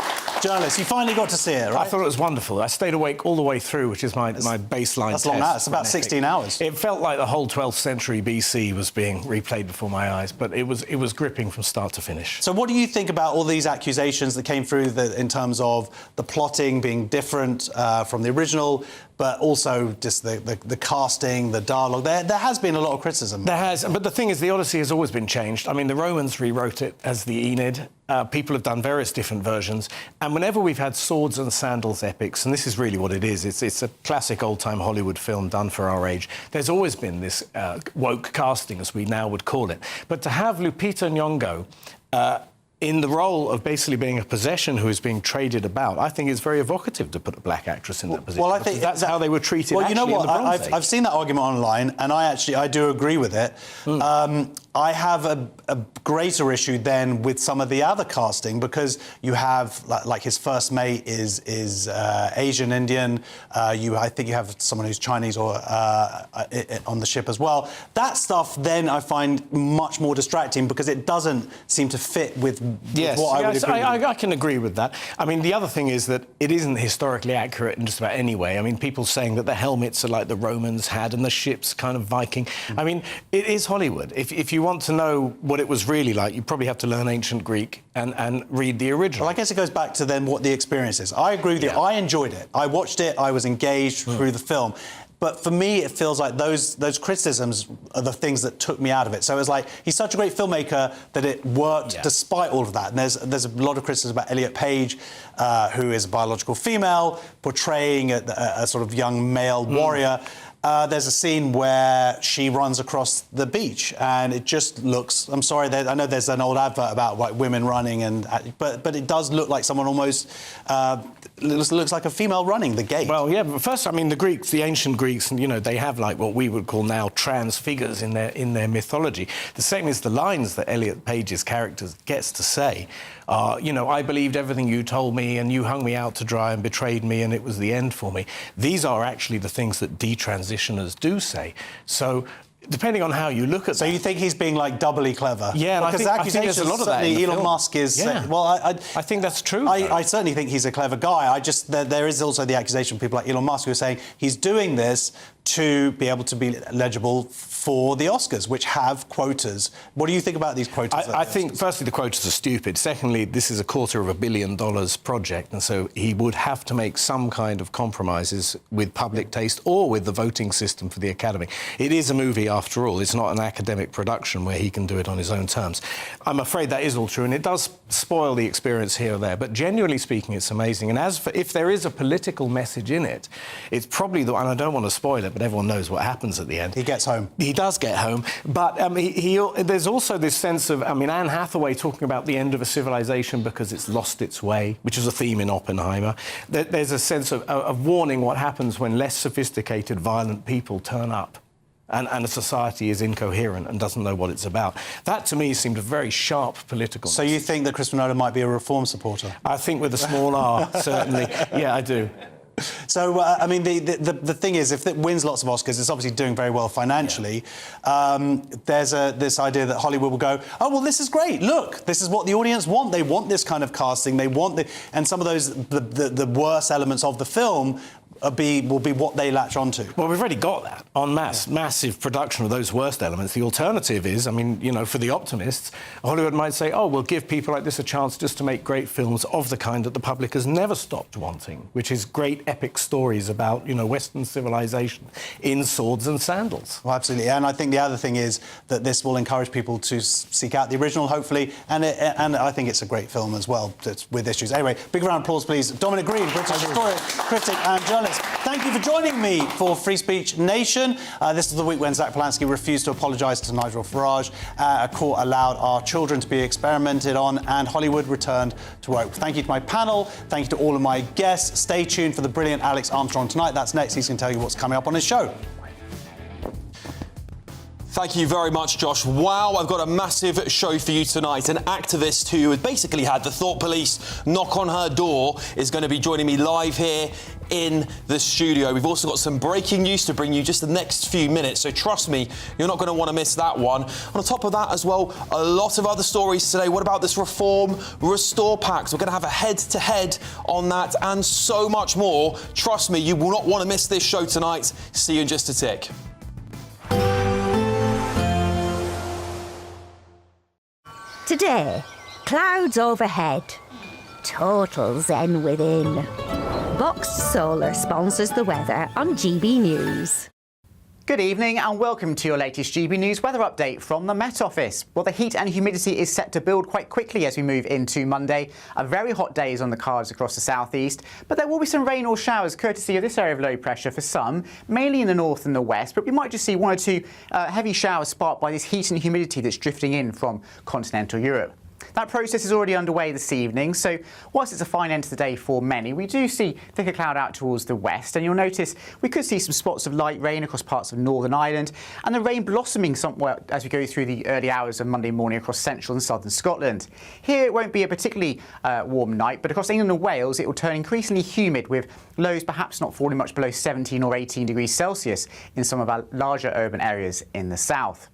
[SPEAKER 5] journalist. You finally got to see it, right?
[SPEAKER 21] I thought it was wonderful. I stayed awake all the way through, which is my baseline
[SPEAKER 5] That's
[SPEAKER 21] test.
[SPEAKER 5] long now. It's about 16 hours.
[SPEAKER 21] It felt like the whole 12th century BC was being replayed before my eyes, but it was gripping from start to finish.
[SPEAKER 5] So what do you think about all these accusations that came through in terms of the plotting being different from the original, but also just the casting, the dialogue? There has been a lot of criticism.
[SPEAKER 21] There has, but the thing is, the Odyssey has always been changed. I mean, the Romans rewrote it as the Aeneid. People have done various different versions, and whenever we've had swords and sandals epics, and this is really what it is, it's a classic old-time Hollywood film done for our age, there's always been this woke casting, as we now would call it. But to have Lupita Nyong'o in the role of basically being a possession who is being traded about, I think it's very evocative to put a black actress in that position.
[SPEAKER 5] Well, I think
[SPEAKER 21] that's how they were treated.
[SPEAKER 5] Well, you know
[SPEAKER 21] actually
[SPEAKER 5] what?
[SPEAKER 21] in the Bronze Age.
[SPEAKER 5] I've seen that argument online, and I do agree with it. I have a greater issue then with some of the other casting, because you have like his first mate is Asian Indian. I think you have someone who's Chinese or on the ship as well. That stuff then I find much more distracting because it doesn't seem to fit with what I would agree with.
[SPEAKER 21] I can agree with that. I mean, the other thing is that it isn't historically accurate in just about any way. I mean, people saying that the helmets are like the Romans had and the ships kind of Viking. I mean, it is Hollywood. If you want to know what it was really like, you probably have to learn ancient Greek and read the original.
[SPEAKER 5] Well, I guess it goes back to then what the experience is. I agree with you. I enjoyed it. I watched it. I was engaged through the film. But for me, it feels like those criticisms are the things that took me out of it. So it's like, he's such a great filmmaker that it worked despite all of that. And there's a lot of criticism about Elliot Page, who is a biological female, portraying a sort of young male warrior. There's a scene where she runs across the beach, and it just looks... I'm sorry, I know there's an old advert about like women running, but it does look like someone almost... looks like a female running the gate.
[SPEAKER 21] Well, yeah, but first, I mean, the Greeks, the ancient Greeks, and, you know, they have, like, what we would call now trans figures in their mythology. The same is the lines that Elliot Page's character gets to say are, you know, I believed everything you told me, and you hung me out to dry and betrayed me, and it was the end for me. These are actually the things that detransitioners do say. So Depending on how you look at
[SPEAKER 5] So you think he's being like doubly clever?
[SPEAKER 21] Yeah, and
[SPEAKER 5] because
[SPEAKER 21] I think there's a lot of that in the
[SPEAKER 5] Elon
[SPEAKER 21] film.
[SPEAKER 5] Musk is.
[SPEAKER 21] Yeah.
[SPEAKER 5] Well, I
[SPEAKER 21] think that's true.
[SPEAKER 5] I certainly think he's a clever guy. There is also the accusation of people like Elon Musk who are saying he's doing this to be able to be legible for the Oscars, which have quotas. What do you think about these quotas?
[SPEAKER 21] I think, firstly, the quotas are stupid. Secondly, this is a $250 million project, and so he would have to make some kind of compromises with public taste or with the voting system for the Academy. It is a movie, after all. It's not an academic production where he can do it on his own terms. I'm afraid that is all true, and it does spoil the experience here or there. But genuinely speaking, it's amazing. And as for if there is a political message in it, it's probably the, and I don't want to spoil it, but everyone knows what happens at the end.
[SPEAKER 5] He gets home.
[SPEAKER 21] He does get home, but there's also this sense of, Anne Hathaway talking about the end of a civilization because it's lost its way, which is a theme in Oppenheimer. There's a sense of warning what happens when less sophisticated, violent people turn up. And a society is incoherent and doesn't know what it's about. That, to me, seemed a very sharp political
[SPEAKER 5] So you think that Chris Nolan might be a reform supporter?
[SPEAKER 21] I think with a small r, certainly. Yeah, I do.
[SPEAKER 5] So, the thing is, if it wins lots of Oscars, it's obviously doing very well financially. Yeah. There's this idea that Hollywood will go, oh, well, this is great. Look, this is what the audience want. They want this kind of casting. They want and some of those, the worst elements of the film will be what they latch onto.
[SPEAKER 21] Well, we've already got that en masse, massive production of those worst elements. The alternative is, for the optimists, Hollywood might say, oh, we'll give people like this a chance just to make great films of the kind that the public has never stopped wanting, which is great epic stories about, Western civilization in swords and sandals.
[SPEAKER 5] Well, absolutely. And I think the other thing is that this will encourage people to seek out the original, hopefully, and I think it's a great film as well, with issues. Anyway, big round of applause, please. Dominic Green, British historian, critic and journalist. Thank you for joining me for Free Speech Nation. This is the week when Zach Polanski refused to apologise to Nigel Farage. A court allowed our children to be experimented on, and Hollywood returned to work. Thank you to my panel. Thank you to all of my guests. Stay tuned for the brilliant Alex Armstrong tonight. That's next. He's going to tell you what's coming up on his show.
[SPEAKER 11] Thank you very much, Josh. Wow, I've got a massive show for you tonight. An activist who had basically had the Thought Police knock on her door is going to be joining me live here in the studio. We've also got some breaking news to bring you just the next few minutes, so trust me, you're not going to want to miss that one. On top of that as well, a lot of other stories today. What about this Reform Restore Pact? We're going to have a head-to-head on that and so much more. Trust me, you will not want to miss this show tonight. See you in just a tick.
[SPEAKER 12] Today, clouds overhead, total zen within. Vox Solar sponsors the weather on GB News.
[SPEAKER 17] Good evening and welcome to your latest GB News weather update from the Met Office. Well, the heat and humidity is set to build quite quickly as we move into Monday. A very hot day is on the cards across the southeast, but there will be some rain or showers courtesy of this area of low pressure for some, mainly in the north and the west, but we might just see one or two heavy showers sparked by this heat and humidity that's drifting in from continental Europe. That process is already underway this evening, so whilst it's a fine end to the day for many, we do see thicker cloud out towards the west, and you'll notice we could see some spots of light rain across parts of Northern Ireland, and the rain blossoming somewhat as we go through the early hours of Monday morning across central and southern Scotland. Here it won't be a particularly warm night, but across England and Wales it will turn increasingly humid, with lows perhaps not falling much below 17 or 18 degrees Celsius in some of our larger urban areas in the south.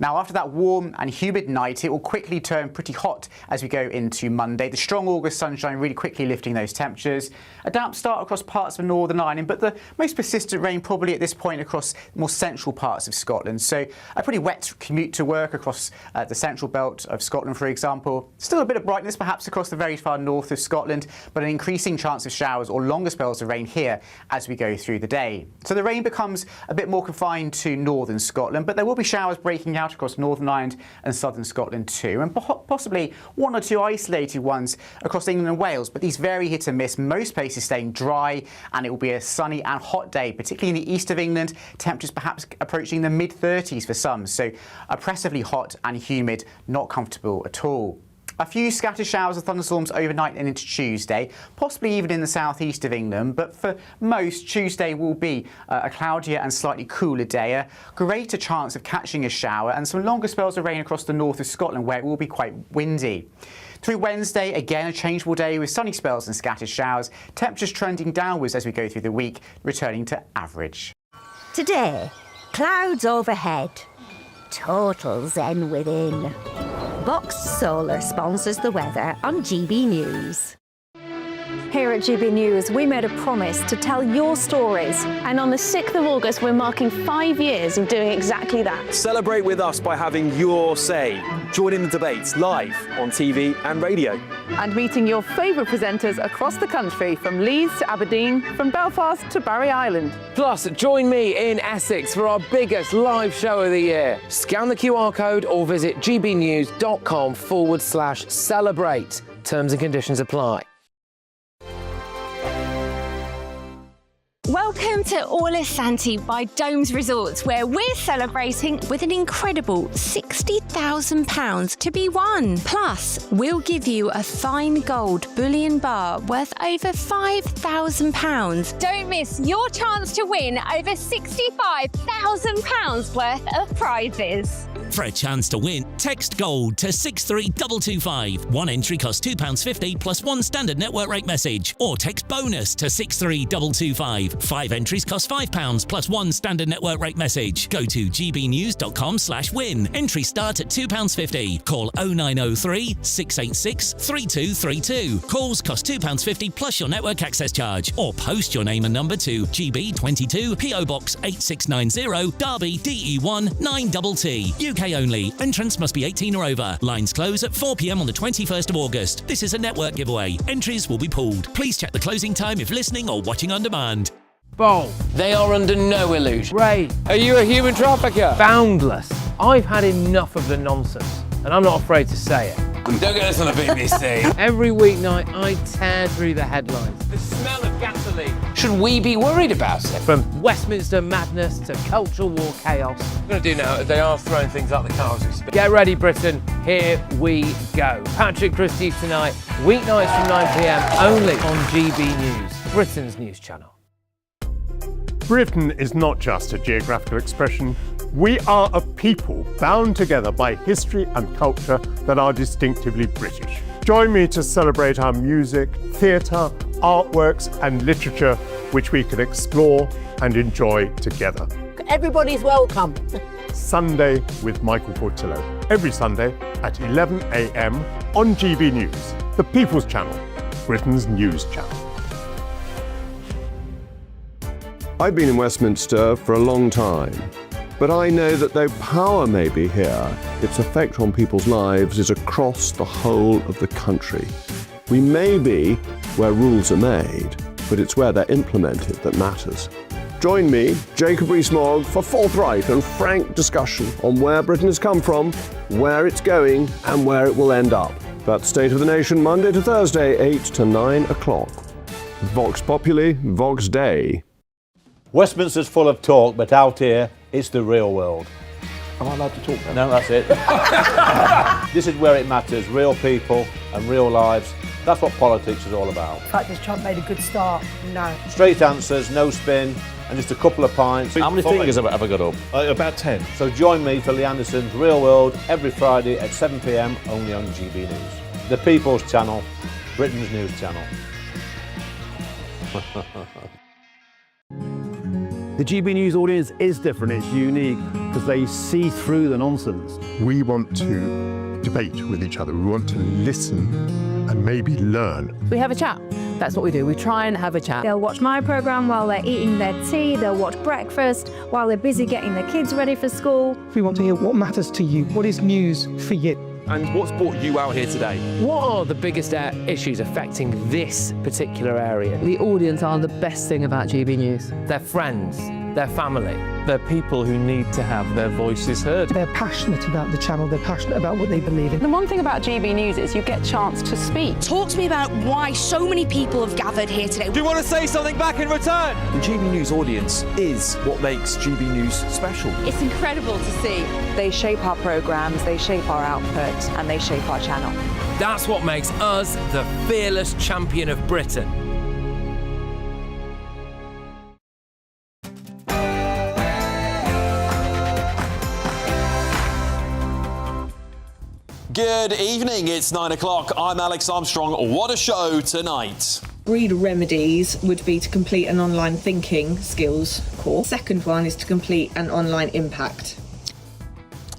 [SPEAKER 17] Now, after that warm and humid night, it will quickly turn pretty hot as we go into Monday. The strong August sunshine really quickly lifting those temperatures. A damp start across parts of Northern Ireland, but the most persistent rain probably at this point across more central parts of Scotland. So a pretty wet commute to work across the central belt of Scotland, for example. Still a bit of brightness perhaps across the very far north of Scotland, but an increasing chance of showers or longer spells of rain here as we go through the day. So the rain becomes a bit more confined to northern Scotland, but there will be showers breaking out across Northern Ireland and southern Scotland too, and possibly one or two isolated ones across England and Wales, but these very hit and miss, most places staying dry, and it will be a sunny and hot day, particularly in the east of England, temperatures perhaps approaching the mid-30s for some, so oppressively hot and humid, not comfortable at all. A few scattered showers of thunderstorms overnight and into Tuesday, possibly even in the southeast of England, but for most, Tuesday will be a cloudier and slightly cooler day, a greater chance of catching a shower, and some longer spells of rain across the north of Scotland where it will be quite windy. Through Wednesday, again a changeable day with sunny spells and scattered showers, temperatures trending downwards as we go through the week, returning to average.
[SPEAKER 12] Today, Clouds overhead. Total zen within. Vox Solar sponsors the weather on GB News.
[SPEAKER 16] Here at GB News, we made a promise to tell your stories.
[SPEAKER 2] And on the 6th of August, we're marking 5 years of doing exactly that.
[SPEAKER 14] Celebrate with us by having your say. Join in the debates live on TV and radio.
[SPEAKER 15] And meeting your favourite presenters across the country, from Leeds to Aberdeen, from Belfast to Barry Island.
[SPEAKER 22] Plus, join me in Essex for our biggest live show of the year. Scan the QR code or visit gbnews.com/celebrate. Terms and conditions apply.
[SPEAKER 2] Welcome to Orla Santi by Domes Resorts, where we're celebrating with an incredible £60,000 to be won. Plus, we'll give you a fine gold bullion bar worth over £5,000. Don't miss your chance to win over £65,000 worth of prizes.
[SPEAKER 25] For a chance to win, text GOLD to 63225. One entry costs £2.50 plus one standard network rate message. Or text BONUS to 63225. 5 entries cost £5 plus one standard network rate message. Go to gbnews.com/win. Entries start at £2.50. Call 0903 686 3232. Calls cost £2.50 plus your network access charge. Or post your name and number to GB22 PO Box 8690 Derby DE1 9TT. UK only. Entrance must be 18 or over. Lines close at 4 p.m. on the 21st of August. This is a network giveaway. Entries will be pulled. Please check the closing time if listening or watching on demand.
[SPEAKER 22] Bold. They are under no illusion. Ray.
[SPEAKER 26] Are you a human trafficker?
[SPEAKER 22] Boundless. I've had enough of the nonsense, and I'm not afraid to say it.
[SPEAKER 26] Don't get this on the BBC.
[SPEAKER 22] Every weeknight, I tear through the headlines.
[SPEAKER 26] The smell of gasoline.
[SPEAKER 22] Should we be worried about it? From Westminster madness to cultural war chaos.
[SPEAKER 26] What I'm going to do now is they are throwing things out the car as we speak.
[SPEAKER 22] Get ready, Britain. Here we go. Patrick Christie tonight, weeknights from 9 p.m. only on GB News, Britain's news channel.
[SPEAKER 27] Britain is not just a geographical expression. We are a people bound together by history and culture that are distinctively British. Join me to celebrate our music, theatre, artworks and literature, which we can explore and enjoy together.
[SPEAKER 28] Everybody's welcome.
[SPEAKER 27] Sunday with Michael Portillo. Every Sunday at 11 a.m. on GB News, the People's Channel, Britain's news channel.
[SPEAKER 29] I've been in Westminster for a long time, but I know that though power may be here, its effect on people's lives is across the whole of the country. We may be where rules are made, but it's where they're implemented that matters. Join me, Jacob Rees-Mogg, for forthright and frank discussion on where Britain has come from, where it's going, and where it will end up. That's State of the Nation, Monday to Thursday, 8 to 9 o'clock. Vox Populi, Vox Dei.
[SPEAKER 30] Westminster's full of talk, but out here, it's the real world.
[SPEAKER 27] Am I allowed to talk now?
[SPEAKER 30] No, that's it. This is where it matters, real people and real lives. That's what politics is all about.
[SPEAKER 28] In fact, has Trump made a good start? No.
[SPEAKER 30] Straight answers, no spin, and just a couple of pints.
[SPEAKER 27] How many fingers have I got up? About 10.
[SPEAKER 30] So join me for Lee Anderson's Real World every Friday at 7 p.m. only on GB News. The People's Channel, Britain's news channel.
[SPEAKER 31] The GB News audience is different, it's unique, because they see through the nonsense.
[SPEAKER 27] We want to debate with each other. We want to listen and maybe learn.
[SPEAKER 15] We have a chat. That's what we do. We try and have a chat.
[SPEAKER 16] They'll watch my programme while they're eating their tea, they'll watch breakfast while they're busy getting their kids ready for school.
[SPEAKER 18] We want to hear what matters to you, what is news for you.
[SPEAKER 14] And what's brought you out here today?
[SPEAKER 22] What are the biggest issues affecting this particular area?
[SPEAKER 15] The audience are the best thing about GB News.
[SPEAKER 22] Their friends, their family.
[SPEAKER 14] They're people who need to have their voices heard.
[SPEAKER 18] They're passionate about the channel, they're passionate about what they believe in.
[SPEAKER 15] The one thing about GB News is you get a chance to speak.
[SPEAKER 32] Talk to me about why so many people have gathered here today.
[SPEAKER 14] Do you want to say something back in return? The GB News audience is what makes GB News special.
[SPEAKER 2] It's incredible to see.
[SPEAKER 15] They shape our programmes, they shape our output, and they shape our channel.
[SPEAKER 22] That's what makes us the fearless champion of Britain.
[SPEAKER 11] Good evening, it's 9 o'clock. I'm Alex Armstrong. What a show tonight.
[SPEAKER 1] Real remedies would be to complete an online thinking skills course. Second one is to complete an online impact.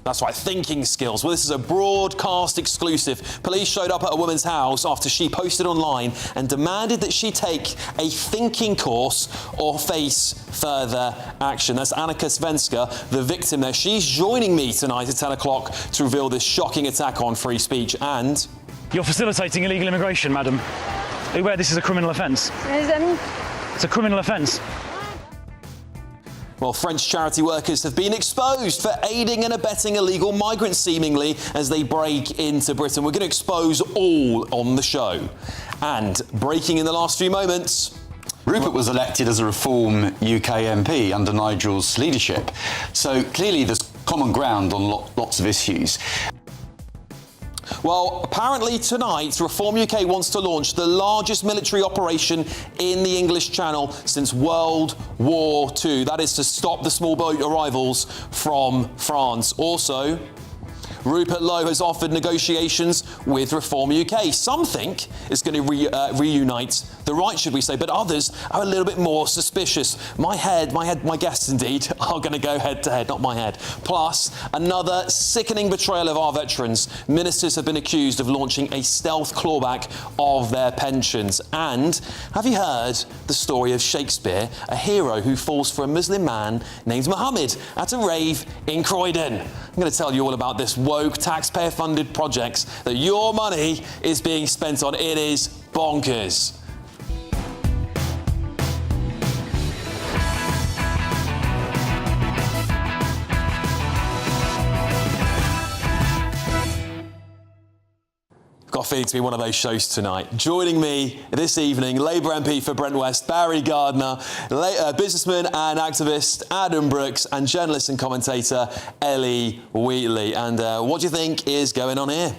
[SPEAKER 11] That's right, thinking skills. Well, this is a broadcast exclusive. Police showed up at a woman's house after she posted online and demanded that she take a thinking course or face further action. That's Annika Svenska, the victim there. She's joining me tonight at 10 o'clock to reveal this shocking attack on free speech and...
[SPEAKER 3] You're facilitating illegal immigration, madam. Are you aware this is a criminal offence? It's a criminal offence.
[SPEAKER 11] Well, French charity workers have been exposed for aiding and abetting illegal migrants, seemingly, as they break into Britain. We're going to expose all on the show. And breaking in the last few moments...
[SPEAKER 4] Rupert was elected as a Reform UK MP under Nigel's leadership. So clearly there's common ground on lots of issues.
[SPEAKER 11] Well, apparently tonight, Reform UK wants to launch the largest military operation in the English Channel since World War II. That is to stop the small boat arrivals from France. Also, Rupert Lowe has offered negotiations with Reform UK. Some think it's going to reunite the right, should we say, but others are a little bit more suspicious. My guests indeed are going to go head to head, not my head. Plus, another sickening betrayal of our veterans. Ministers have been accused of launching a stealth clawback of their pensions. And have you heard the story of Shakespeare, a hero who falls for a Muslim man named Muhammad at a rave in Croydon? I'm going to tell you all about this woke, taxpayer-funded projects that your money is being spent on. It is bonkers. Got a feeling to be one of those shows tonight. Joining me this evening, Labour MP for Brent West, Barry Gardiner, businessman and activist Adam Brooks, and journalist and commentator Ellie Wheatley. And what do you think is going on here?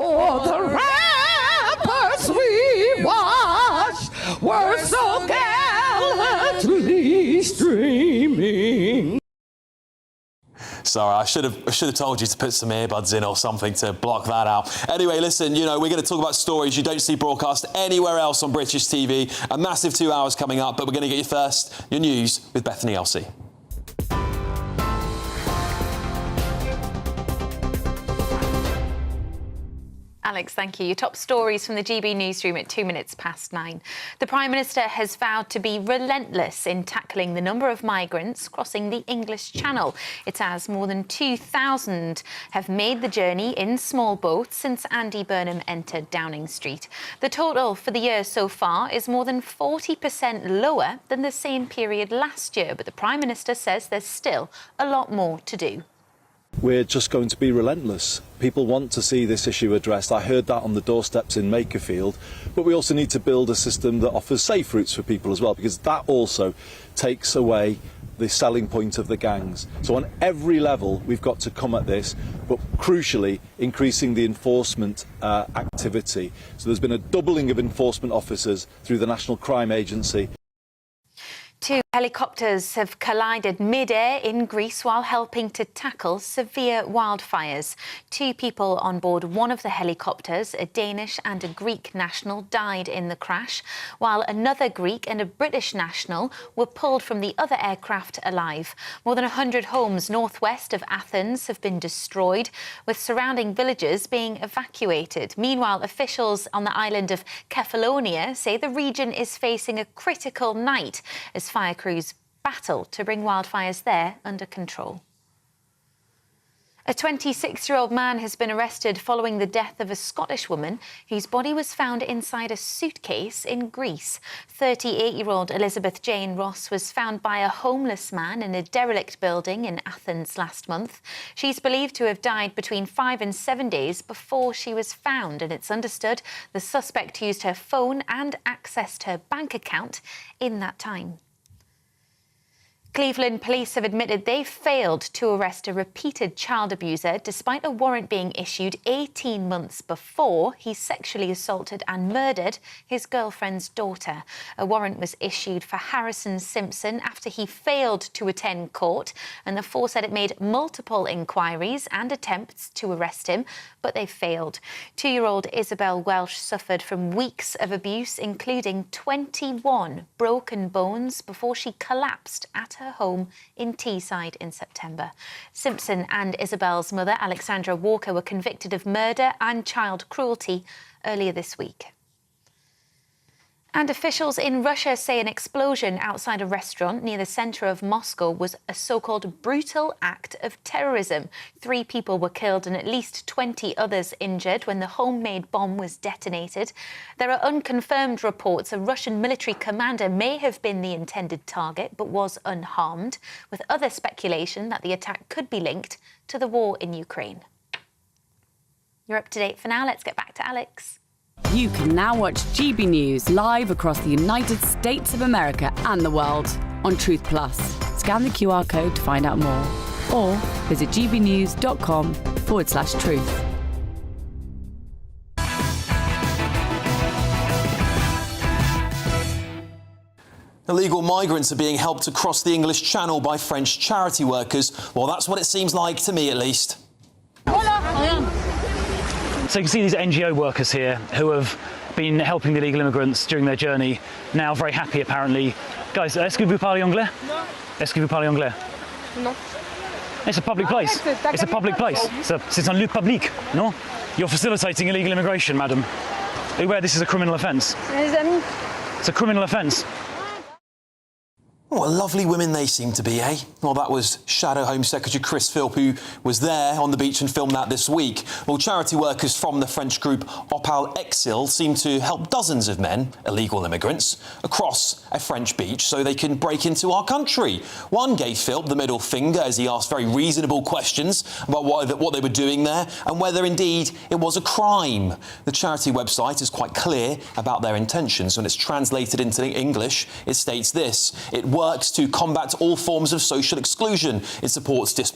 [SPEAKER 28] All the rappers we watched were so gallantly streaming.
[SPEAKER 11] Sorry, I should have told you to put some earbuds in or something to block that out. Anyway, listen, we're going to talk about stories you don't see broadcast anywhere else on British TV. A massive 2 hours coming up, but we're going to get you first your news with Bethany Elsey.
[SPEAKER 6] Alex, thank you. Your top stories from the GB newsroom at 9:02. The Prime Minister has vowed to be relentless in tackling the number of migrants crossing the English Channel. It says more than 2,000 have made the journey in small boats since Andy Burnham entered Downing Street. The total for the year so far is more than 40% lower than the same period last year, but the Prime Minister says there's still a lot more to do.
[SPEAKER 7] We're just going to be relentless. People want to see this issue addressed. I heard that on the doorsteps in Makerfield. But we also need to build a system that offers safe routes for people as well, because that also takes away the selling point of the gangs. So on every level, we've got to come at this, but crucially, increasing the enforcement activity. So there's been a doubling of enforcement officers through the National Crime Agency.
[SPEAKER 6] 2 helicopters have collided mid-air in Greece while helping to tackle severe wildfires. 2 people on board one of the helicopters, a Danish and a Greek national, died in the crash, while another Greek and a British national were pulled from the other aircraft alive. More than 100 homes northwest of Athens have been destroyed, with surrounding villages being evacuated. Meanwhile, officials on the island of Kefalonia say the region is facing a critical night as fire crews battle to bring wildfires there under control. A 26-year-old man has been arrested following the death of a Scottish woman whose body was found inside a suitcase in Greece. 38-year-old Elizabeth Jane Ross was found by a homeless man in a derelict building in Athens last month. She's believed to have died between 5 and 7 days before she was found, and it's understood the suspect used her phone and accessed her bank account in that time. Cleveland police have admitted they failed to arrest a repeated child abuser despite a warrant being issued 18 months before he sexually assaulted and murdered his girlfriend's daughter. A warrant was issued for Harrison Simpson after he failed to attend court, and the force said it made multiple inquiries and attempts to arrest him, but they failed. 2-year-old Isabel Welsh suffered from weeks of abuse, including 21 broken bones, before she collapsed at her home in Teesside in September. Simpson and Isabel's mother, Alexandra Walker, were convicted of murder and child cruelty earlier this week. And officials in Russia say an explosion outside a restaurant near the centre of Moscow was a so-called brutal act of terrorism. 3 people were killed and at least 20 others injured when the homemade bomb was detonated. There are unconfirmed reports a Russian military commander may have been the intended target but was unharmed, with other speculation that the attack could be linked to the war in Ukraine. You're up to date for now. Let's get back to Alex.
[SPEAKER 5] You can now watch GB News live across the United States of America and the world on Truth Plus. Scan the QR code to find out more, or visit gbnews.com/truth.
[SPEAKER 11] Illegal migrants are being helped across the English Channel by French charity workers. Well, that's what it seems like to me, at least.
[SPEAKER 3] So you can see these NGO workers here who have been helping the illegal immigrants during their journey, now very happy apparently. Guys, est-ce que vous parlez anglais? Est-ce que vous parlez anglais?
[SPEAKER 8] No.
[SPEAKER 3] It's a public place. It's a public place. C'est un lieu public, no? You're facilitating illegal immigration, madam. Are you aware this is a criminal offence? It's a criminal offence.
[SPEAKER 11] What lovely women they seem to be, eh? Well, that was Shadow Home Secretary Chris Philp, who was there on the beach and filmed that this week. Well, charity workers from the French group Opal Exil seem to help dozens of men, illegal immigrants, across a French beach so they can break into our country. One gave Philp the middle finger as he asked very reasonable questions about what they were doing there and whether indeed it was a crime. The charity website is quite clear about their intentions. When it's translated into English, it states this: it works to combat all forms of social exclusion. It supports